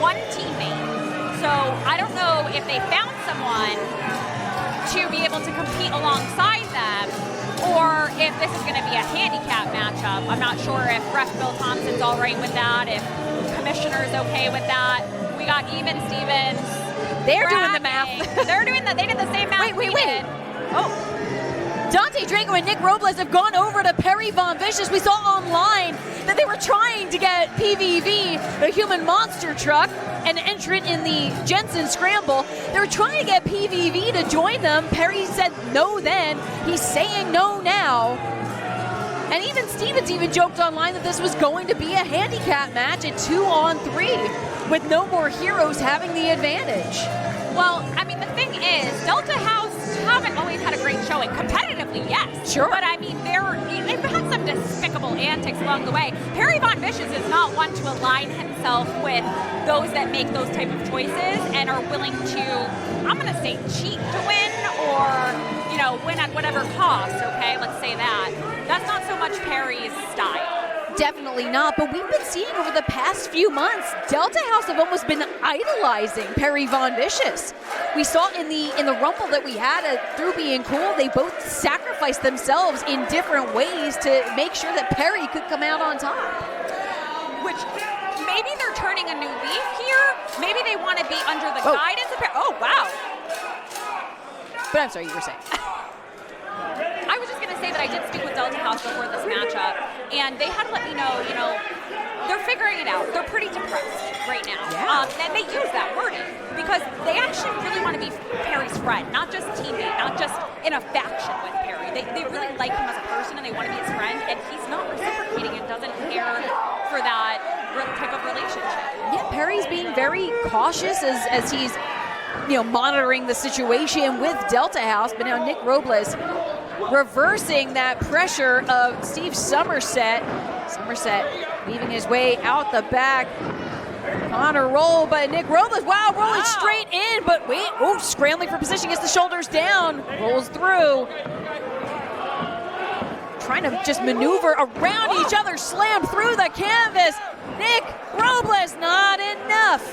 1 teammate. So I don't know if they found someone to be able to compete alongside them, or if this is going to be a handicap matchup. I'm not sure if Ref Bill Thompson's all right with that, if Commissioner's okay with that. We got Even Stevens. They're doing the math. They did the same math we did. Oh. Dante, Drago, and Nick Robles have gone over to Perry Von Vicious. We saw online that they were trying to get PVV, the human monster truck, an entrant in the Jensen Scramble. They were trying to get PVV to join them. Perry said no then. He's saying no now. And even Stevens even joked online that this was going to be a handicap match at 2-on-3, with No More Heroes having the advantage. Well, I mean, the thing is, Delta House haven't always had a great showing. Competitively, yes. Sure. But I mean, they've had some despicable antics along the way. Perry Von Vicious is not one to align himself with those that make those type of choices and are willing to, I'm going to say, cheat to win, or, win at whatever cost, okay? Let's say that. That's not so much Perry's style. Definitely not, but we've been seeing over the past few months, Delta House have almost been idolizing Perry Von Vicious. We saw in the rumble that we had through being cool, they both sacrificed themselves in different ways to make sure that Perry could come out on top. Which maybe they're turning a new leaf here. Maybe they want to be under the guidance of Perry. Oh, wow. But I'm sorry, you were saying. I was just going to say that I did speak with Delta House before this matchup, and they had to let me know, they're figuring it out. They're pretty depressed right now. Yeah. And they use that wording because they actually really want to be Perry's friend, not just teammate, not just in a faction with Perry. They really like him as a person, and they want to be his friend, and he's not reciprocating and doesn't care for that type of relationship. Yeah, Perry's being very cautious as he's monitoring the situation with Delta House, but now Nick Robles reversing that pressure of Steve Somerset. Somerset weaving his way out the back on a roll, but Nick Robles, rolling straight in, but wait, scrambling for position, gets the shoulders down, rolls through. Trying to just maneuver around each other, slammed through the canvas. Nick Robles, not enough.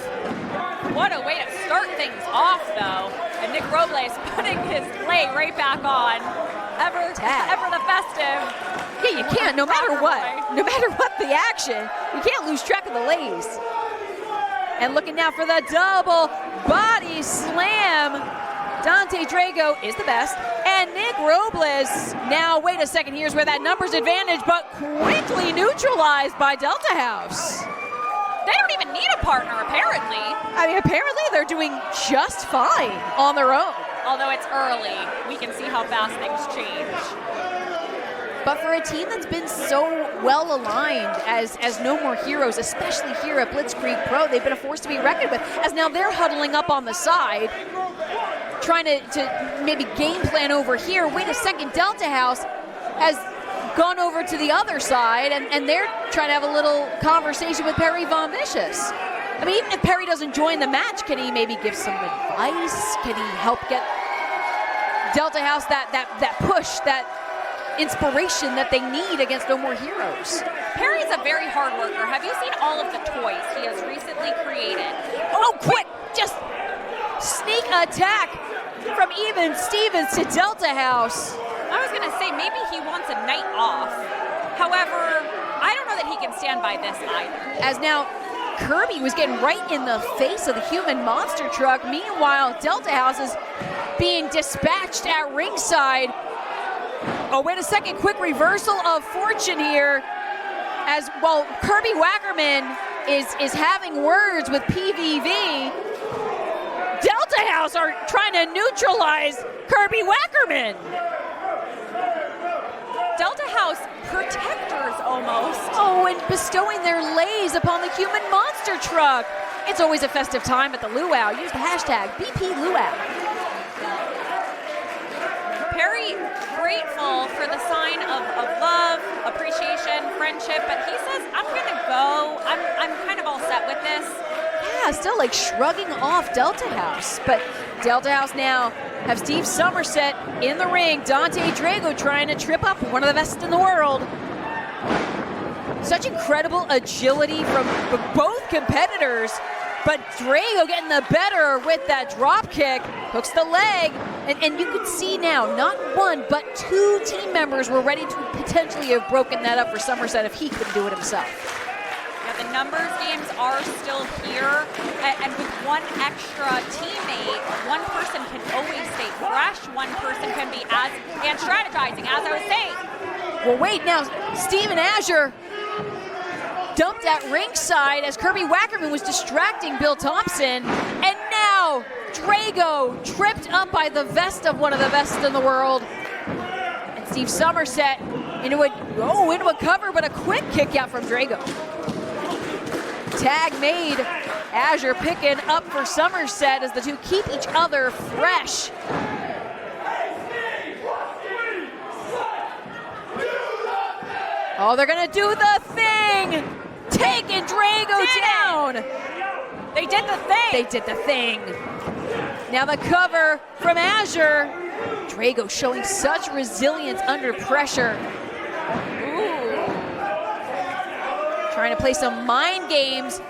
What a way to start things off, though. And Nick Robles putting his lei right back on. Ever the festive. Yeah, you can't, no matter what. No matter what the action, you can't lose track of the leis. And looking now for the double body slam. Dante Drago is the best. And Nick Robles, now wait a second, here's where that numbers advantage, but quickly neutralized by Delta House. They don't even need a partner, apparently. I mean, apparently they're doing just fine on their own. Although it's early, we can see how fast things change. But for a team that's been so well aligned as No More Heroes, especially here at Blitzkrieg Pro, they've been a force to be reckoned with, as now they're huddling up on the side, trying to maybe game plan over here. Wait a second, Delta House has gone over to the other side, and they're trying to have a little conversation with Perry Von Vicious. I mean, even if Perry doesn't join the match, can he maybe give some advice? Can he help get Delta House that push, that inspiration that they need against No More Heroes? Perry's a very hard worker. Have you seen all of the toys he has recently created? Oh, quick! Just sneak attack from even Stevens to Delta House. I was going to say maybe he wants a night off. However, I don't know that he can stand by this either. As now Kirby was getting right in the face of the human monster truck. Meanwhile, Delta House is being dispatched at ringside. Oh, wait a second, quick reversal of fortune here. As well, Kirby Wackerman is having words with PVV. Delta House are trying to neutralize Kirby Wackerman. Delta House protectors almost. Oh, and bestowing their leis upon the human monster truck. It's always a festive time at the Luau. Use the hashtag BPLuau. Perry grateful for the sign of love, appreciation, friendship, but he says, I'm gonna go. I'm kind of all set with this. Yeah, still like shrugging off Delta House. But Delta House now have Steve Somerset in the ring. Dante Drago trying to trip up one of the best in the world. Such incredible agility from both competitors. But Drago getting the better with that drop kick. Hooks the leg. And you can see now, not one, but two team members were ready to potentially have broken that up for Somerset if he couldn't do it himself. Yeah, the numbers games are still here. And with one extra teammate, one person can always stay fresh. One person can be and strategizing, as I was saying. Well, wait now, Steve and Azure dumped at ringside as Kirby Wackerman was distracting Bill Thompson. And now Drago tripped up by the vest of one of the best in the world. And Steve Somerset into a cover, but a quick kick out from Drago. Tag made. Azure picking up for Somerset as the two keep each other fresh. Oh, they're gonna do the thing! Taking Drago down! They did the thing! They did the thing. Now the cover from Azure. Drago showing such resilience under pressure. Ooh. Trying to play some mind games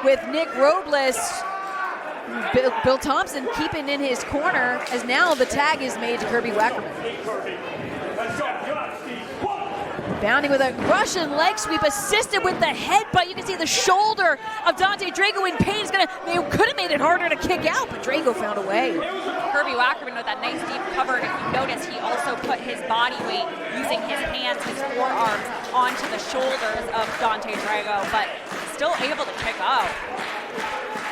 with Nick Robles. Bill Thompson keeping in his corner as now the tag is made to Kirby Wackerman. Bounding with a Russian leg sweep, assisted with the headbutt. You can see the shoulder of Dante. Drago in pain. Could have made it harder to kick out, but Drago found a way. Kirby Wackerman with that nice deep cover. And if you notice, he also put his body weight using his hands, his forearms, onto the shoulders of Dante Drago, but still able to kick out.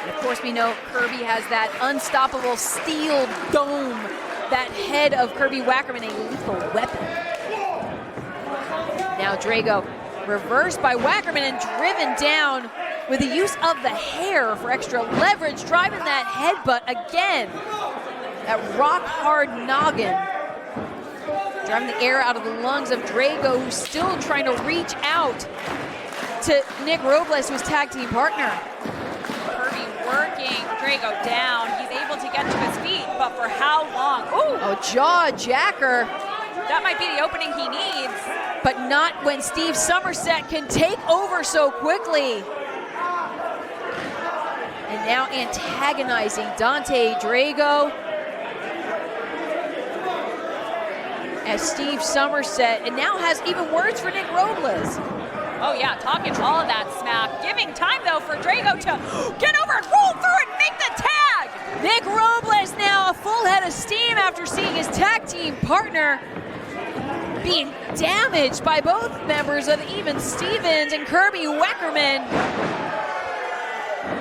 And of course, we know Kirby has that unstoppable steel dome. That head of Kirby Wackerman, a lethal weapon. Now Drago reversed by Wackerman and driven down with the use of the hair for extra leverage, driving that headbutt again. That rock-hard noggin. Driving the air out of the lungs of Drago, who's still trying to reach out to Nick Robles, who's tag team partner. Kirby working Drago down. He's able to get to his feet, but for how long? Ooh! Oh, jaw jacker. That might be the opening he needs. But not when Steve Somerset can take over so quickly. And now antagonizing Dante Drago. As Steve Somerset, and now has even words for Nick Robles. Oh yeah, talking all of that smack. Giving time though for Drago to get over and roll through and make the tag. Nick Robles now a full head of steam after seeing his tag team partner being damaged by both members of Even Stevens and Kirby Wackerman.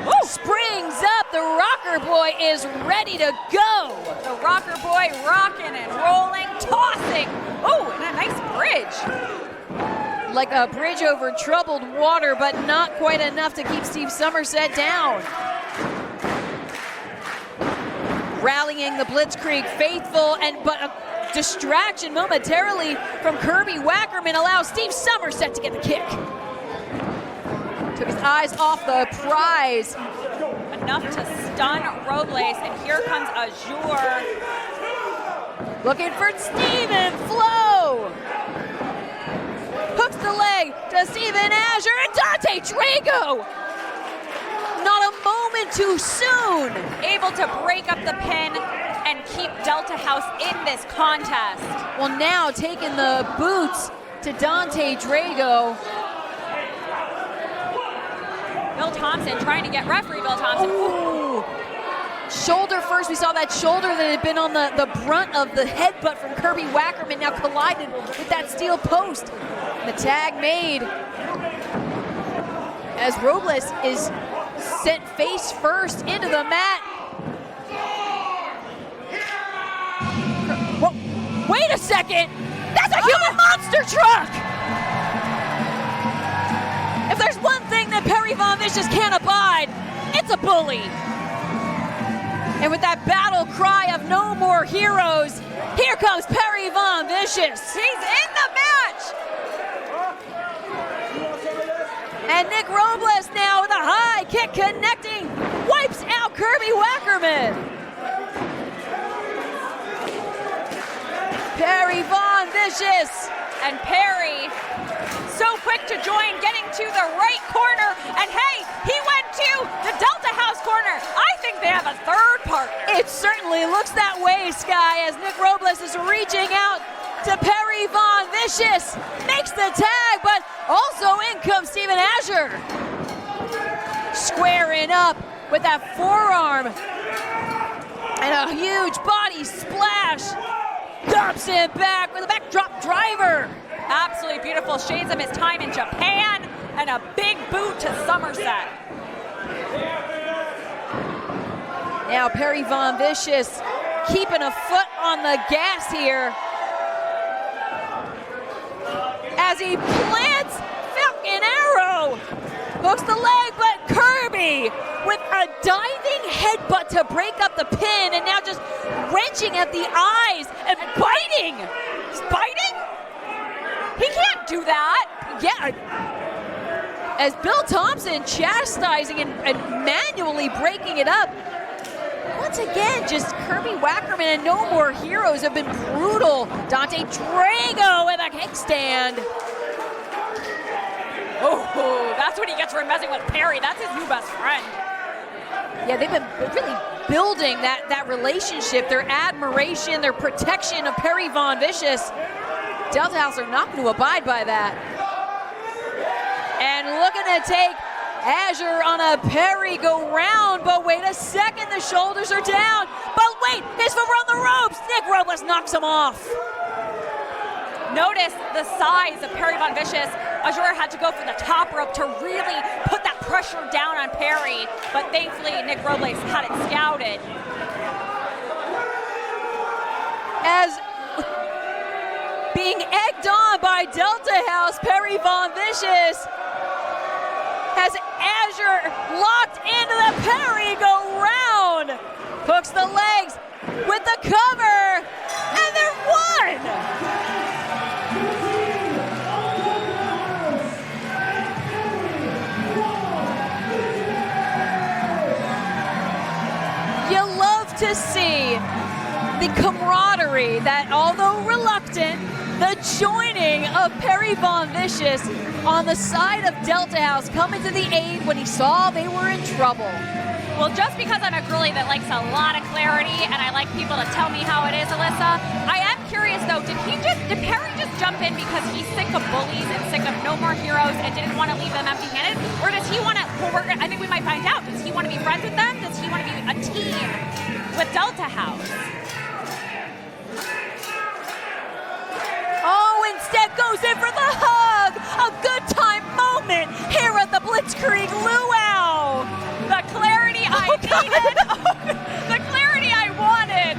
Ooh. Springs up, the rocker boy is ready to go. The rocker boy rocking and rolling, tossing. Oh, and a nice bridge. Like a bridge over troubled water, but not quite enough to keep Steve Somerset down. Rallying the Blitzkrieg faithful, but a distraction momentarily from Kirby Wackerman allows Steve Somerset to get the kick. Took his eyes off the prize. Enough to stun Robles, and here comes Azure. Looking for Steven Flo. Hooks the leg to Steven Azure and Dante Drago. Not a moment too soon. Able to break up the pin and keep Delta House in this contest. Well, now taking the boots to Dante Drago. Bill Thompson trying to get referee Bill Thompson. Ooh. Shoulder first. We saw that shoulder that had been on the brunt of the headbutt from Kirby Wackerman, now collided with that steel post. The tag made as Robles is sent face first into the mat. Whoa, wait a second! That's a human monster truck! If there's one thing that Perry Von Vicious can't abide, it's a bully. And with that battle cry of no more heroes, here comes Perry Von Vicious. He's in the match! And Nick Robles now with a high kick connecting, wipes out Kirby Wackerman. Perry Von Vicious. And Perry, so quick to join, getting to the right corner. And hey, he went to the Delta House corner. I think they have a third partner. It certainly looks that way, Sky, as Nick Robles is reaching out to Perry Von Vicious. Makes the tag, but also in comes Steven Azure. Squaring up with that forearm. And a huge body splash. Thompson back with a backdrop driver. Absolutely beautiful. Shades of his time in Japan, and a big boot to Somerset. Now Perry Von Vicious keeping a foot on the gas here as he plants Falcon Arrow. Hooks the leg, but Kirby with a diving headbutt to break up the pin, and now just wrenching at the eyes and biting. He's biting? He can't do that. Yeah. As Bill Thompson chastising and manually breaking it up. What once again, just Kirby, Wackerman, and No More Heroes have been brutal. Dante Drago with a kickstand. Oh, that's what he gets for messing with Perry. That's his new best friend. Yeah, they've been really building that relationship, their admiration, their protection of Perry Von Vicious. Delta House are not going to abide by that. And looking to take Azure on a Perry go round, but wait a second, the shoulders are down. But wait, his foot on the ropes. Nick Robles knocks him off. Notice the size of Perry Von Vicious. Azure had to go for the top rope to really put that pressure down on Perry, but thankfully Nick Robles had it scouted. As being egged on by Delta House, Perry Von Vicious has Azure locked into the Perry go round. Hooks the legs with the cover, and they're won. You love to see the camaraderie that, although reluctant, the joining of Perry Von Vicious on the side of Delta House coming to the aid when he saw they were in trouble. Well, just because I'm a girlie that likes a lot of clarity and I like people to tell me how it is, Alyssa, I am curious though, did Perry just jump in because he's sick of bullies and sick of No More Heroes and didn't want to leave them empty-handed? Or does he want to, I think we might find out, does he want to be friends with them? Does he want to be a team with Delta House? Oh, instead goes in for the hug! A good time moment here at the Blitzkrieg Luau! The clarity I needed! The clarity I wanted!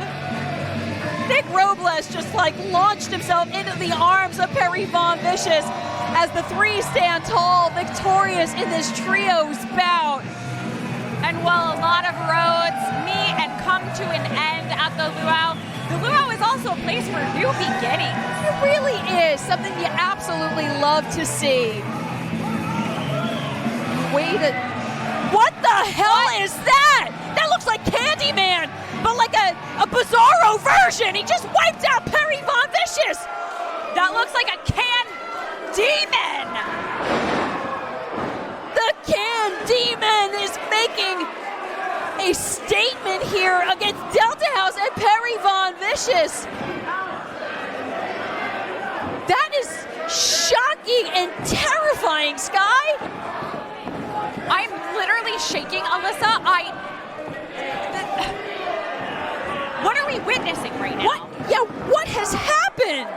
Nick Robles just like launched himself into the arms of Perry Von Vicious as the three stand tall, victorious in this trios bout. And while a lot of roads meet and come to an end at the Luau is also a place for new beginnings. It really is something you absolutely love to see. What the hell is that? That looks like Candyman, but like a Bizarro version. He just wiped out Perry Von Vicious. That looks like a can demon. The can demon is making a statement here against Delta House and Perry Von Vicious. That is shocking and terrifying, Sky. I'm literally shaking, Alyssa. What are we witnessing right now? What has happened?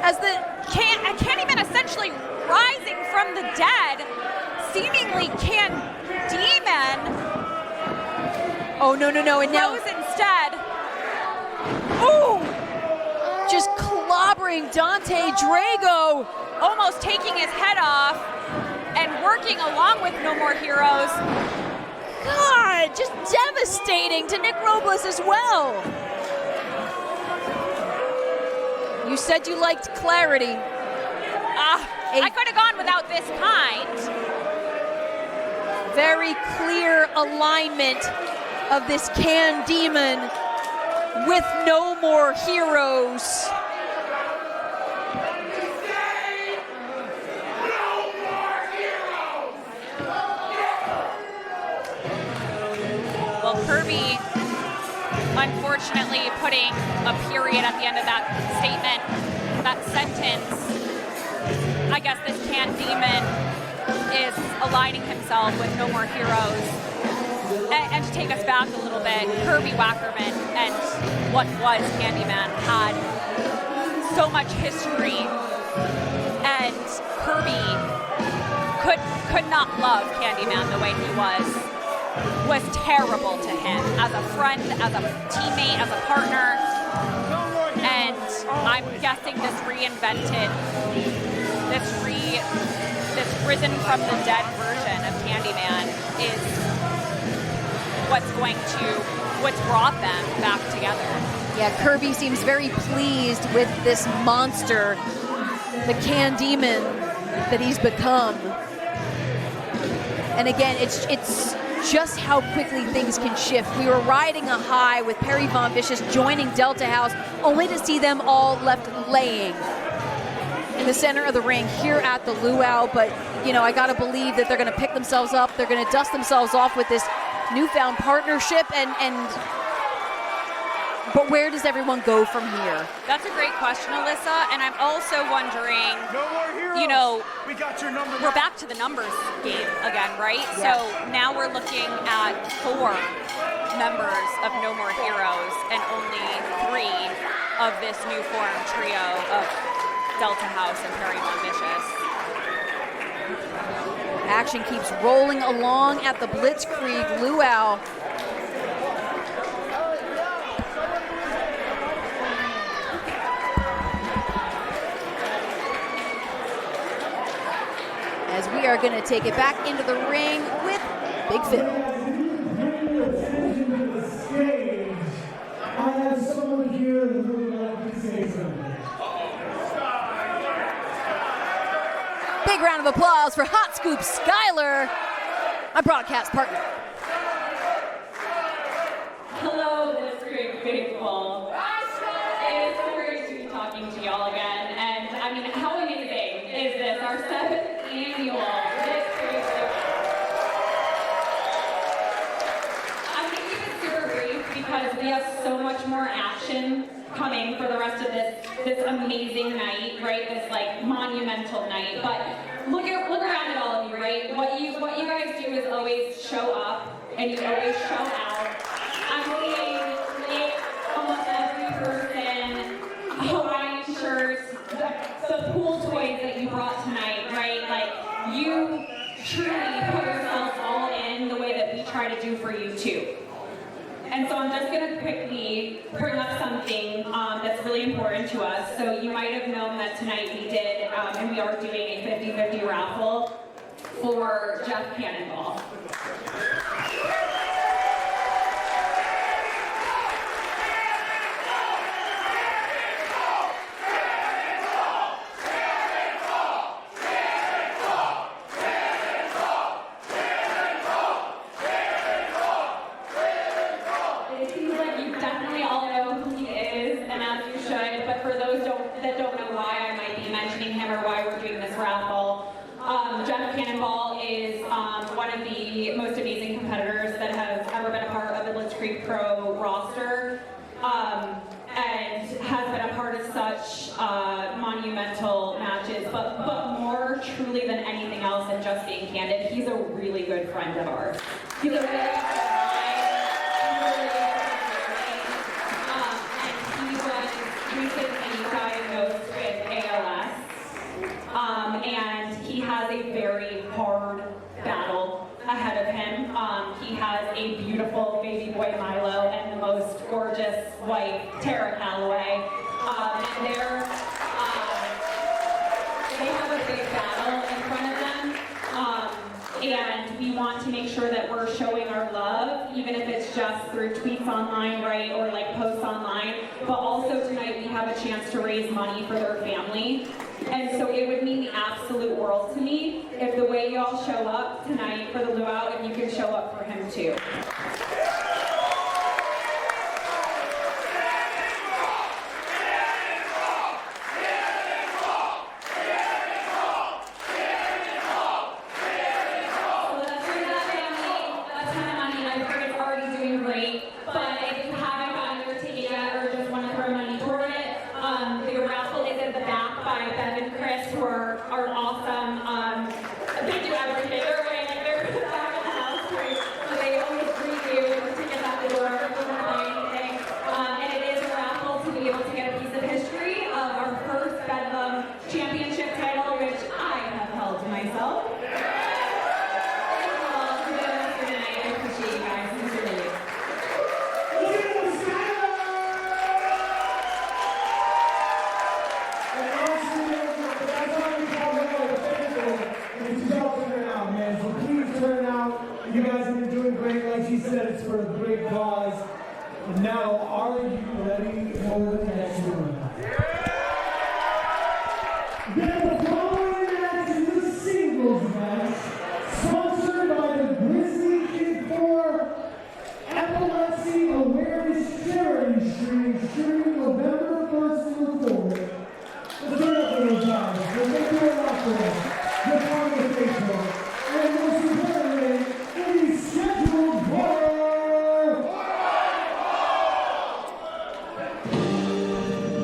As a Candyman essentially rising from the dead, seemingly can demon. Oh, no, and now rose instead. Ooh! Just clobbering Dante Drago. Almost taking his head off and working along with No More Heroes. God, just devastating to Nick Robles as well. You said you liked clarity. I could have gone without this kind. Very clear alignment of this can demon with No More Heroes. Well, Kirby, unfortunately, putting a period at the end of that statement, that sentence. I guess this can demon is aligning himself with No More Heroes. And to take us back a little bit, Kirby Wackerman and what was Candyman had so much history, and Kirby could not love Candyman the way he was terrible to him as a friend, as a teammate, as a partner. And I'm guessing this reinvented, this risen from the dead version of Candyman is what's brought them back together. Yeah, Kirby seems very pleased with this monster, the can demon that he's become. And again, it's just how quickly things can shift. We were riding a high with Perry Von Vicious joining Delta House, only to see them all left laying in the center of the ring here at the Luau. But, you know, I got to believe that they're going to pick themselves up. They're going to dust themselves off with this newfound partnership. But where does everyone go from here? That's a great question, Alyssa. And I'm also wondering, No more heroes. you know, we got your number. we're back to the numbers game again, right? Yeah. So now we're looking at 4 members of No More Heroes and only 3 of this new formed trio of Delta House and Perry Von Vicious. Action keeps rolling along at the Blitzkrieg Luau. As we are going to take it back into the ring with Big Phil. I have someone here who would like to say something. Big round of applause for Hot Scoop Skylar, my broadcast partner. Hello, Blitzkrieg faithful. It is so great to be talking to y'all again. And I mean, how amazing is this? Our 7th annual Blitzkrieg. I'm going to keep it super brief because we have so much more action coming for the rest of this amazing night, right? This like monumental night. But look around at all of you, right? What you guys do is always show up and you always show out. I'm seeing like almost every person, Hawaiian shirts, the pool toys that you brought tonight, right? Like you truly put yourselves all in the way that we try to do for you too. And so I'm just going to quickly bring up something that's really important to us. So you might have known that tonight we did, and we are doing a 50-50 raffle for Jeff Cannonball. Jeff Cannonball is one of the most amazing competitors that has ever been a part of the Blitzkrieg Pro roster, and has been a part of such monumental matches, but more truly than anything else, and just being candid, he's a really good friend of ours. He's a really good friend of mine. And he was recently diagnosed with ALS. And he has a very hard battle ahead of him. He has a beautiful baby boy Milo and the most gorgeous wife, Tara Calloway. And they have a big battle in front of them. And we want to make sure that we're showing our love, even if it's just through tweets online, right, or like posts online. But also tonight we have a chance to raise money for their family. And so it would mean the absolute world to me if the way y'all show up tonight for the Luau, if you can show up for him too. Sponsored by the Grizzly Kid the victory of Wackerman, the final faithful, and most importantly, any scheduled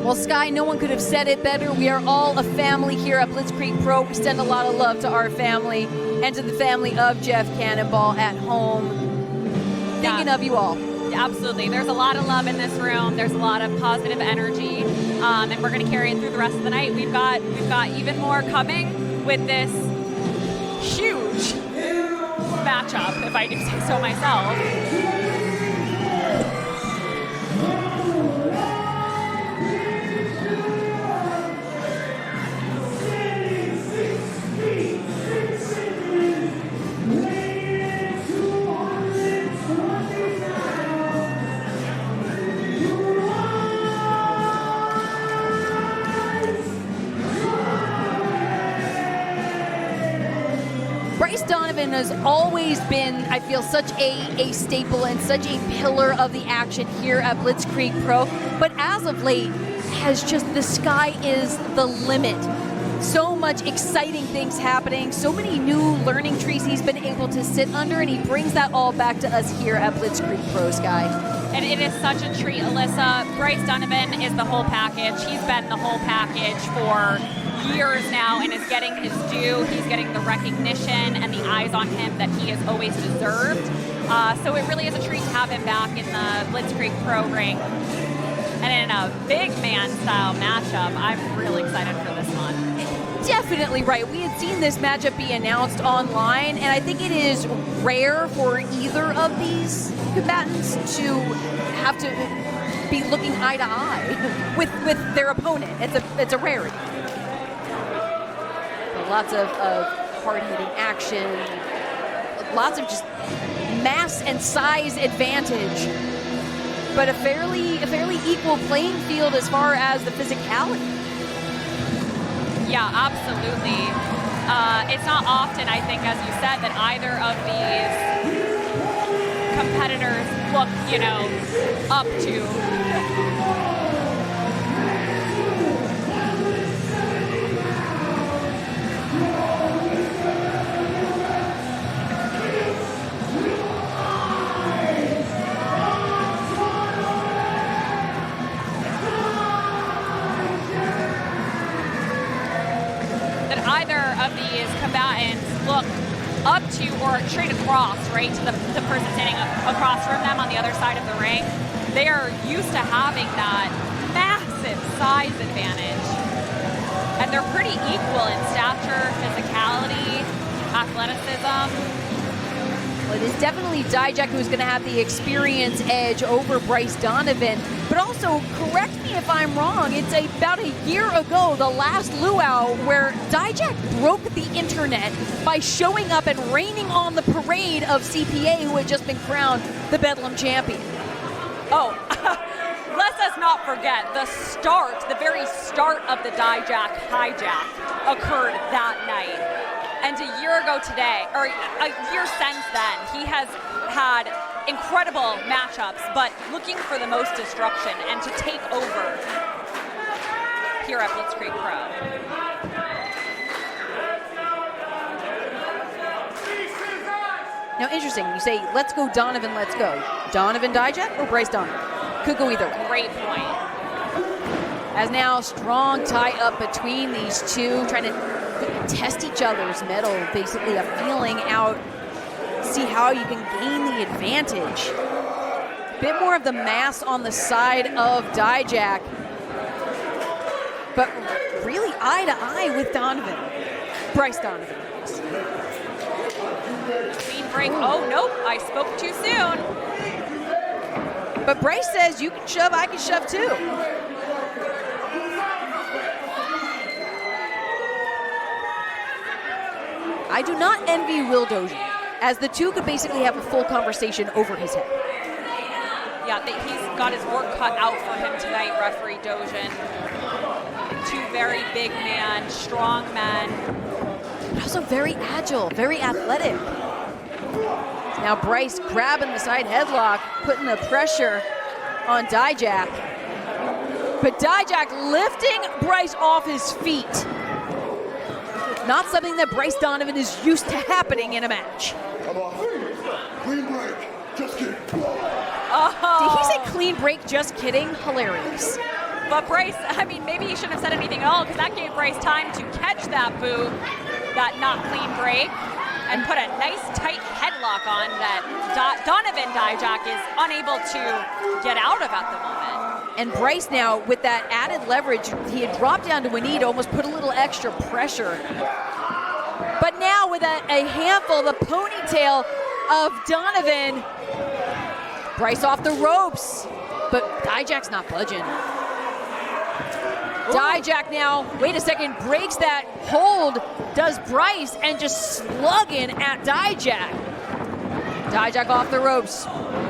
Well, Sky, no one could have said it better. We are all a family here at Blitzkrieg Pro. We send a lot of love to our family and to the family of Jeff Cannonball at home. Thinking of you all. Absolutely. There's a lot of love in this room. There's a lot of positive energy, and we're going to carry it through the rest of the night. We've got even more coming with this huge matchup, if I do say so myself. Donovan has always been, I feel, such a staple and such a pillar of the action here at Blitzkrieg Pro. But as of late, the sky is the limit. So much exciting things happening, so many new learning trees he's been able to sit under, and he brings that all back to us here at Blitzkrieg Pro, Sky. And it is such a treat, Alyssa. Bryce Donovan is the whole package. He's been the whole package for years now and is getting his due. He's getting the recognition and the eyes on him that he has always deserved. So it really is a treat to have him back in the Blitzkrieg Pro ring. And in a big man style matchup, I'm really excited for this one. Definitely right. We had seen this matchup be announced online, and I think it is rare for either of these combatants to have to be looking eye to eye with their opponent. It's a rarity. Lots of hard-hitting action, lots of just mass and size advantage, but a fairly equal playing field as far as the physicality. Yeah, absolutely. It's not often, I think, as you said, that either of these competitors look, up to. Either of these combatants look up to or straight across, right, to the person standing across from them on the other side of the ring. They are used to having that massive size advantage. And they're pretty equal in stature, physicality, athleticism. Well, it is definitely Dijak who's going to have the experience edge over Bryce Donovan. But also, correct me if I'm wrong, it's about a year ago, the last Luau, where Dijak broke the internet by showing up and raining on the parade of CPA, who had just been crowned the Bedlam champion. Oh, let us not forget, the very start of the Dijak hijack occurred that night. And a year ago today, or a year since then, he has had incredible matchups, but looking for the most destruction and to take over here at Blitzkrieg Pro. Now, interesting, you say, let's go Donovan, let's go. Donovan Dijak or Bryce Donovan? Could go either way. Great point. As now, strong tie-up between these two, trying to test each other's mettle, basically a feeling out, see how you can gain the advantage. A bit more of the mass on the side of Dijak, but really eye to eye with Donovan. Bryce Donovan. Clean break. Oh, nope, I spoke too soon. But Bryce says, you can shove, I can shove too. I do not envy Will Dozier, as the two could basically have a full conversation over his head. Yeah, he's got his work cut out for him tonight, referee Dozier. Two very big men, strong men. But also very agile, very athletic. Now Bryce grabbing the side headlock, putting the pressure on Dijak. But Dijak lifting Bryce off his feet. Not something that Bryce Donovan is used to happening in a match. I'm off. Clean break. Just kidding. Did he say clean break? Just kidding? Hilarious. But Bryce, I mean, maybe he shouldn't have said anything at all, because that gave Bryce time to catch that boot, that not clean break, and put a nice tight headlock on that Donovan Dijak is unable to get out of at the moment. And Bryce now, with that added leverage, he had dropped down to a knee to almost put a little extra pressure. But now with a handful, the ponytail of Donovan, Bryce off the ropes, but Dijak's not budging. Dijak now, wait a second, breaks that hold, does Bryce, and just slugging at Dijak. Dijak off the ropes.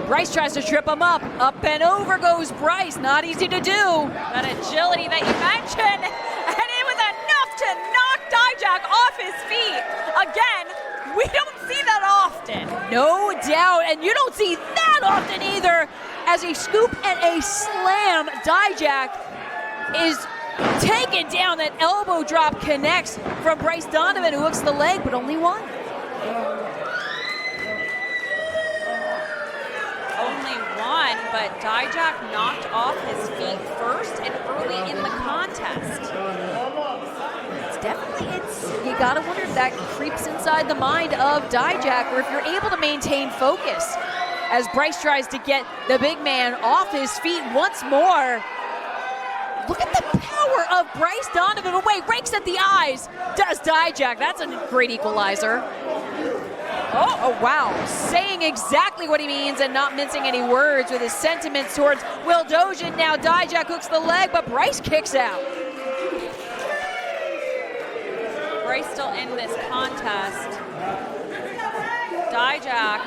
Bryce tries to trip him up and over goes Bryce, not easy to do. That agility that you mentioned, and it was enough to knock Dijak off his feet. Again, we don't see that often. No doubt, and you don't see that often either. As a scoop and a slam, Dijak is taken down. That elbow drop connects from Bryce Donovan, who hooks the leg, but only one. Only one, but Dijak knocked off his feet first and early in the contest. You gotta wonder if that creeps inside the mind of Dijak, or if you're able to maintain focus as Bryce tries to get the big man off his feet once more. Look at the power of Bryce Donovan. Away, rakes at the eyes. Does Dijak. That's a great equalizer. Oh, wow. Saying exactly what he means and not mincing any words with his sentiments towards Will Dojan. Now Dijak hooks the leg, but Bryce kicks out. Bryce still in this contest. Dijak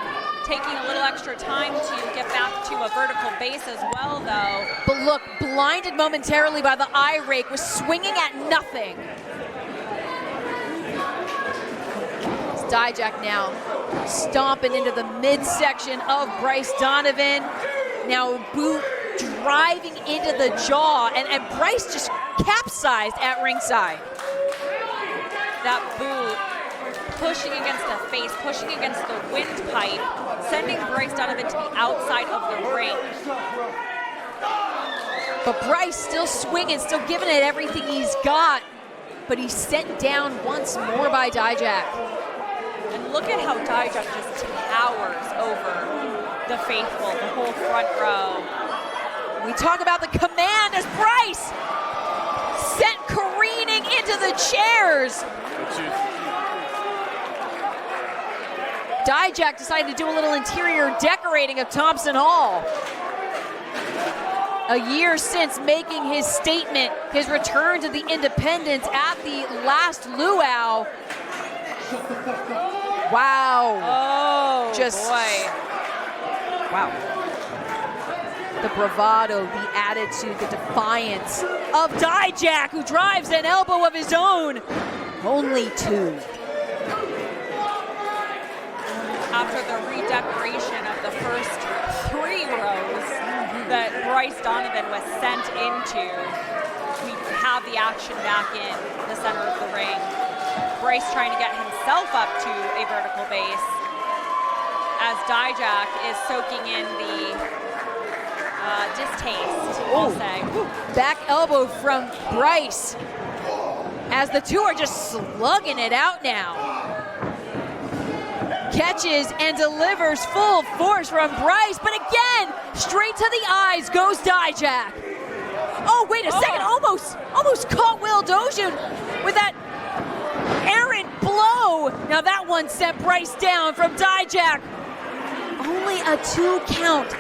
taking a little extra time to get back to a vertical base as well, though. But look, blinded momentarily by the eye rake, was swinging at nothing. It's Dijak now stomping into the midsection of Bryce Donovan. Now boot driving into the jaw, and Bryce just capsized at ringside. That boot pushing against the face, pushing against the windpipe, sending Bryce Donovan to the outside of the ring. But Bryce still swinging, still giving it everything he's got, but he's sent down once more by Dijak. And look at how Dijak just towers over the faithful, the whole front row. We talk about the command as Bryce sent careening into the chairs. Dijak decided to do a little interior decorating of Thompson Hall. A year since making his statement, his return to the independents at the last Luau. Wow. Oh, just boy. Wow. The bravado, the attitude, the defiance of Dijak, who drives an elbow of his own. Only two. After the redecoration of the first 3 rows that Bryce Donovan was sent into, we have the action back in the center of the ring. Bryce trying to get himself up to a vertical base as Dijak is soaking in the distaste, I'll say. Back elbow from Bryce as the two are just slugging it out now. Catches and delivers full force from Bryce, but again, straight to the eyes goes Dijak. Oh, wait a second, almost caught Will Dojan with that errant blow. Now that one sent Bryce down from Dijak. Only a 2 count.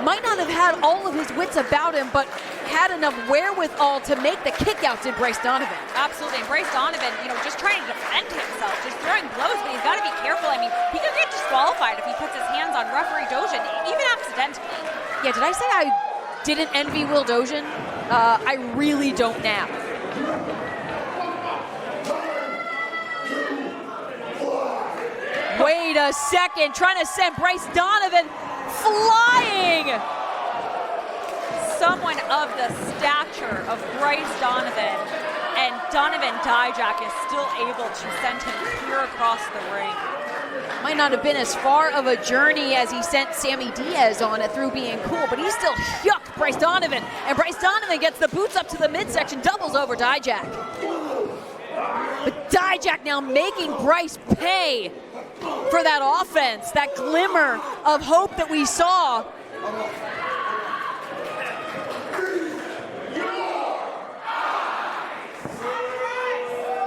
Might not have had all of his wits about him, but had enough wherewithal to make the kickouts in Bryce Donovan. Absolutely, and Bryce Donovan, just trying to defend himself, just throwing blows, but he's got to be careful. I mean, he could get disqualified if he puts his hands on referee Dojan, even accidentally. Yeah, did I say I didn't envy Will Dojan? I really don't now. Wait a second, trying to send Bryce Donovan flying. Someone of the stature of Bryce Donovan and Donovan Dijak is still able to send him clear across the ring. Might not have been as far of a journey as he sent Sammy Diaz on it through being cool, but he still yucked Bryce Donovan. And Bryce Donovan gets the boots up to the midsection, doubles over Dijak. But Dijak now making Bryce pay for that offense, that glimmer of hope that we saw.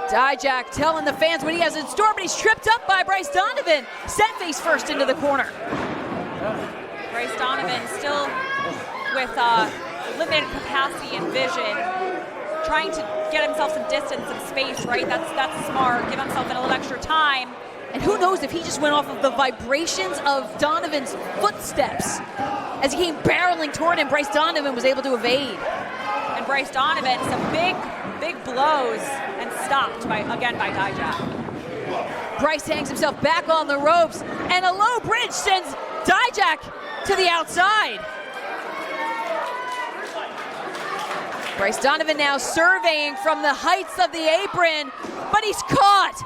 Dijak telling the fans what he has in store, but he's tripped up by Bryce Donovan. Sent face first into the corner. Bryce Donovan still with limited capacity and vision, trying to get himself some distance and space, right? That's smart. Give himself a little extra time. And who knows if he just went off of the vibrations of Donovan's footsteps. As he came barreling toward him, Bryce Donovan was able to evade. And Bryce Donovan, some big blows and stopped again by Dijak. Bryce hangs himself back on the ropes, and a low bridge sends Dijak to the outside. Bryce Donovan now surveying from the heights of the apron, but he's caught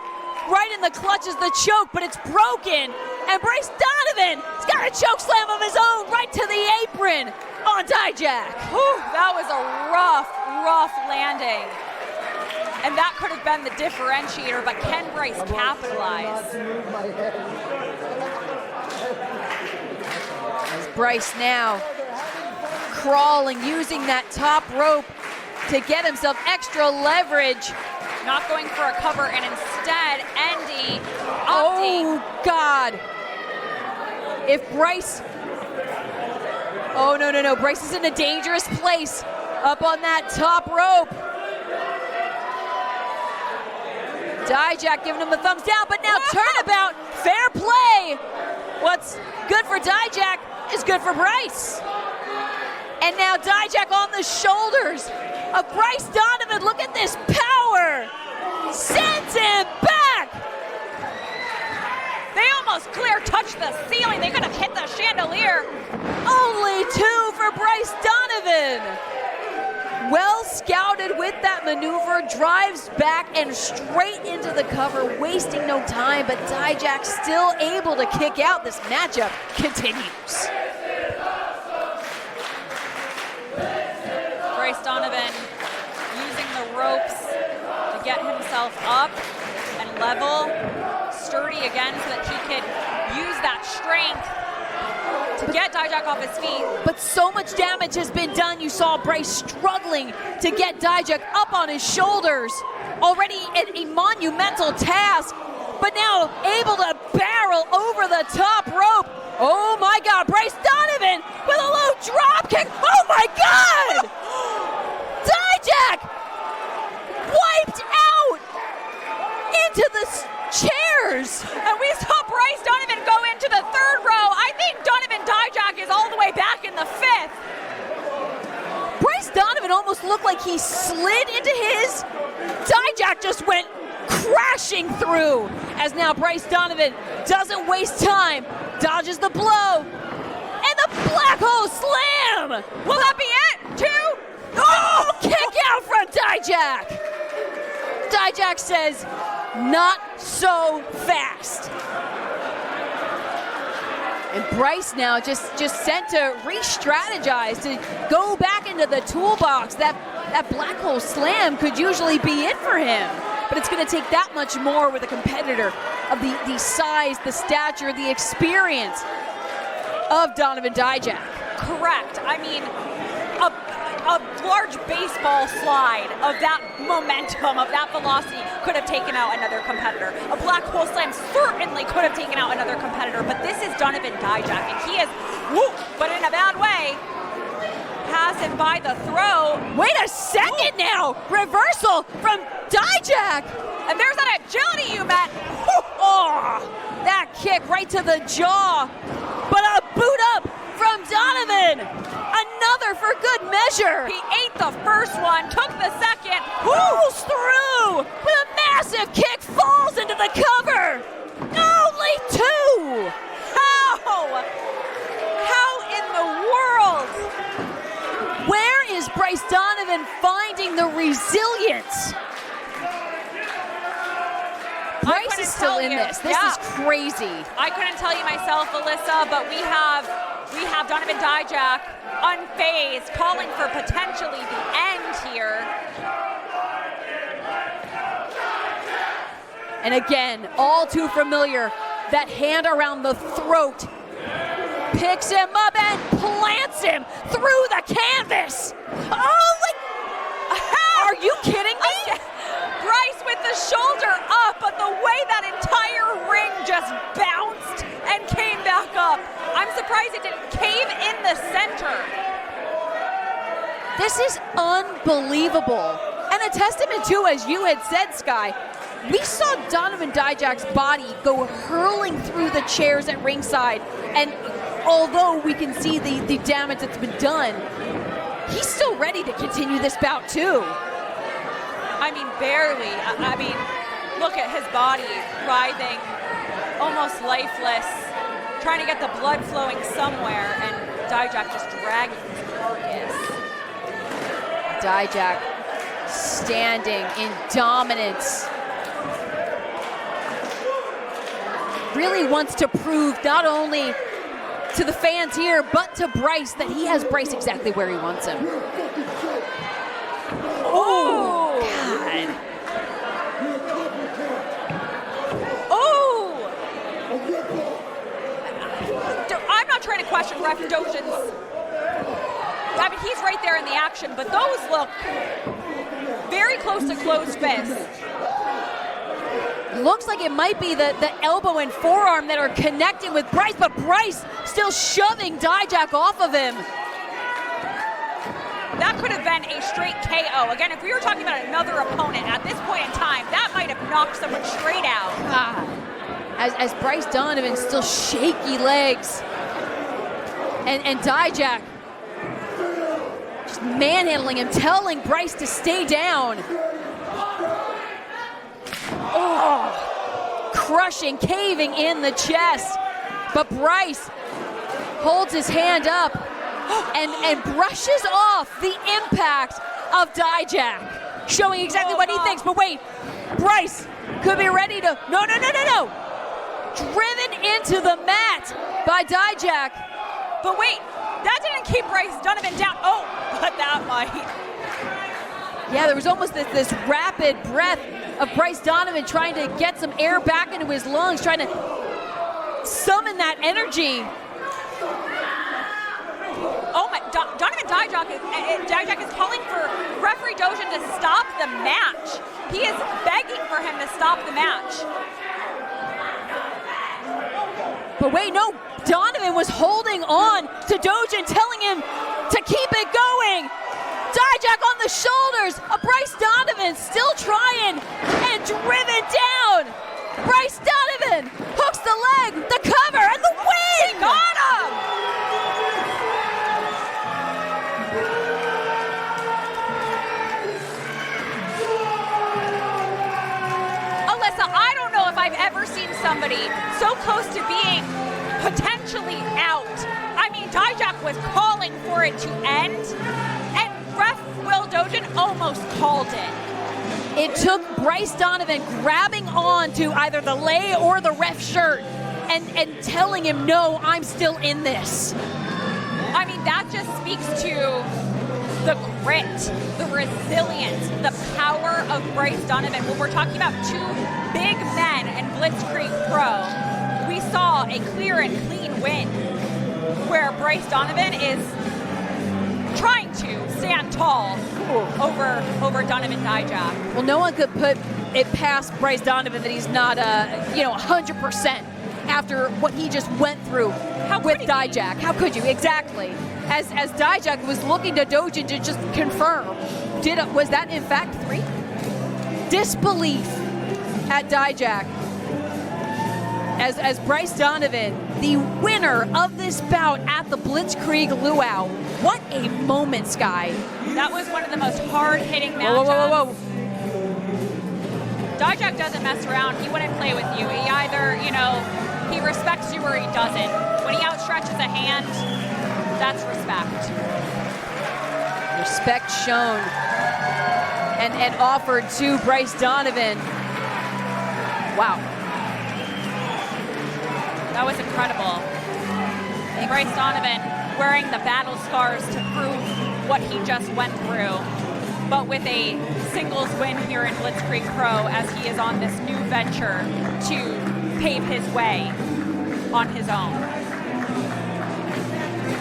right in the clutches of the choke, but it's broken. And Bryce Donovan has got a choke slam of his own right to the apron on Dijak. Whew, that was a rough landing. And that could have been the differentiator, but can Bryce capitalize? As Bryce now crawling, using that top rope to get himself extra leverage. Not going for a cover, and instead Andy opting. Oh God. If Bryce, oh no, Bryce is in a dangerous place up on that top rope. Dijak giving him the thumbs down, but now turnabout, fair play. What's good for Dijak is good for Bryce. And now Dijak on the shoulders of Bryce Donovan. Look at this power. Sends him back. They almost clear touched the ceiling. They could have hit the chandelier. Only 2 for Bryce Donovan. Well scouted with that maneuver, drives back and straight into the cover, wasting no time, but Dijak still able to kick out. This matchup continues. Bryce Donovan using the ropes to get himself up and level, sturdy again so that he could use that strength to get Dijak off his feet. But so much damage has been done. You saw Bryce struggling to get Dijak up on his shoulders. Already a monumental task, but now able to barrel over the top rope. Oh my God, Bryce Donovan with a low drop kick. Oh my God! Dijak wiped out into the chairs. And we saw Bryce Donovan go into the third row. I think Donovan Dijak is all the way back in the 5th. Bryce Donovan almost looked like he slid into his. Dijak just went crashing through, as now Bryce Donovan doesn't waste time, dodges the blow, and the black hole slam. Will that be it? 2? Oh, kick out from Dijak. Dijak says, not so fast. And Bryce now just sent to re-strategize, to go back into the toolbox. That black hole slam could usually be it for him. But it's going to take that much more with a competitor of the size, the stature, the experience of Donovan Dijak. Correct. I mean, a large baseball slide of that momentum, of that velocity, could have taken out another competitor. A black hole slam certainly could have taken out another competitor, but this is Donovan Dijak, and he is, but in a bad way, passing by the throw. Wait a second now! Reversal from Dijak! And there's that agility you met. Oh, that kick right to the jaw. But a boot up from Donovan. Another for good measure. He ate the first one, took the second. Pulls through with a massive kick, falls into the cover. Only 2. How in the world? Where is Bryce Donovan finding the resilience Bryce is still in this. This is crazy. I couldn't tell you myself, Alyssa, but we have Donovan Dijak unfazed, calling for potentially the end here. And again, all too familiar, that hand around the throat, picks him up and plants him through the canvas. Oh, are you kidding me? Bryce with the shoulder up, but the way that entire ring just bounced and came back up. I'm surprised it didn't cave in the center. This is unbelievable. And a testament to, as you had said, Sky, we saw Donovan Dijak's body go hurling through the chairs at ringside. And although we can see the damage that's been done, he's still ready to continue this bout too. I mean, barely. I mean, look at his body writhing, almost lifeless, trying to get the blood flowing somewhere, and Dijak just dragging his carcass. Dijak standing in dominance. Really wants to prove not only to the fans here, but to Bryce that he has Bryce exactly where he wants him. Oh, God. Oh! I'm not trying to question Ref Dojan's. I mean, he's right there in the action, but those look very close to closed fists. Looks like it might be the elbow and forearm that are connecting with Bryce, but Bryce still shoving Dijak off of him. That could have been a straight KO. Again, if we were talking about another opponent at this point in time, that might have knocked someone straight out. God. As Bryce Donovan still shaky legs. And Dijak just manhandling him, telling Bryce to stay down. Oh, crushing, caving in the chest. But Bryce holds his hand up and brushes off the impact of Dijak, showing exactly what he thinks. But wait, Bryce could be ready to, no. Driven into the mat by Dijak. But wait, that didn't keep Bryce Donovan down. Oh, but that might. Yeah, there was almost this rapid breath of Bryce Donovan trying to get some air back into his lungs, trying to summon that energy. Oh my, Donovan Dijak is calling for referee Dojan to stop the match. He is begging for him to stop the match. But wait, no, Donovan was holding on to Dojan, telling him to keep it going. Dijak on the shoulders of Bryce Donovan, still trying, and driven down. Bryce Donovan hooks the leg, the cover, and the win! He got him! Alyssa, I don't know if I've ever seen somebody so close to being potentially out. I mean, Dijak was calling for it to end, and ref Will Dojan almost called it. It took Bryce Donovan grabbing on to either the lei or the ref shirt and telling him, no, I'm still in this. I mean, that just speaks to the grit, the resilience, the power of Bryce Donovan. When we're talking about two big men in Blitzkrieg Pro, we saw a clear and clean win where Bryce Donovan is trying to stand tall over Donovan Dijak. Well, no one could put it past Bryce Donovan that he's not 100% after what he just went through with Dijak. How could you? Exactly. As Dijak was looking to Dojan to just confirm, was that in fact 3? Disbelief at Dijak. As Bryce Donovan, the winner of this bout at the Blitzkrieg Luau. What a moment, Sky. That was one of the most hard-hitting matchups. Whoa. Dijak doesn't mess around. He wouldn't play with you. He either, he respects you or he doesn't. When he outstretches a hand, that's respect. Respect shown and offered to Bryce Donovan. Wow. That was incredible. Bryce Donovan wearing the battle scars to prove what he just went through, but with a singles win here in Blitzkrieg Pro as he is on this new venture to pave his way on his own.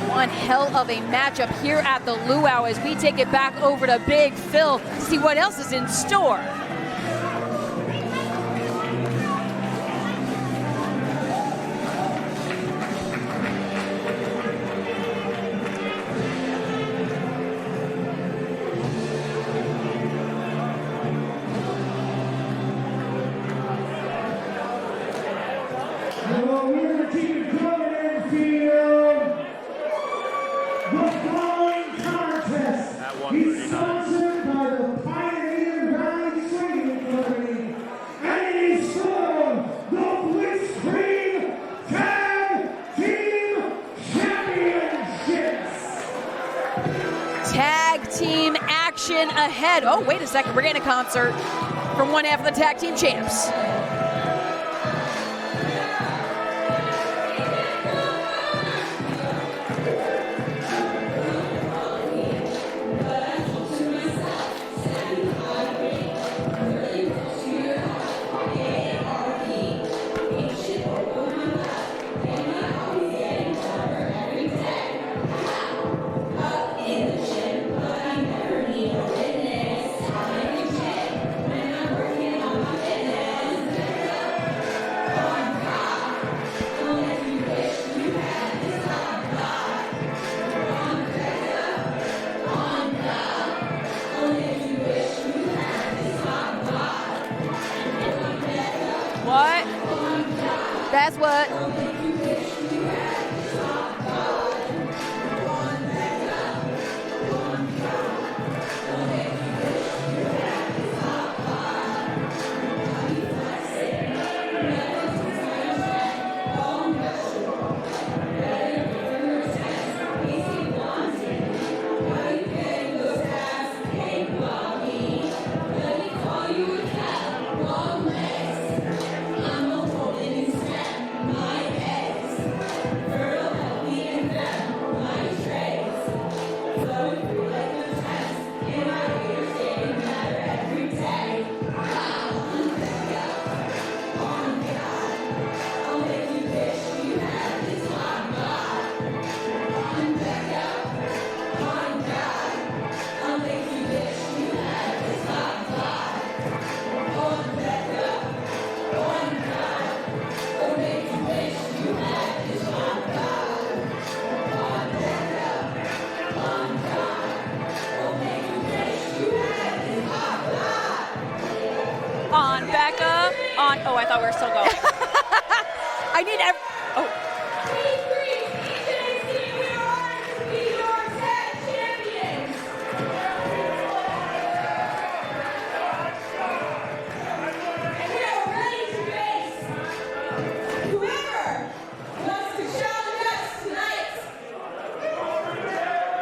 One hell of a matchup here at the Luau as we take it back over to Big Phil to see what else is in store. We're going to keep it going, Enfield. The following contest is sponsored by the Pioneer Valley Training Company, and it is for the Blitzkrieg Tag Team Championships. Tag team action ahead. Oh, wait a second. We're getting a concert from one half of the tag team champs. What? That's what. On Becca, on, oh, I thought we were still going. I need oh.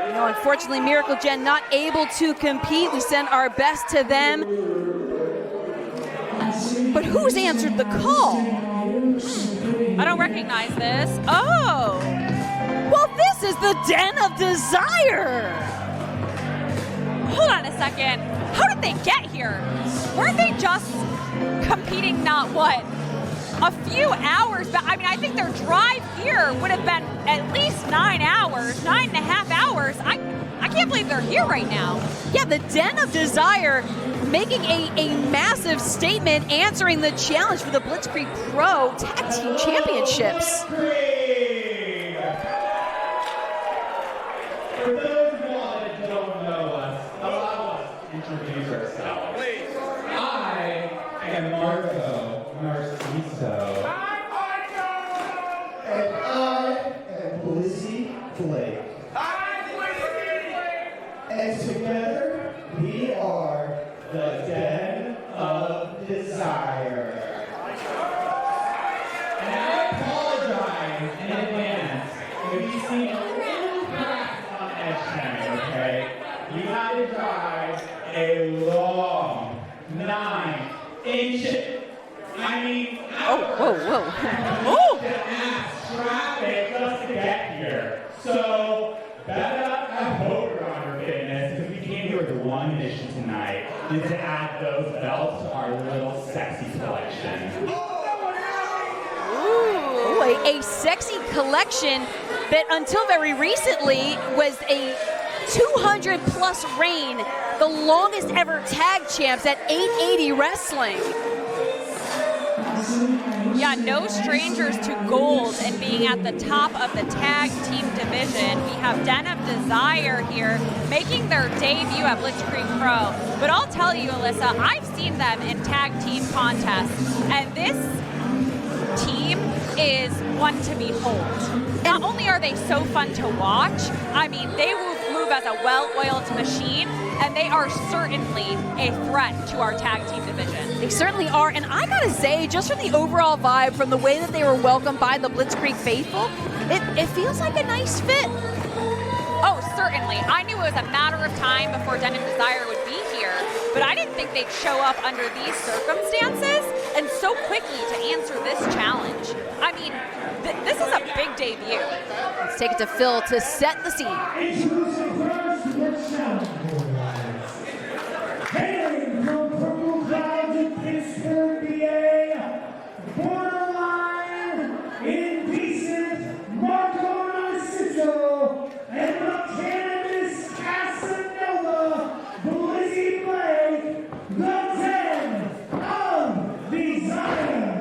You know, unfortunately, Miracle Gen not able to compete. We send our best to them. But who's answered the call? I don't recognize this. Oh! Well, this is the Den of Desire! Hold on a second. How did they get here? Weren't they just competing not, what, a few hours back? I mean, I think their drive here would have been at least 9 hours, 9.5 hours. I can't believe they're here right now. Yeah, the Den of Desire making a massive statement, answering the challenge for the Blitzkrieg Pro Tag Team Championships. For those of y'all that don't know us, allow us to introduce ourselves. Please. I am Marco Narciso. I'm Marco! And I am Blitz. And together we are the Den of Desire. And I apologize in advance if you see a little crack on edge time, okay? You had to drive a long 9 inches I mean, Whoa. traffic just to get here. So, better have hope for our fitness, because we came here with one mission tonight, is to add those belts to our little sexy collection. Ooh, a sexy collection that until very recently was a 200 plus reign, the longest ever tag champs at 880 Wrestling. Yeah, no strangers to gold and being at the top of the tag team division. We have Den of Desire here making their debut at Blitzkrieg Pro. But I'll tell you, Alyssa, I've seen them in tag team contests, and this team is one to behold. Not only are they so fun to watch, I mean, they move as a well-oiled machine, and they are certainly a threat to our tag team division. They certainly are, and I gotta say, just from the overall vibe, from the way that they were welcomed by the Blitzkrieg faithful, it feels like a nice fit. Oh, certainly. I knew it was a matter of time before Den of Desire would be here, but I didn't think they'd show up under these circumstances and so quickly to answer this challenge. I mean, this is a big debut. Let's take it to Phil to set the scene. Introducing first the challenge boys. Hailing from Purple Clouds in Pittsburgh, PA, borderline indecent Marco Narciso, and the cannabis Casanova, Blizzy Blake, the 10 of Desire.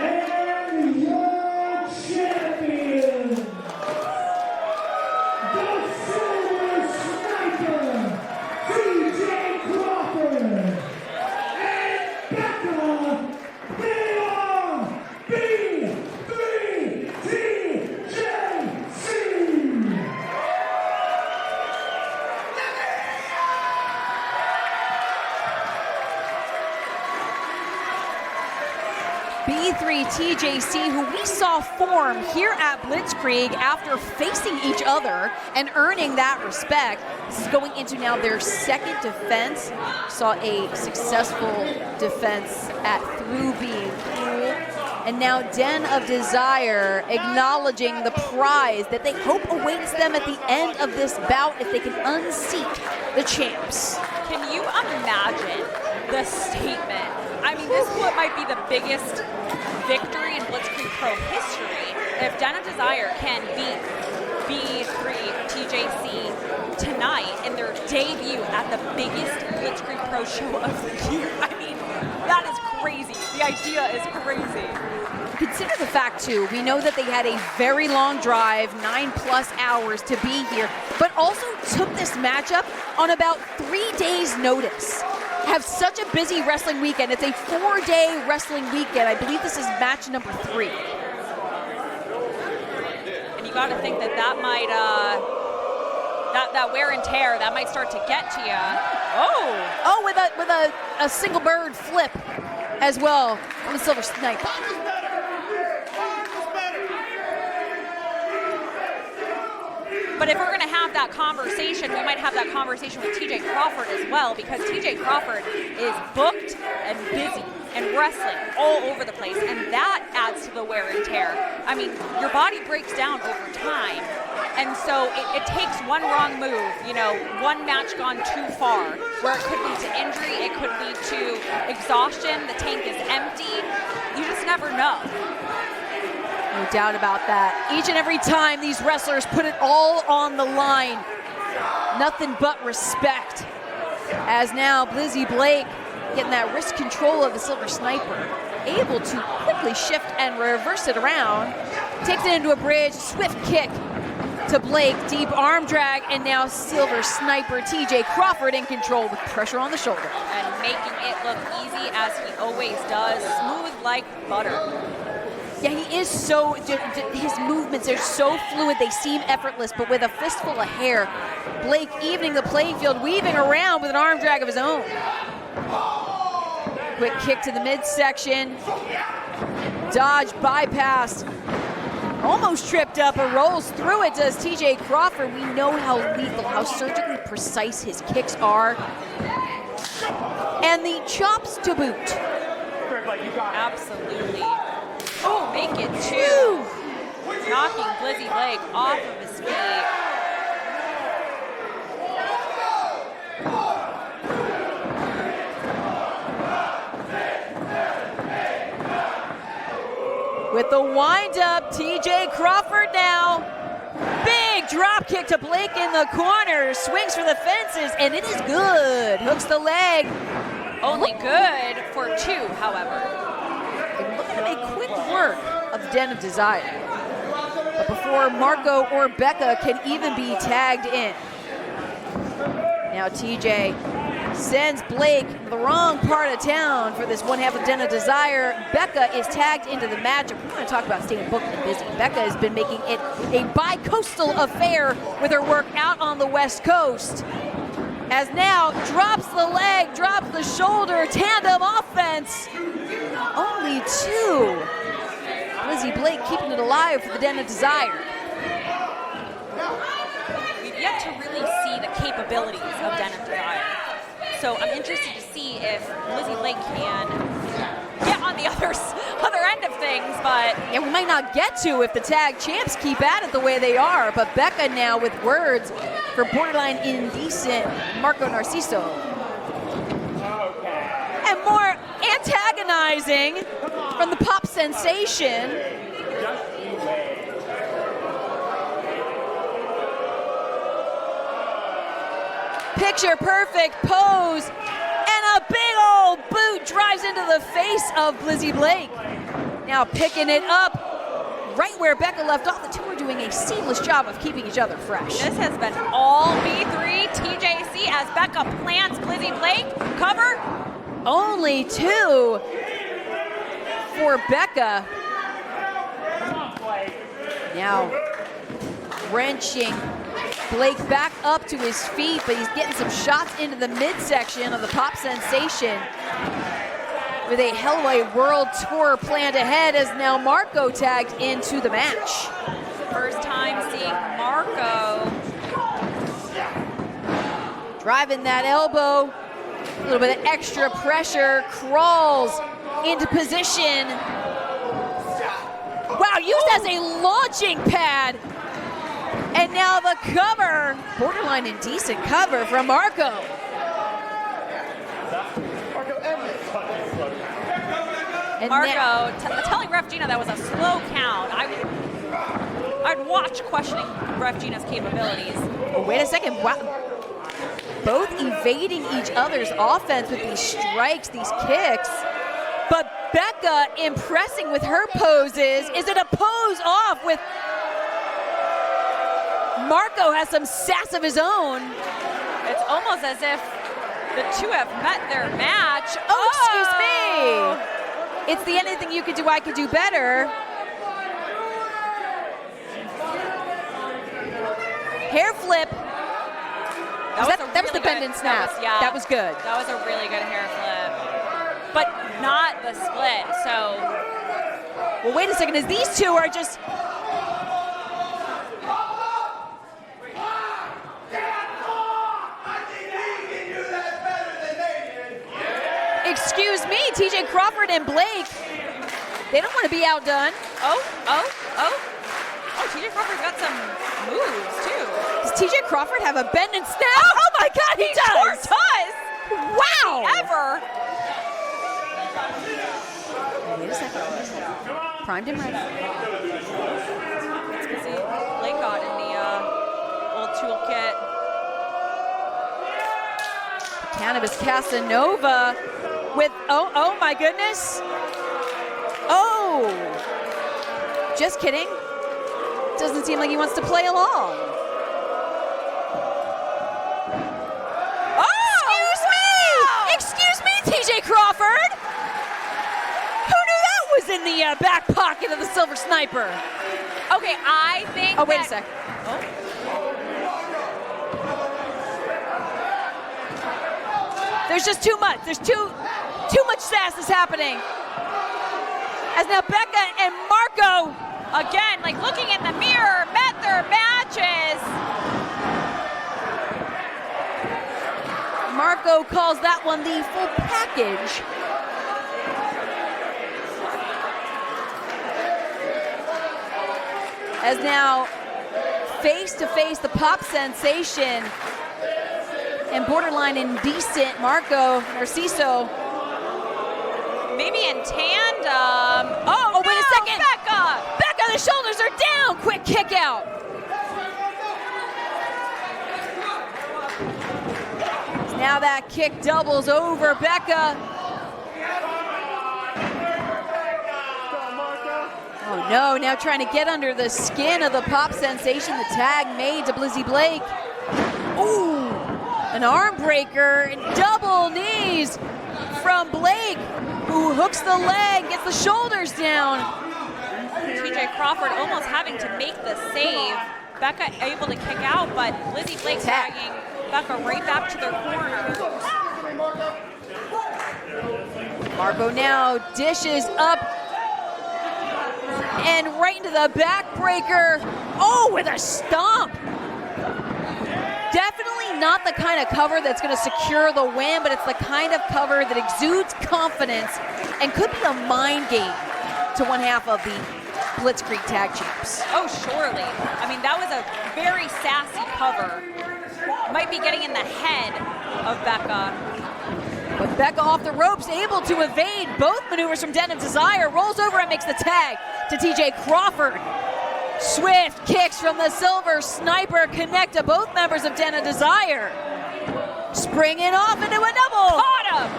And your champion, the Silver Sniper, TJ Crawford, and Becca, they are B3TJC. B3TJC, who we saw form here at Blitzkrieg after facing each other and earning that respect. This is going into now their second defense. Saw a successful defense at through being Krule. And now Den of Desire acknowledging the prize that they hope awaits them at the end of this bout if they can unseat the champs. Can you imagine the statement? I mean, this might be the biggest victory in Blitzkrieg Pro history if Den of Desire can beat B3TJC tonight in their debut at the biggest Blitzkrieg Pro show of the year. I mean, that is crazy. The idea is crazy. Consider the fact, too, we know that they had a very long drive, 9+ hours to be here, but also took this matchup on about 3 days' notice. Have such a busy wrestling weekend. It's a 4-day wrestling weekend. I believe this is match number 3. And you got to think that might, that wear and tear, that might start to get to you. Oh, with a single bird flip as well from the Silver Sniper. But if we're going to have that conversation, we might have that conversation with TJ Crawford as well, because TJ Crawford is booked and busy and wrestling all over the place, and that adds to the wear and tear. I mean, your body breaks down over time, and so it takes one wrong move, one match gone too far, where it could lead to injury, it could lead to exhaustion, the tank is empty. You just never know. No doubt about that. Each and every time these wrestlers put it all on the line. Nothing but respect. As now Blizzy Blake getting that wrist control of the Silver Sniper, able to quickly shift and reverse it around. Takes it into a bridge, swift kick to Blake, deep arm drag, and now Silver Sniper TJ Crawford in control with pressure on the shoulder. And making it look easy as he always does, smooth like butter. Yeah, he is so, his movements are so fluid, they seem effortless, but with a fistful of hair, Blake evening the playing field, weaving around with an arm drag of his own. Quick kick to the midsection, dodge, bypass, Almost tripped up, but rolls through it, does TJ Crawford. We know how lethal, how surgically precise his kicks are. And the chops to boot. Absolutely. Oh, make it two. Knocking Blizzy Blake off of his feet. With the wind-up, TJ Crawford now. Big drop kick to Blake in the corner. Swings for the fences, and it is good. Hooks the leg. Only good for two, however. And look at a quick work of Den of Desire. But before Marco or Becca can even be tagged in. Now TJ sends Blake the wrong part of town for this one half of Den of Desire. Becca is tagged into the match. We want to talk about staying booked and busy. Becca has been making it a bi-coastal affair with her work out on the West Coast. As now drops the leg, drops the shoulder, tandem offense. Only two. Blizzy Blake keeping it alive for the Den of Desire. We've yet to really see the capabilities of Den of Desire. So I'm interested to see if Blizzy Blake can get on the other end of things, but... Yeah, we might not get to if the tag champs keep at it the way they are, but Becca now with words for borderline indecent Marco Narciso. And more antagonizing from the pop sensation. Picture perfect pose, and a big old boot drives into the face of Blizzy Blake. Now picking it up right where Becca left off. The two are doing a seamless job of keeping each other fresh. This has been all B3 TJC as Becca plants Blizzy Blake. Cover. Only two for Becca. Now wrenching Blake back up to his feet, but he's getting some shots into the midsection of the pop sensation with a Hell of a World Tour planned ahead as now Marco tagged into the match. First time seeing Marco. Driving that elbow, a little bit of extra pressure, crawls into position. Wow, used as a launching pad. And now the cover, borderline indecent cover from Marco. And Marco telling Ref Gina that was a slow count. I'd watch questioning Ref Gina's capabilities. Oh, wait a second. Wow. Both evading each other's offense with these strikes, these kicks. But Becca impressing with her poses. Is it a pose off with... Marco has some sass of his own. It's almost as if the two have met their match. Oh, excuse me. It's the anything you could do, I could do better. Hair flip. That was the bend and snap. That was good. That was a really good hair flip. But not the split, so. Well, wait a second, as these two are just. Excuse me, TJ Crawford and Blake. They don't want to be outdone. Oh, TJ Crawford's got some moves, too. Does TJ Crawford have a bend and snap? Oh my God, he does! Wow! Ever. Wait a second. Primed him right. Let's go see. Blake got in the old toolkit. Cannabis Casanova with, oh my goodness. Oh, just kidding. Doesn't seem like he wants to play along. Excuse me, TJ Crawford. Who knew that was in the back pocket of the Silver Sniper? Okay, I think. Oh, wait a sec. There's just too much. There's too much sass is happening. As now Becca and Marco again, like looking in the mirror, met their matches. Marco calls that one the full package. As now face to face the pop sensation and borderline indecent Marco Narciso. Maybe in tandem. Oh, wait a second. Becca, the shoulders are down. Quick kick out. Now that kick doubles over Becca. Oh no, now trying to get under the skin of the pop sensation. The tag made to Blizzy Blake. Ooh, an arm breaker and double knees from Blake, who hooks the leg, gets the shoulders down. TJ Crawford almost having to make the save. Becca able to kick out, but Blizzy Blake tagging Becca right back to their corner. Marco now dishes up and right into the backbreaker. Oh, with a stomp. Definitely not the kind of cover that's going to secure the win, but it's the kind of cover that exudes confidence and could be a mind game to one half of the Blitzkrieg tag champs. Oh, surely. I mean, that was a very sassy cover. Might be getting in the head of Becca. But Becca off the ropes, able to evade both maneuvers from Den of Desire, rolls over and makes the tag to TJ Crawford. Swift kicks from the Silver Sniper connect to both members of Den of Desire. Springing off into a double. Caught him.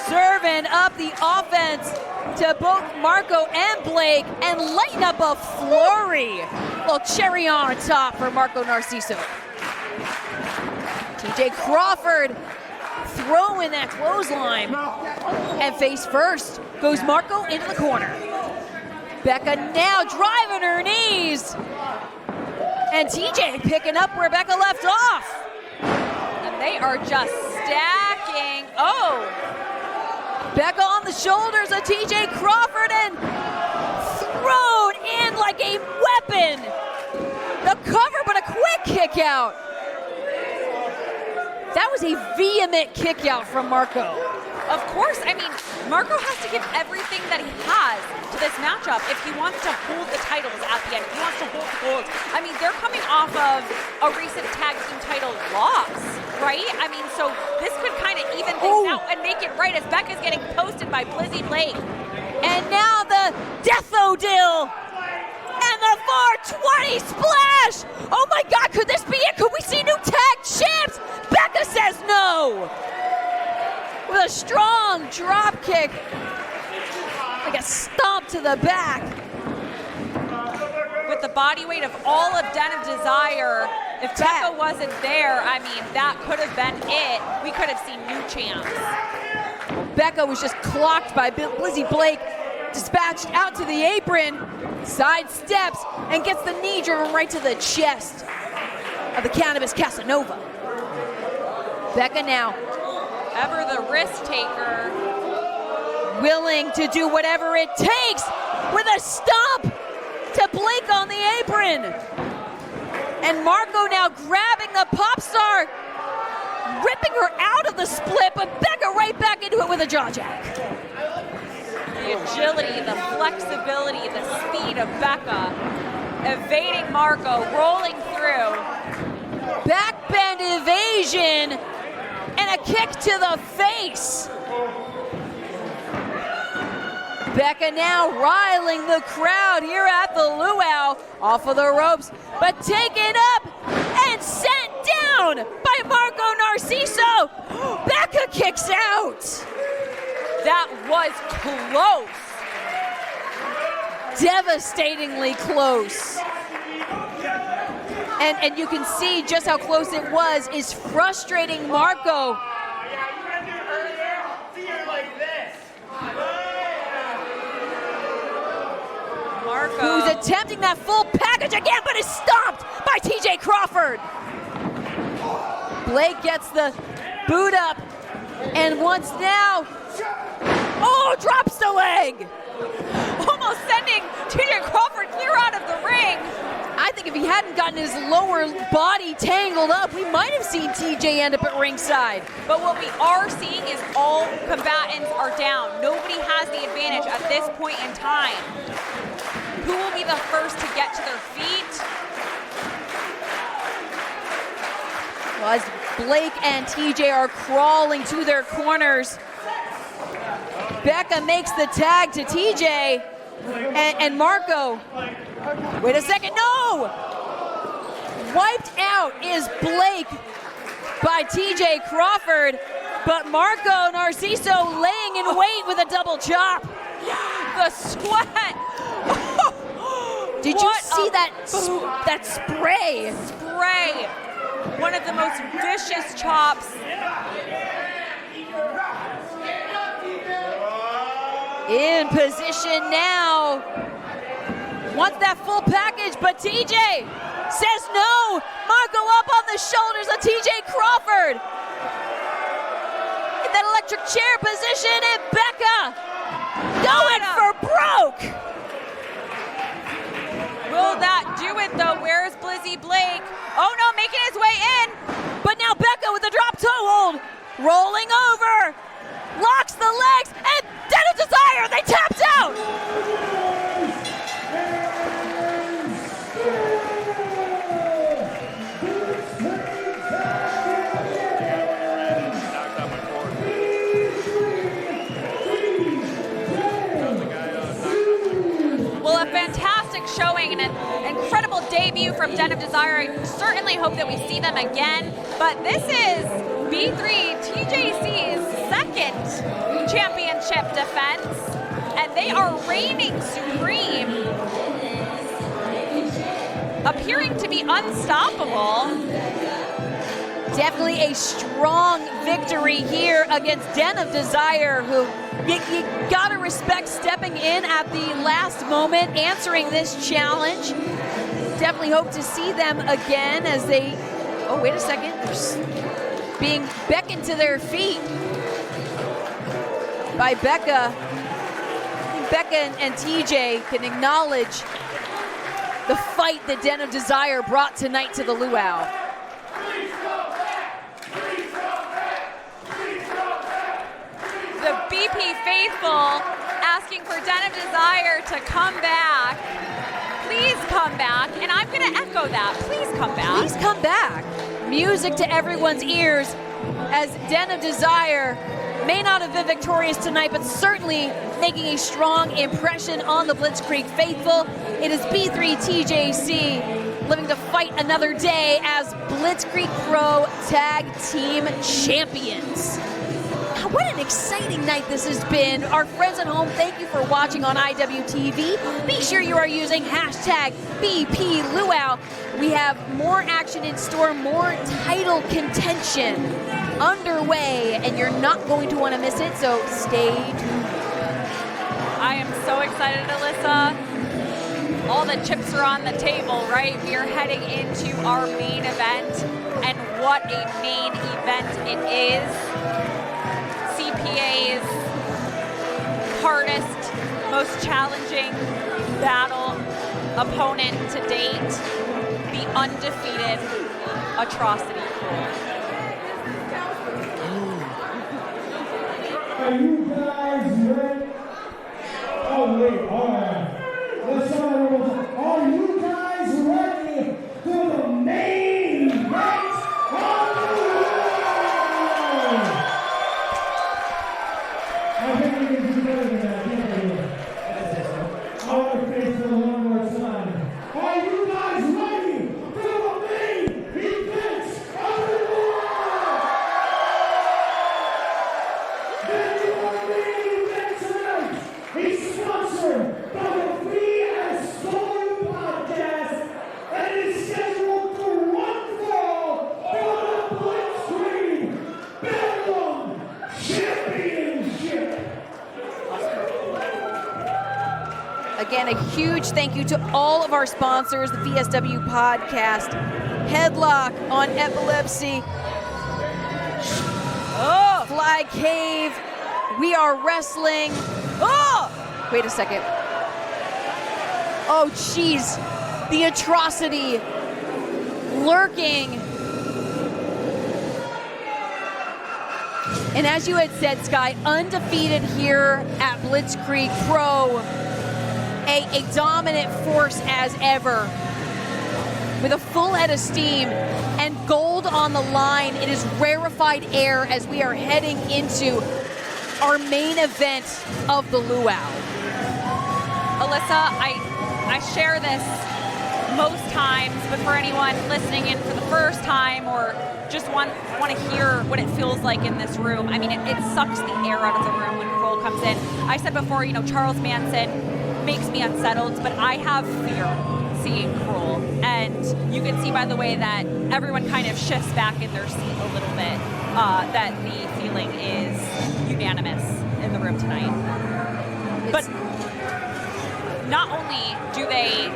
Serving up the offense to both Marco and Blake and lighting up a flurry. Little cherry on top for Marco Narciso. TJ Crawford throwing that clothesline. And face first goes Marco into the corner. Becca now driving her knees. And TJ picking up where Becca left off. And they are just stacking. Oh! Becca on the shoulders of TJ Crawford and thrown in like a weapon. The cover, but a quick kick out. That was a vehement kick out from Marco. Of course, I mean, Marco has to give everything that he has to this matchup if he wants to hold the titles at the end, if he wants to hold the gold. I mean, they're coming off of a recent tag team title loss, right? I mean, so this could kind of even things out and make it right as Becca's getting posted by Blizzy Blake. And now the Death O'Dill and the 420 splash. Oh my God, could this be it? Could we see new tag champs? Becca says no. With a strong drop kick, like a stomp to the back. With the body weight of all of Den of Desire, if Becca wasn't there, I mean, that could have been it. We could have seen new champs. Becca was just clocked by Blizzy Blake, dispatched out to the apron, side steps, and gets the knee driven right to the chest of the Cannabis Casanova. Becca now, ever the risk taker, willing to do whatever it takes with a stomp to Blake on the apron. And Marco now grabbing the pop star, ripping her out of the split, but Becca right back into it with a jaw jack. The agility, the flexibility, the speed of Becca, evading Marco, rolling through. Back bend evasion and a kick to the face. Becca now riling the crowd here at the Luau, off of the ropes, but taken up and sent down by Marco Narciso. Becca kicks out. That was close. Devastatingly close. And you can see just how close it was is frustrating Marco. Who's attempting that full package again, but is stopped by TJ Crawford. Blake gets the boot up, and once now, Oh, drops the leg. Almost sending TJ Crawford clear out of the ring. I think if he hadn't gotten his lower body tangled up, we might have seen TJ end up at ringside. But what we are seeing is all combatants are down. Nobody has the advantage at this point in time. Who will be the first to get to their feet? Well, as Blake and TJ are crawling to their corners, Becca makes the tag to TJ and Marco. Wait a second, no! Wiped out is Blake by TJ Crawford, but Marco Narciso laying in wait with a double chop. The sweat. Did you see that spray? Spray. One of the most vicious chops. In position now. Wants that full package, but TJ says no. Marco up on the shoulders of TJ Crawford. In that electric chair position, and Becca going for broke. Will that do it though? Where's Blizzy Blake? Oh no, making his way in. But now Becca with a drop toe hold. Rolling over. Locks the legs, and Den of Desire, they tapped out. Well, a fantastic showing and an incredible debut from Den of Desire. I certainly hope that we see them again. But this is B3 TJC's second championship defense, and they are reigning supreme, appearing to be unstoppable. Definitely a strong victory here against Den of Desire, who you gotta respect stepping in at the last moment, answering this challenge. Definitely hope to see them again as they, oh wait a second, they're being beckoned to their feet by Becca. I think Becca and TJ can acknowledge the fight that Den of Desire brought tonight to the Luau. The BP faithful asking for Den of Desire to come back. Please come back. And I'm going to echo that. Please come back. Please come back. Music to everyone's ears as Den of Desire may not have been victorious tonight, but certainly making a strong impression on the Blitzkrieg faithful. It is B3 TJC living to fight another day as Blitzkrieg Pro Tag Team Champions. What an exciting night this has been. Our friends at home, thank you for watching on IWTV. Be sure you are using hashtag BP Luau. We have more action in store, more title contention underway, and you're not going to want to miss it, so stay tuned. I am so excited, Alyssa. All the chips are on the table, right? We are heading into our main event, and what a main event it is. CPA's hardest, most challenging battle opponent to date, the undefeated Atrocity Krule. Are you guys ready? Oh, wait, all right. Let's start over. Are you guys ready for the main event of the world? I think we can do better than that, can't we? I want to face them one more time. Are you guys ready for the main event of the world? Then your main event tonight is sponsored by the Free and Stolen Podcast, and it is scheduled for one fall for the Blitzkrieg Bedlam Championship. Again, a huge thank you to all of our sponsors, the VSW Podcast, Headlock on Epilepsy, Fly Cave, We are wrestling. Oh! Wait a second. Oh, jeez. The atrocity lurking. And as you had said, Sky, undefeated here at Blitzkrieg Pro. A dominant force as ever. With a full head of steam and gold on the line. It is rarefied air as we are heading into our main event of the Luau. Alyssa, I share this most times, but for anyone listening in for the first time or just want to hear what it feels like in this room, I mean, it sucks the air out of the room when Krule comes in. I said before, Charles Manson makes me unsettled, but I have fear seeing Krule. And you can see by the way that everyone kind of shifts back in their seat a little bit, that the feeling is unanimous in the room tonight. But not only do they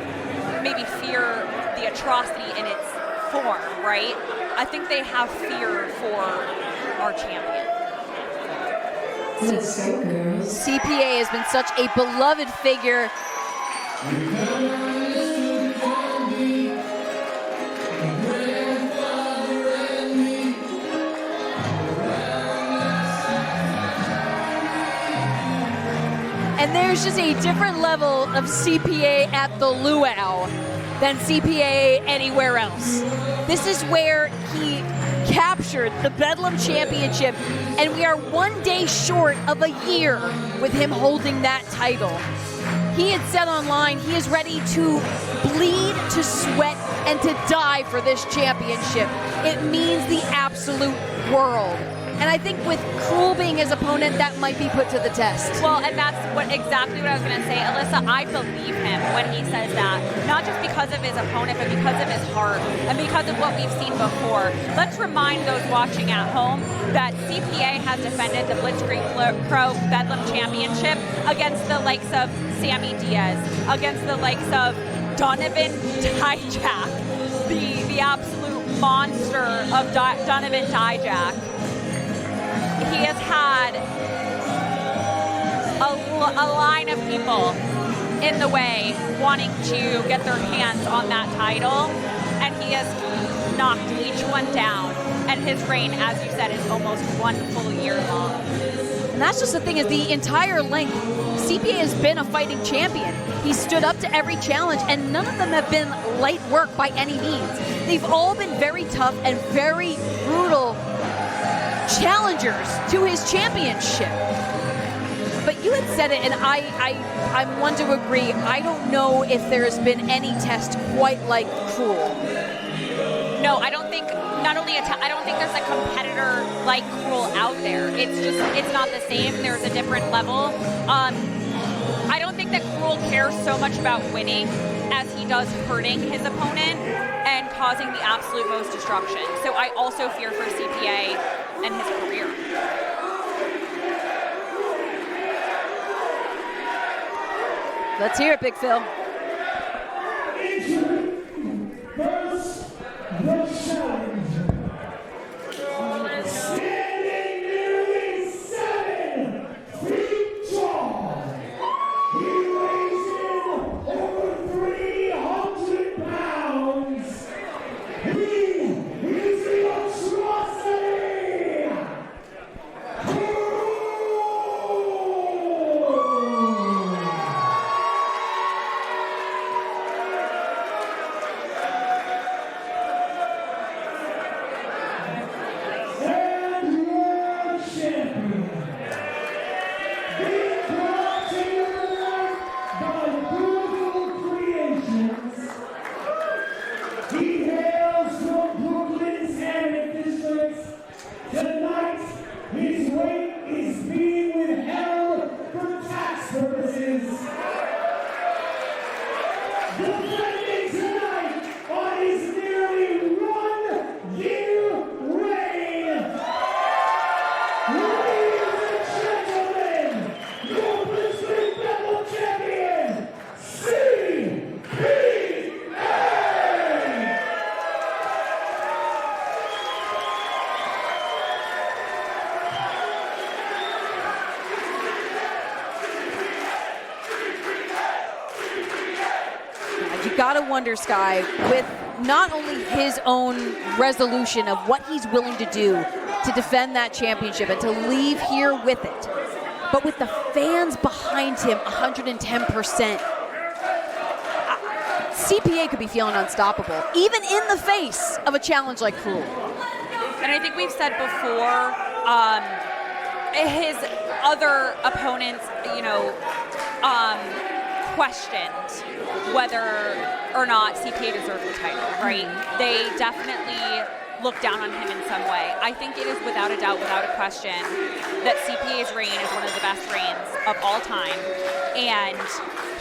maybe fear the atrocity in its form, right? I think they have fear for our champion. Let's go, girls. CPA has been such a beloved figure. And there's just a different level of CPA at the Luau than CPA anywhere else. This is where he captured the Bedlam Championship, and we are 1 day short of a year with him holding that title. He had said online he is ready to bleed, to sweat, and to die for this championship. It means the absolute world. And I think with Krule being his opponent, that might be put to the test. Well, and that's exactly what I was going to say. Alyssa, I believe him when he says that. Not just because of his opponent, but because of his heart and because of what we've seen before. Let's remind those watching at home that CPA has defended the Blitzkrieg Pro Bedlam Championship against the likes of Sammy Diaz, against the likes of Donovan Dijak, the absolute monster of Donovan Dijak. He has had a line of people in the way wanting to get their hands on that title, and he has knocked each one down. And his reign, as you said, is almost 1 full year long. And that's just the thing, is the entire length, CPA has been a fighting champion. He stood up to every challenge, and none of them have been light work by any means. They've all been very tough and very brutal challengers to his championship. But you had said it, and I'm one to agree. I don't know if there's been any test quite like Krule. No, I don't think. Not only I don't think there's a competitor like Krule out there. It's not the same. There's a different level. I don't think that Krule cares so much about winning as he does hurting his opponent and causing the absolute most destruction. So I also fear for CPA and his career. Let's hear it, Big Phil. First, the challenge. Standing nearly 7 feet tall. He weighs in over 300 pounds. He is the atrocity. Tonight, his weight is being withheld for tax purposes. Defending tonight on his nearly 1 year reign. Ladies and gentlemen, your Blitzkrieg Bedlam champion, CPA! wonder, Sky, with not only his own resolution of what he's willing to do to defend that championship and to leave here with it, but with the fans behind him 110%, CPA could be feeling unstoppable, even in the face of a challenge like Krule. And I think we've said before, his other opponents, questioned whether or not CPA deserved the title, right? They definitely looked down on him in some way. I think it is without a doubt, without a question, that CPA's reign is one of the best reigns of all time, and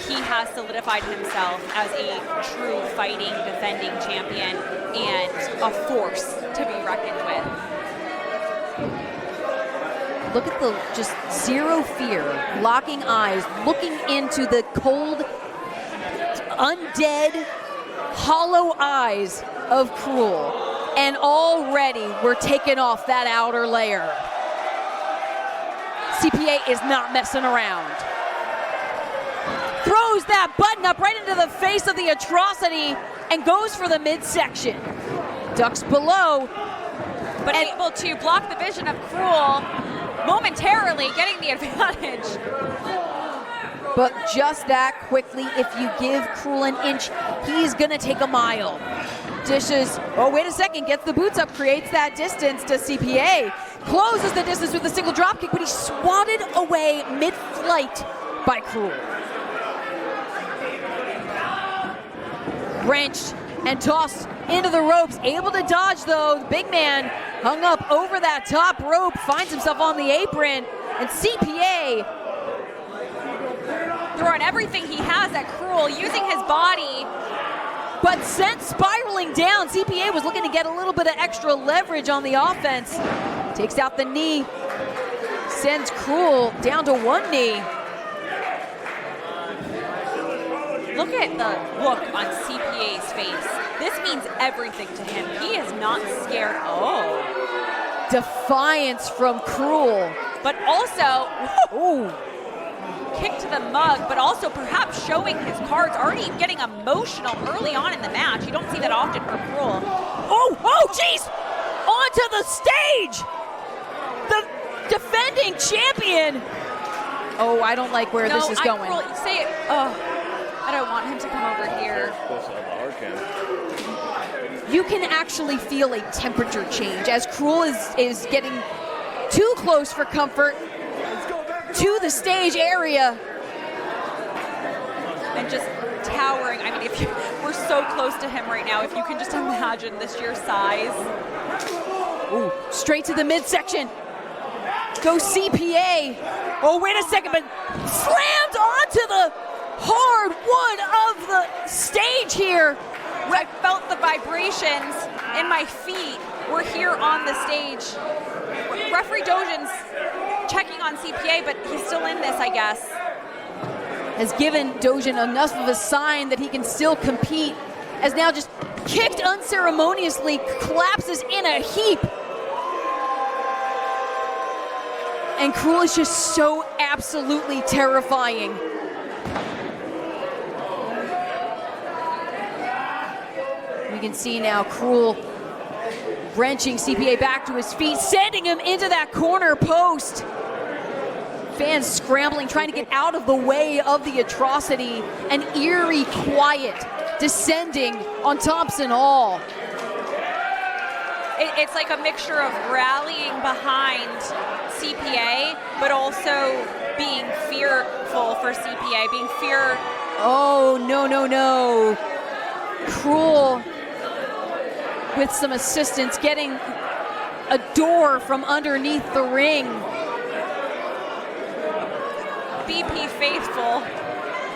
he has solidified himself as a true fighting, defending champion and a force to be reckoned with. Look at the just zero fear, locking eyes, looking into the cold, undead, hollow eyes of Krule. And already we're taking off that outer layer. CPA is not messing around. Throws that button up right into the face of the atrocity and goes for the midsection. Ducks below. But able to block the vision of Krule, momentarily getting the advantage. But just that quickly, if you give Krule an inch, he's gonna take a mile. Dishes, oh wait a second, gets the boots up, creates that distance to CPA. Closes the distance with a single drop kick, but he's swatted away mid-flight by Krule. Wrenched and tossed into the ropes, able to dodge though. The big man hung up over that top rope, finds himself on the apron, and CPA throwing everything he has at Krule, using his body, but sent spiraling down. CPA was looking to get a little bit of extra leverage on the offense. Takes out the knee, sends Krule down to one knee. Look at the look on CPA's face. This means everything to him. He is not scared. Oh. Defiance from Krule. But also, ooh, kick to the mug, but also perhaps showing his cards, already getting emotional early on in the match. You don't see that often from Krule. Oh, jeez! Onto the stage! The defending champion! Oh, I don't like where this is going. Krule, say it. Oh, I don't want him to come over here. You can actually feel a temperature change as Krule is getting too close for comfort to the stage area. And just towering. I mean, we're so close to him right now. If you can just imagine this sheer size. Ooh, straight to the midsection. Go CPA. Oh, wait a second, but slammed onto the hard wood of the stage here. I felt the vibrations in my feet. We're here on the stage. Referee Dojin's checking on CPA, but he's still in this, I guess. Has given Dojin enough of a sign that he can still compete, as now just kicked unceremoniously, collapses in a heap. And Krule is just so absolutely terrifying. We can see now Krule wrenching CPA back to his feet, sending him into that corner post. Fans scrambling, trying to get out of the way of the atrocity. An eerie quiet descending on Thompson Hall. It's like a mixture of rallying behind CPA, but also being fearful for CPA, being fear. Oh, no. Krule with some assistance, getting a door from underneath the ring. BP faithful,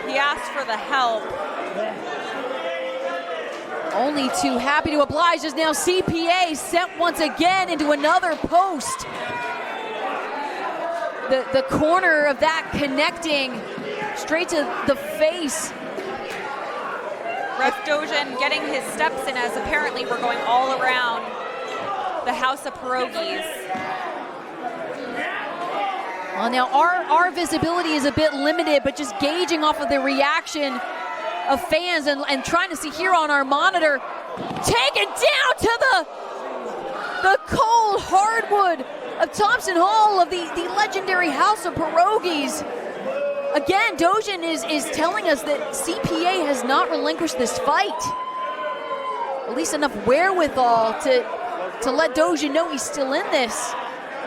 he asked for the help. Only too happy to oblige as now CPA sent once again into another post. The corner of that connecting straight to the face. Ref Dojin getting his steps in as apparently we're going all around the House of Pierogies. Well, now our visibility is a bit limited, but just gauging off of the reaction of fans and trying to see here on our monitor. Taken down to the cold hardwood of Thompson Hall of the legendary House of Pierogies. Again, Dojin is telling us that CPA has not relinquished this fight. At least enough wherewithal to let Dojin know he's still in this.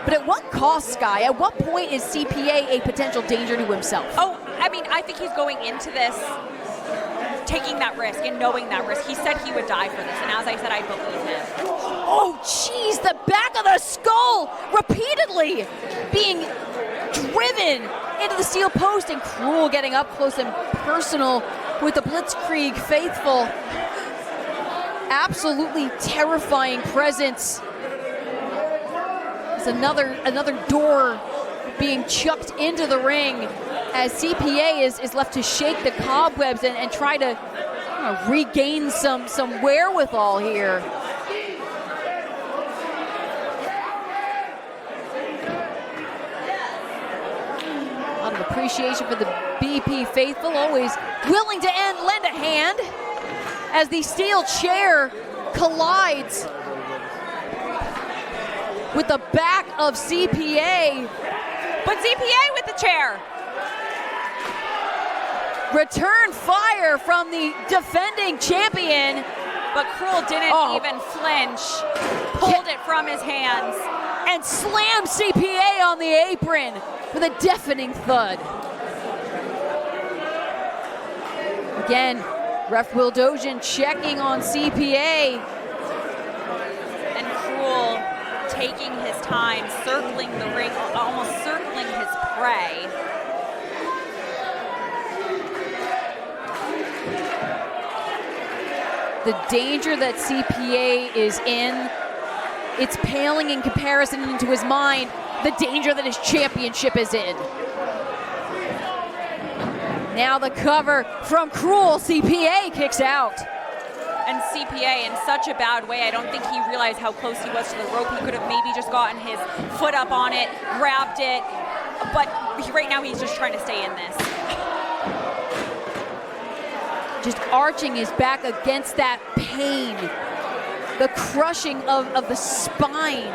But at what cost, Sky? At what point is CPA a potential danger to himself? Oh, I mean, I think he's going into this taking that risk and knowing that risk. He said he would die for this, and as I said, I believe him. Oh, jeez, the back of the skull repeatedly being driven into the steel post, and Krule getting up close and personal with the Blitzkrieg faithful. Absolutely terrifying presence. There's another door being chucked into the ring as CPA is left to shake the cobwebs and try to regain some wherewithal here. A lot of appreciation for the BP faithful, always willing to lend a hand as the steel chair collides with the back of CPA. But CPA with the chair. Return fire from the defending champion. But Krule didn't even flinch, pulled it from his hands, and slammed CPA on the apron with a deafening thud. Again, ref Will Dojin checking on CPA. And Krule taking his time, circling the ring, almost circling his prey. The danger that CPA is in, it's paling in comparison into his mind the danger that his championship is in. Now the cover from Krule, CPA kicks out. And CPA in such a bad way, I don't think he realized how close he was to the rope. He could have maybe just gotten his foot up on it, grabbed it, but right now he's just trying to stay in this. Just arching his back against that pain, the crushing of the spine,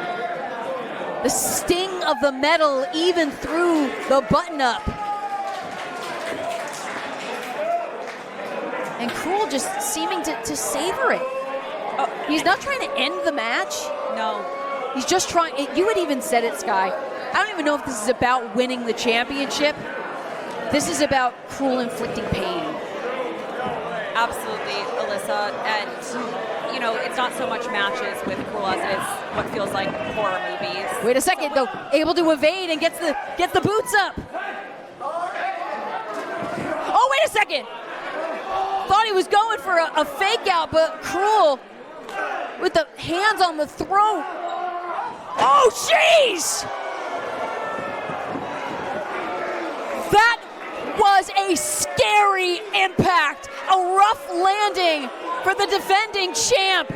the sting of the metal even through the button-up. And Krule just seeming to savor it. He's not trying to end the match. No. He's just trying, you had even said it, Sky. I don't even know if this is about winning the championship. This is about Krule inflicting pain. Absolutely, Alyssa. And, you know, it's not so much matches with Krule as it is what feels like horror movies. Wait a second, though. Able to evade and gets the boots up. Oh, wait a second. Thought he was going for a fake out, but Krule with the hands on the throat. Oh, jeez! That was a scary impact. A rough landing for the defending champ.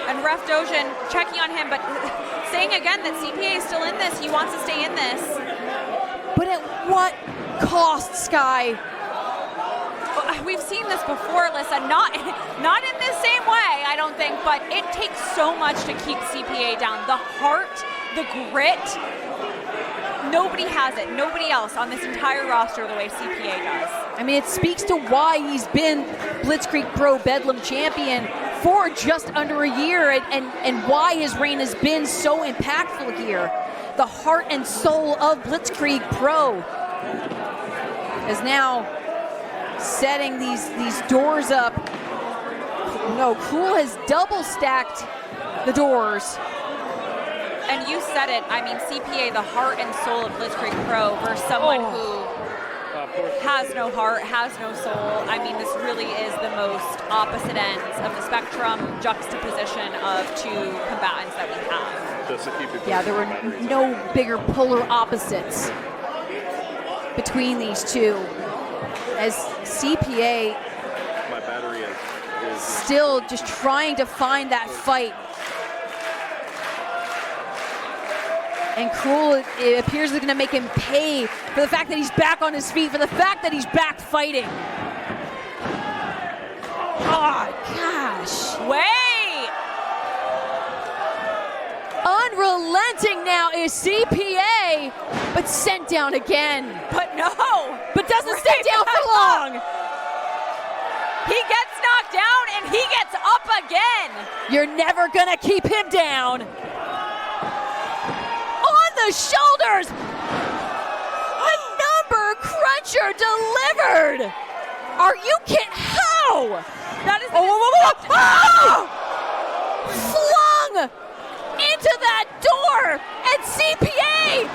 And ref Dojin checking on him, but saying again that CPA is still in this. He wants to stay in this. But at what cost, Sky? We've seen this before, Alyssa, not in this same way, I don't think, but it takes so much to keep CPA down. The heart, the grit, nobody has it, nobody else on this entire roster the way CPA does. I mean, it speaks to why he's been Blitzkrieg Pro Bedlam champion for just under a year and why his reign has been so impactful here. The heart and soul of Blitzkrieg Pro is now setting these doors up. No, Krule has double stacked the doors. And you said it, I mean, CPA, the heart and soul of Blitzkrieg Pro versus someone who has no heart, has no soul. I mean, this really is the most opposite ends of the spectrum juxtaposition of two combatants that we have. Yeah, there were no bigger polar opposites between these two. As CPA still just trying to find that fight. And Krule, it appears they're going to make him pay for the fact that he's back on his feet, for the fact that he's back fighting. Oh, gosh. Wait! Unrelenting now is CPA, but sent down again. But no! But doesn't stay down for long. He gets knocked down and he gets up again. You're never gonna keep him down. On the shoulders. A number cruncher delivered. Are you kidding? How? That is Flung into that door, and CPA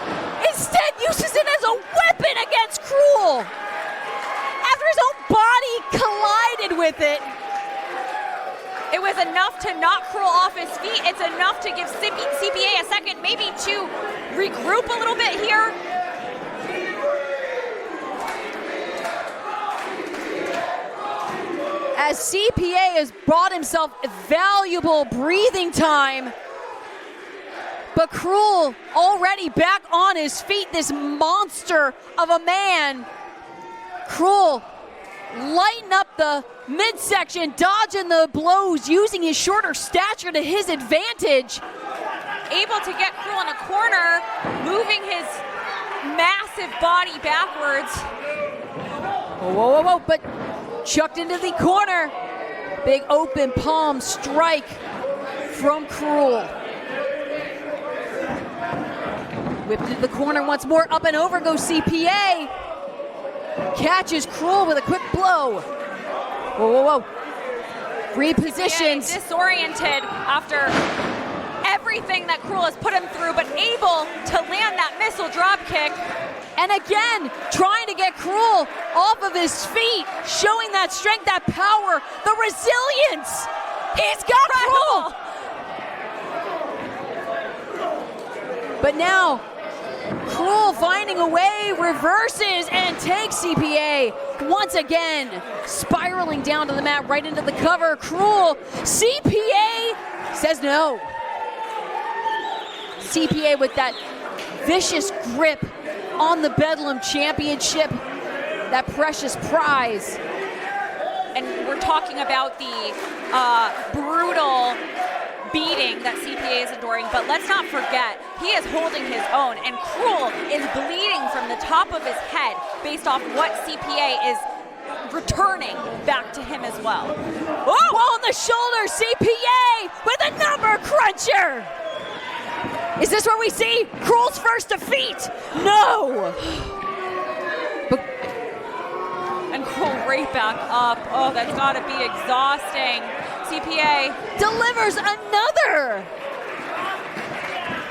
instead uses it as a weapon against Krule. After his own body collided with it. It was enough to knock Krule off his feet. It's enough to give CPA a second, maybe to regroup a little bit here. As CPA has brought himself valuable breathing time, but Krule already back on his feet, this monster of a man. Krule lighten up the midsection, dodging the blows, using his shorter stature to his advantage. Able to get Krule in a corner, moving his massive body backwards. Whoa, but chucked into the corner. Big open palm strike from Krule. Whipped into the corner once more, up and over goes CPA. Catches Krule with a quick blow. Whoa. Repositions. CPA disoriented after everything that Krule has put him through, but able to land that missile drop kick. And again, trying to get Krule off of his feet, showing that strength, that power, the resilience. He's got Krule. But now, Krule finding a way, reverses and takes CPA once again, spiraling down to the mat, right into the cover. Krule, CPA says no. CPA with that vicious grip on the Bedlam Championship, that precious prize. And we're talking about the brutal beating that CPA is enduring, but let's not forget, he is holding his own, and Krule is bleeding from the top of his head based off what CPA is returning back to him as well. Oh, on the shoulder, CPA with a number cruncher. Is this where we see Krule's first defeat? No. And Krule right back up. Oh, that's gotta be exhausting. CPA delivers another.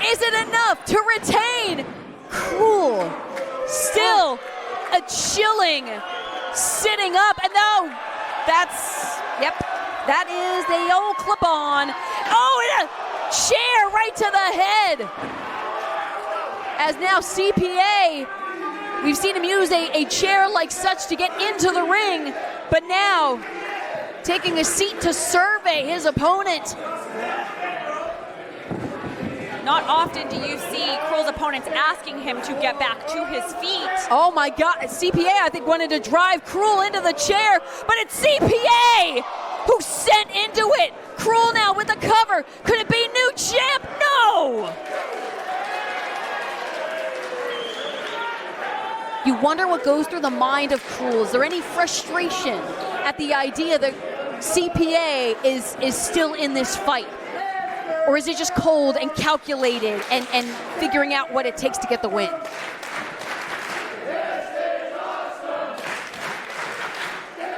Is it enough to retain? Krule still a chilling sitting up, and no, that is the old clip on. Oh, and a chair right to the head. As now CPA, we've seen him use a chair like such to get into the ring, but now taking a seat to survey his opponent. Not often do you see Krule's opponents asking him to get back to his feet. Oh my God, CPA I think wanted to drive Krule into the chair, but it's CPA who sent into it. Krule now with the cover. Could it be new champ? No! You wonder what goes through the mind of Krule. Is there any frustration at the idea that CPA is still in this fight? Or is it just cold and calculated and figuring out what it takes to get the win?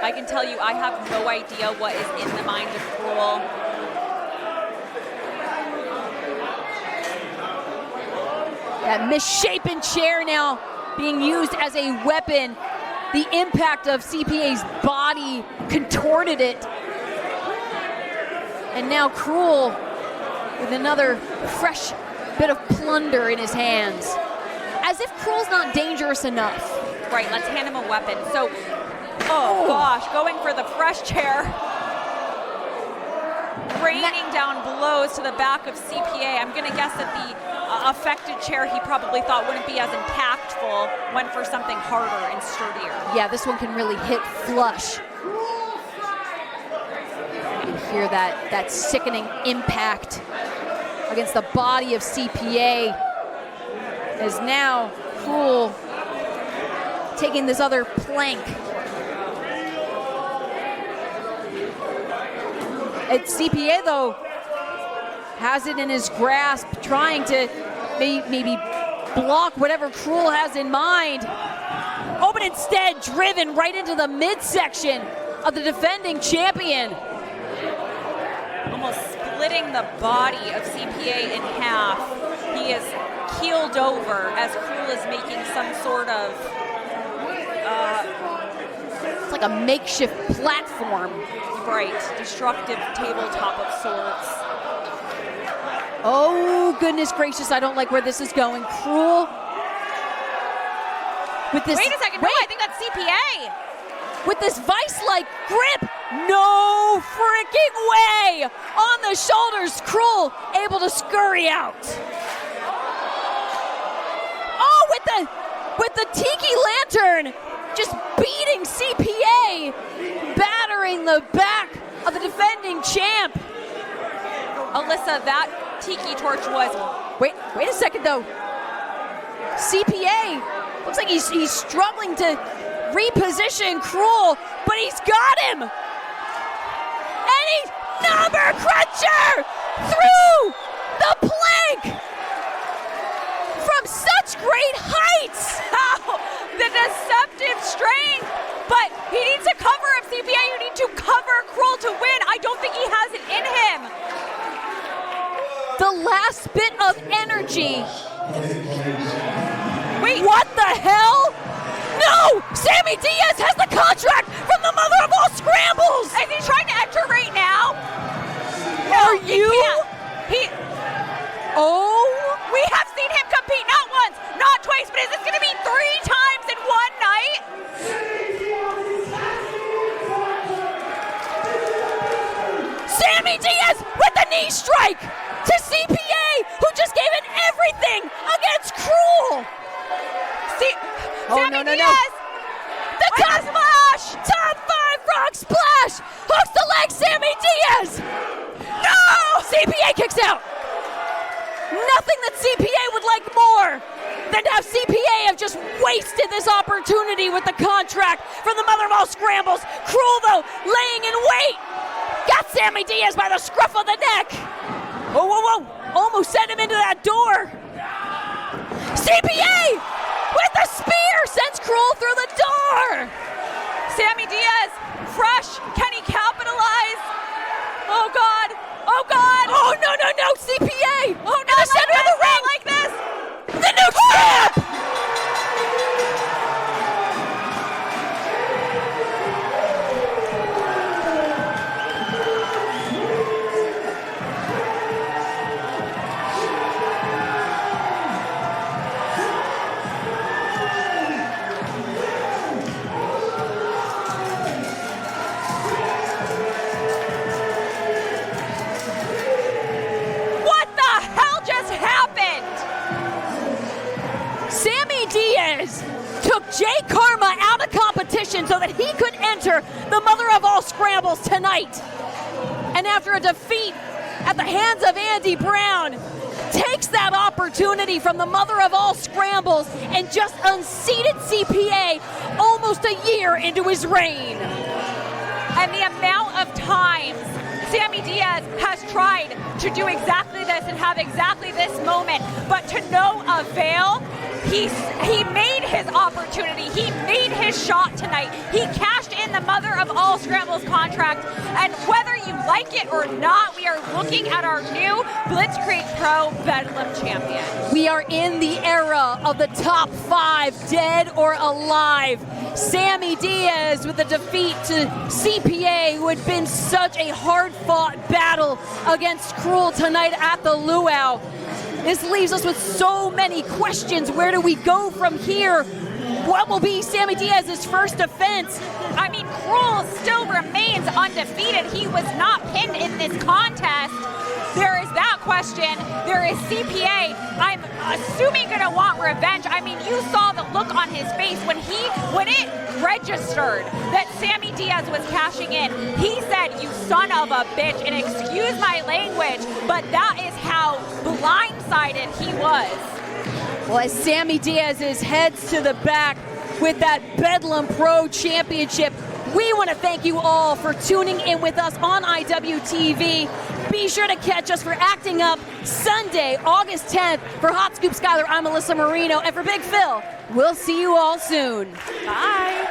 I can tell you, I have no idea what is in the mind of Krule. That misshapen chair now being used as a weapon. The impact of CPA's body contorted it. And now Krule with another fresh bit of plunder in his hands. As if Krule's not dangerous enough. Right, let's hand him a weapon. So, oh gosh, going for the fresh chair. Raining down blows to the back of CPA. I'm gonna guess that the affected chair he probably thought wouldn't be as impactful, went for something harder and sturdier. Yeah, this one can really hit flush. You hear that sickening impact against the body of CPA, as now Krule taking this other plank. And CPA, though, has it in his grasp, trying to maybe block whatever Krule has in mind. Oh, but instead driven right into the midsection of the defending champion. Almost splitting the body of CPA in half. He is keeled over as Krule is making some sort of it's like a makeshift platform. Right, destructive tabletop of sorts. Oh, goodness gracious, I don't like where this is going. Krule with this. Wait a second, no, I think that's CPA. With this vice-like grip, no freaking way! On the shoulders, Krule able to scurry out. Oh, with the tiki lantern, just beating CPA, battering the back of the defending champ. Alyssa, that tiki torch was... Wait a second though. CPA looks like he's struggling to reposition Krule, but he's got him. And he's number cruncher through the plank from such great heights. The deceptive strength, but he needs to cover him. CPA, you need to cover Krule to win. I don't think he has it in him. The last bit of energy. Wait, what the hell? No! Sammy Diaz has the contract from the Mother of All Scrambles! Is he trying to enter right now? Are you? Oh! We have seen him compete not once, not twice, but is this going to be 3 times in one night? Sammy Diaz with the knee strike to CPA, who just gave it everything against Krule. Sammy Diaz! No. The top splash! Top 5 frog splash! Hooks the leg, Sammy Diaz! No! CPA kicks out! Nothing that CPA would like more than to have CPA have just wasted this opportunity with the contract from the Mother of All Scrambles. Krule, though, laying in wait. Got Sammy Diaz by the scruff of the neck. Whoa, whoa, whoa. Almost sent him into that door. CPA with the spear sends Krule through the door. Sammy Diaz, fresh. Can he capitalize? Oh, God. Oh, God. Oh, no, no, no. CPA. Oh, in the center of the ring. Like this. The new champ. Diaz took Jay Karma out of competition so that he could enter the Mother of All Scrambles tonight. And after a defeat at the hands of Andy Brown, takes that opportunity from the Mother of All Scrambles and just unseated CPA almost a year into his reign. And the amount of times Sammy Diaz has tried to do exactly this and have exactly this moment, but to no avail. He made his opportunity. He made his shot tonight. He cashed in the Mother of All Scrambles contract. And whether you like it or not, we are looking at our new Blitzkrieg Pro Bedlam champion. We are in the era of the top 5, dead or alive. Sammy Diaz with the defeat to CPA, who had been such a hard-fought battle against Krule tonight at the Luau. This leaves us with so many questions. Where do we go from here? What will be Sammy Diaz's first defense? I mean, Krule Phil still remains undefeated. He was not pinned in this contest. There is that question. There is CPA. I'm assuming gonna want revenge. I mean, you saw the look on his face when it registered that Sammy Diaz was cashing in. He said, "You son of a bitch," and excuse my language, but that is how blindsided he was. Well, as Sammy Diaz heads to the back with that Bedlam Pro Championship, we want to thank you all for tuning in with us on IWTV. Be sure to catch us for Acting Up Sunday, August 10th. For Hot Scoop Skylar, I'm Alyssa Marino. And for Big Phil, we'll see you all soon. Bye.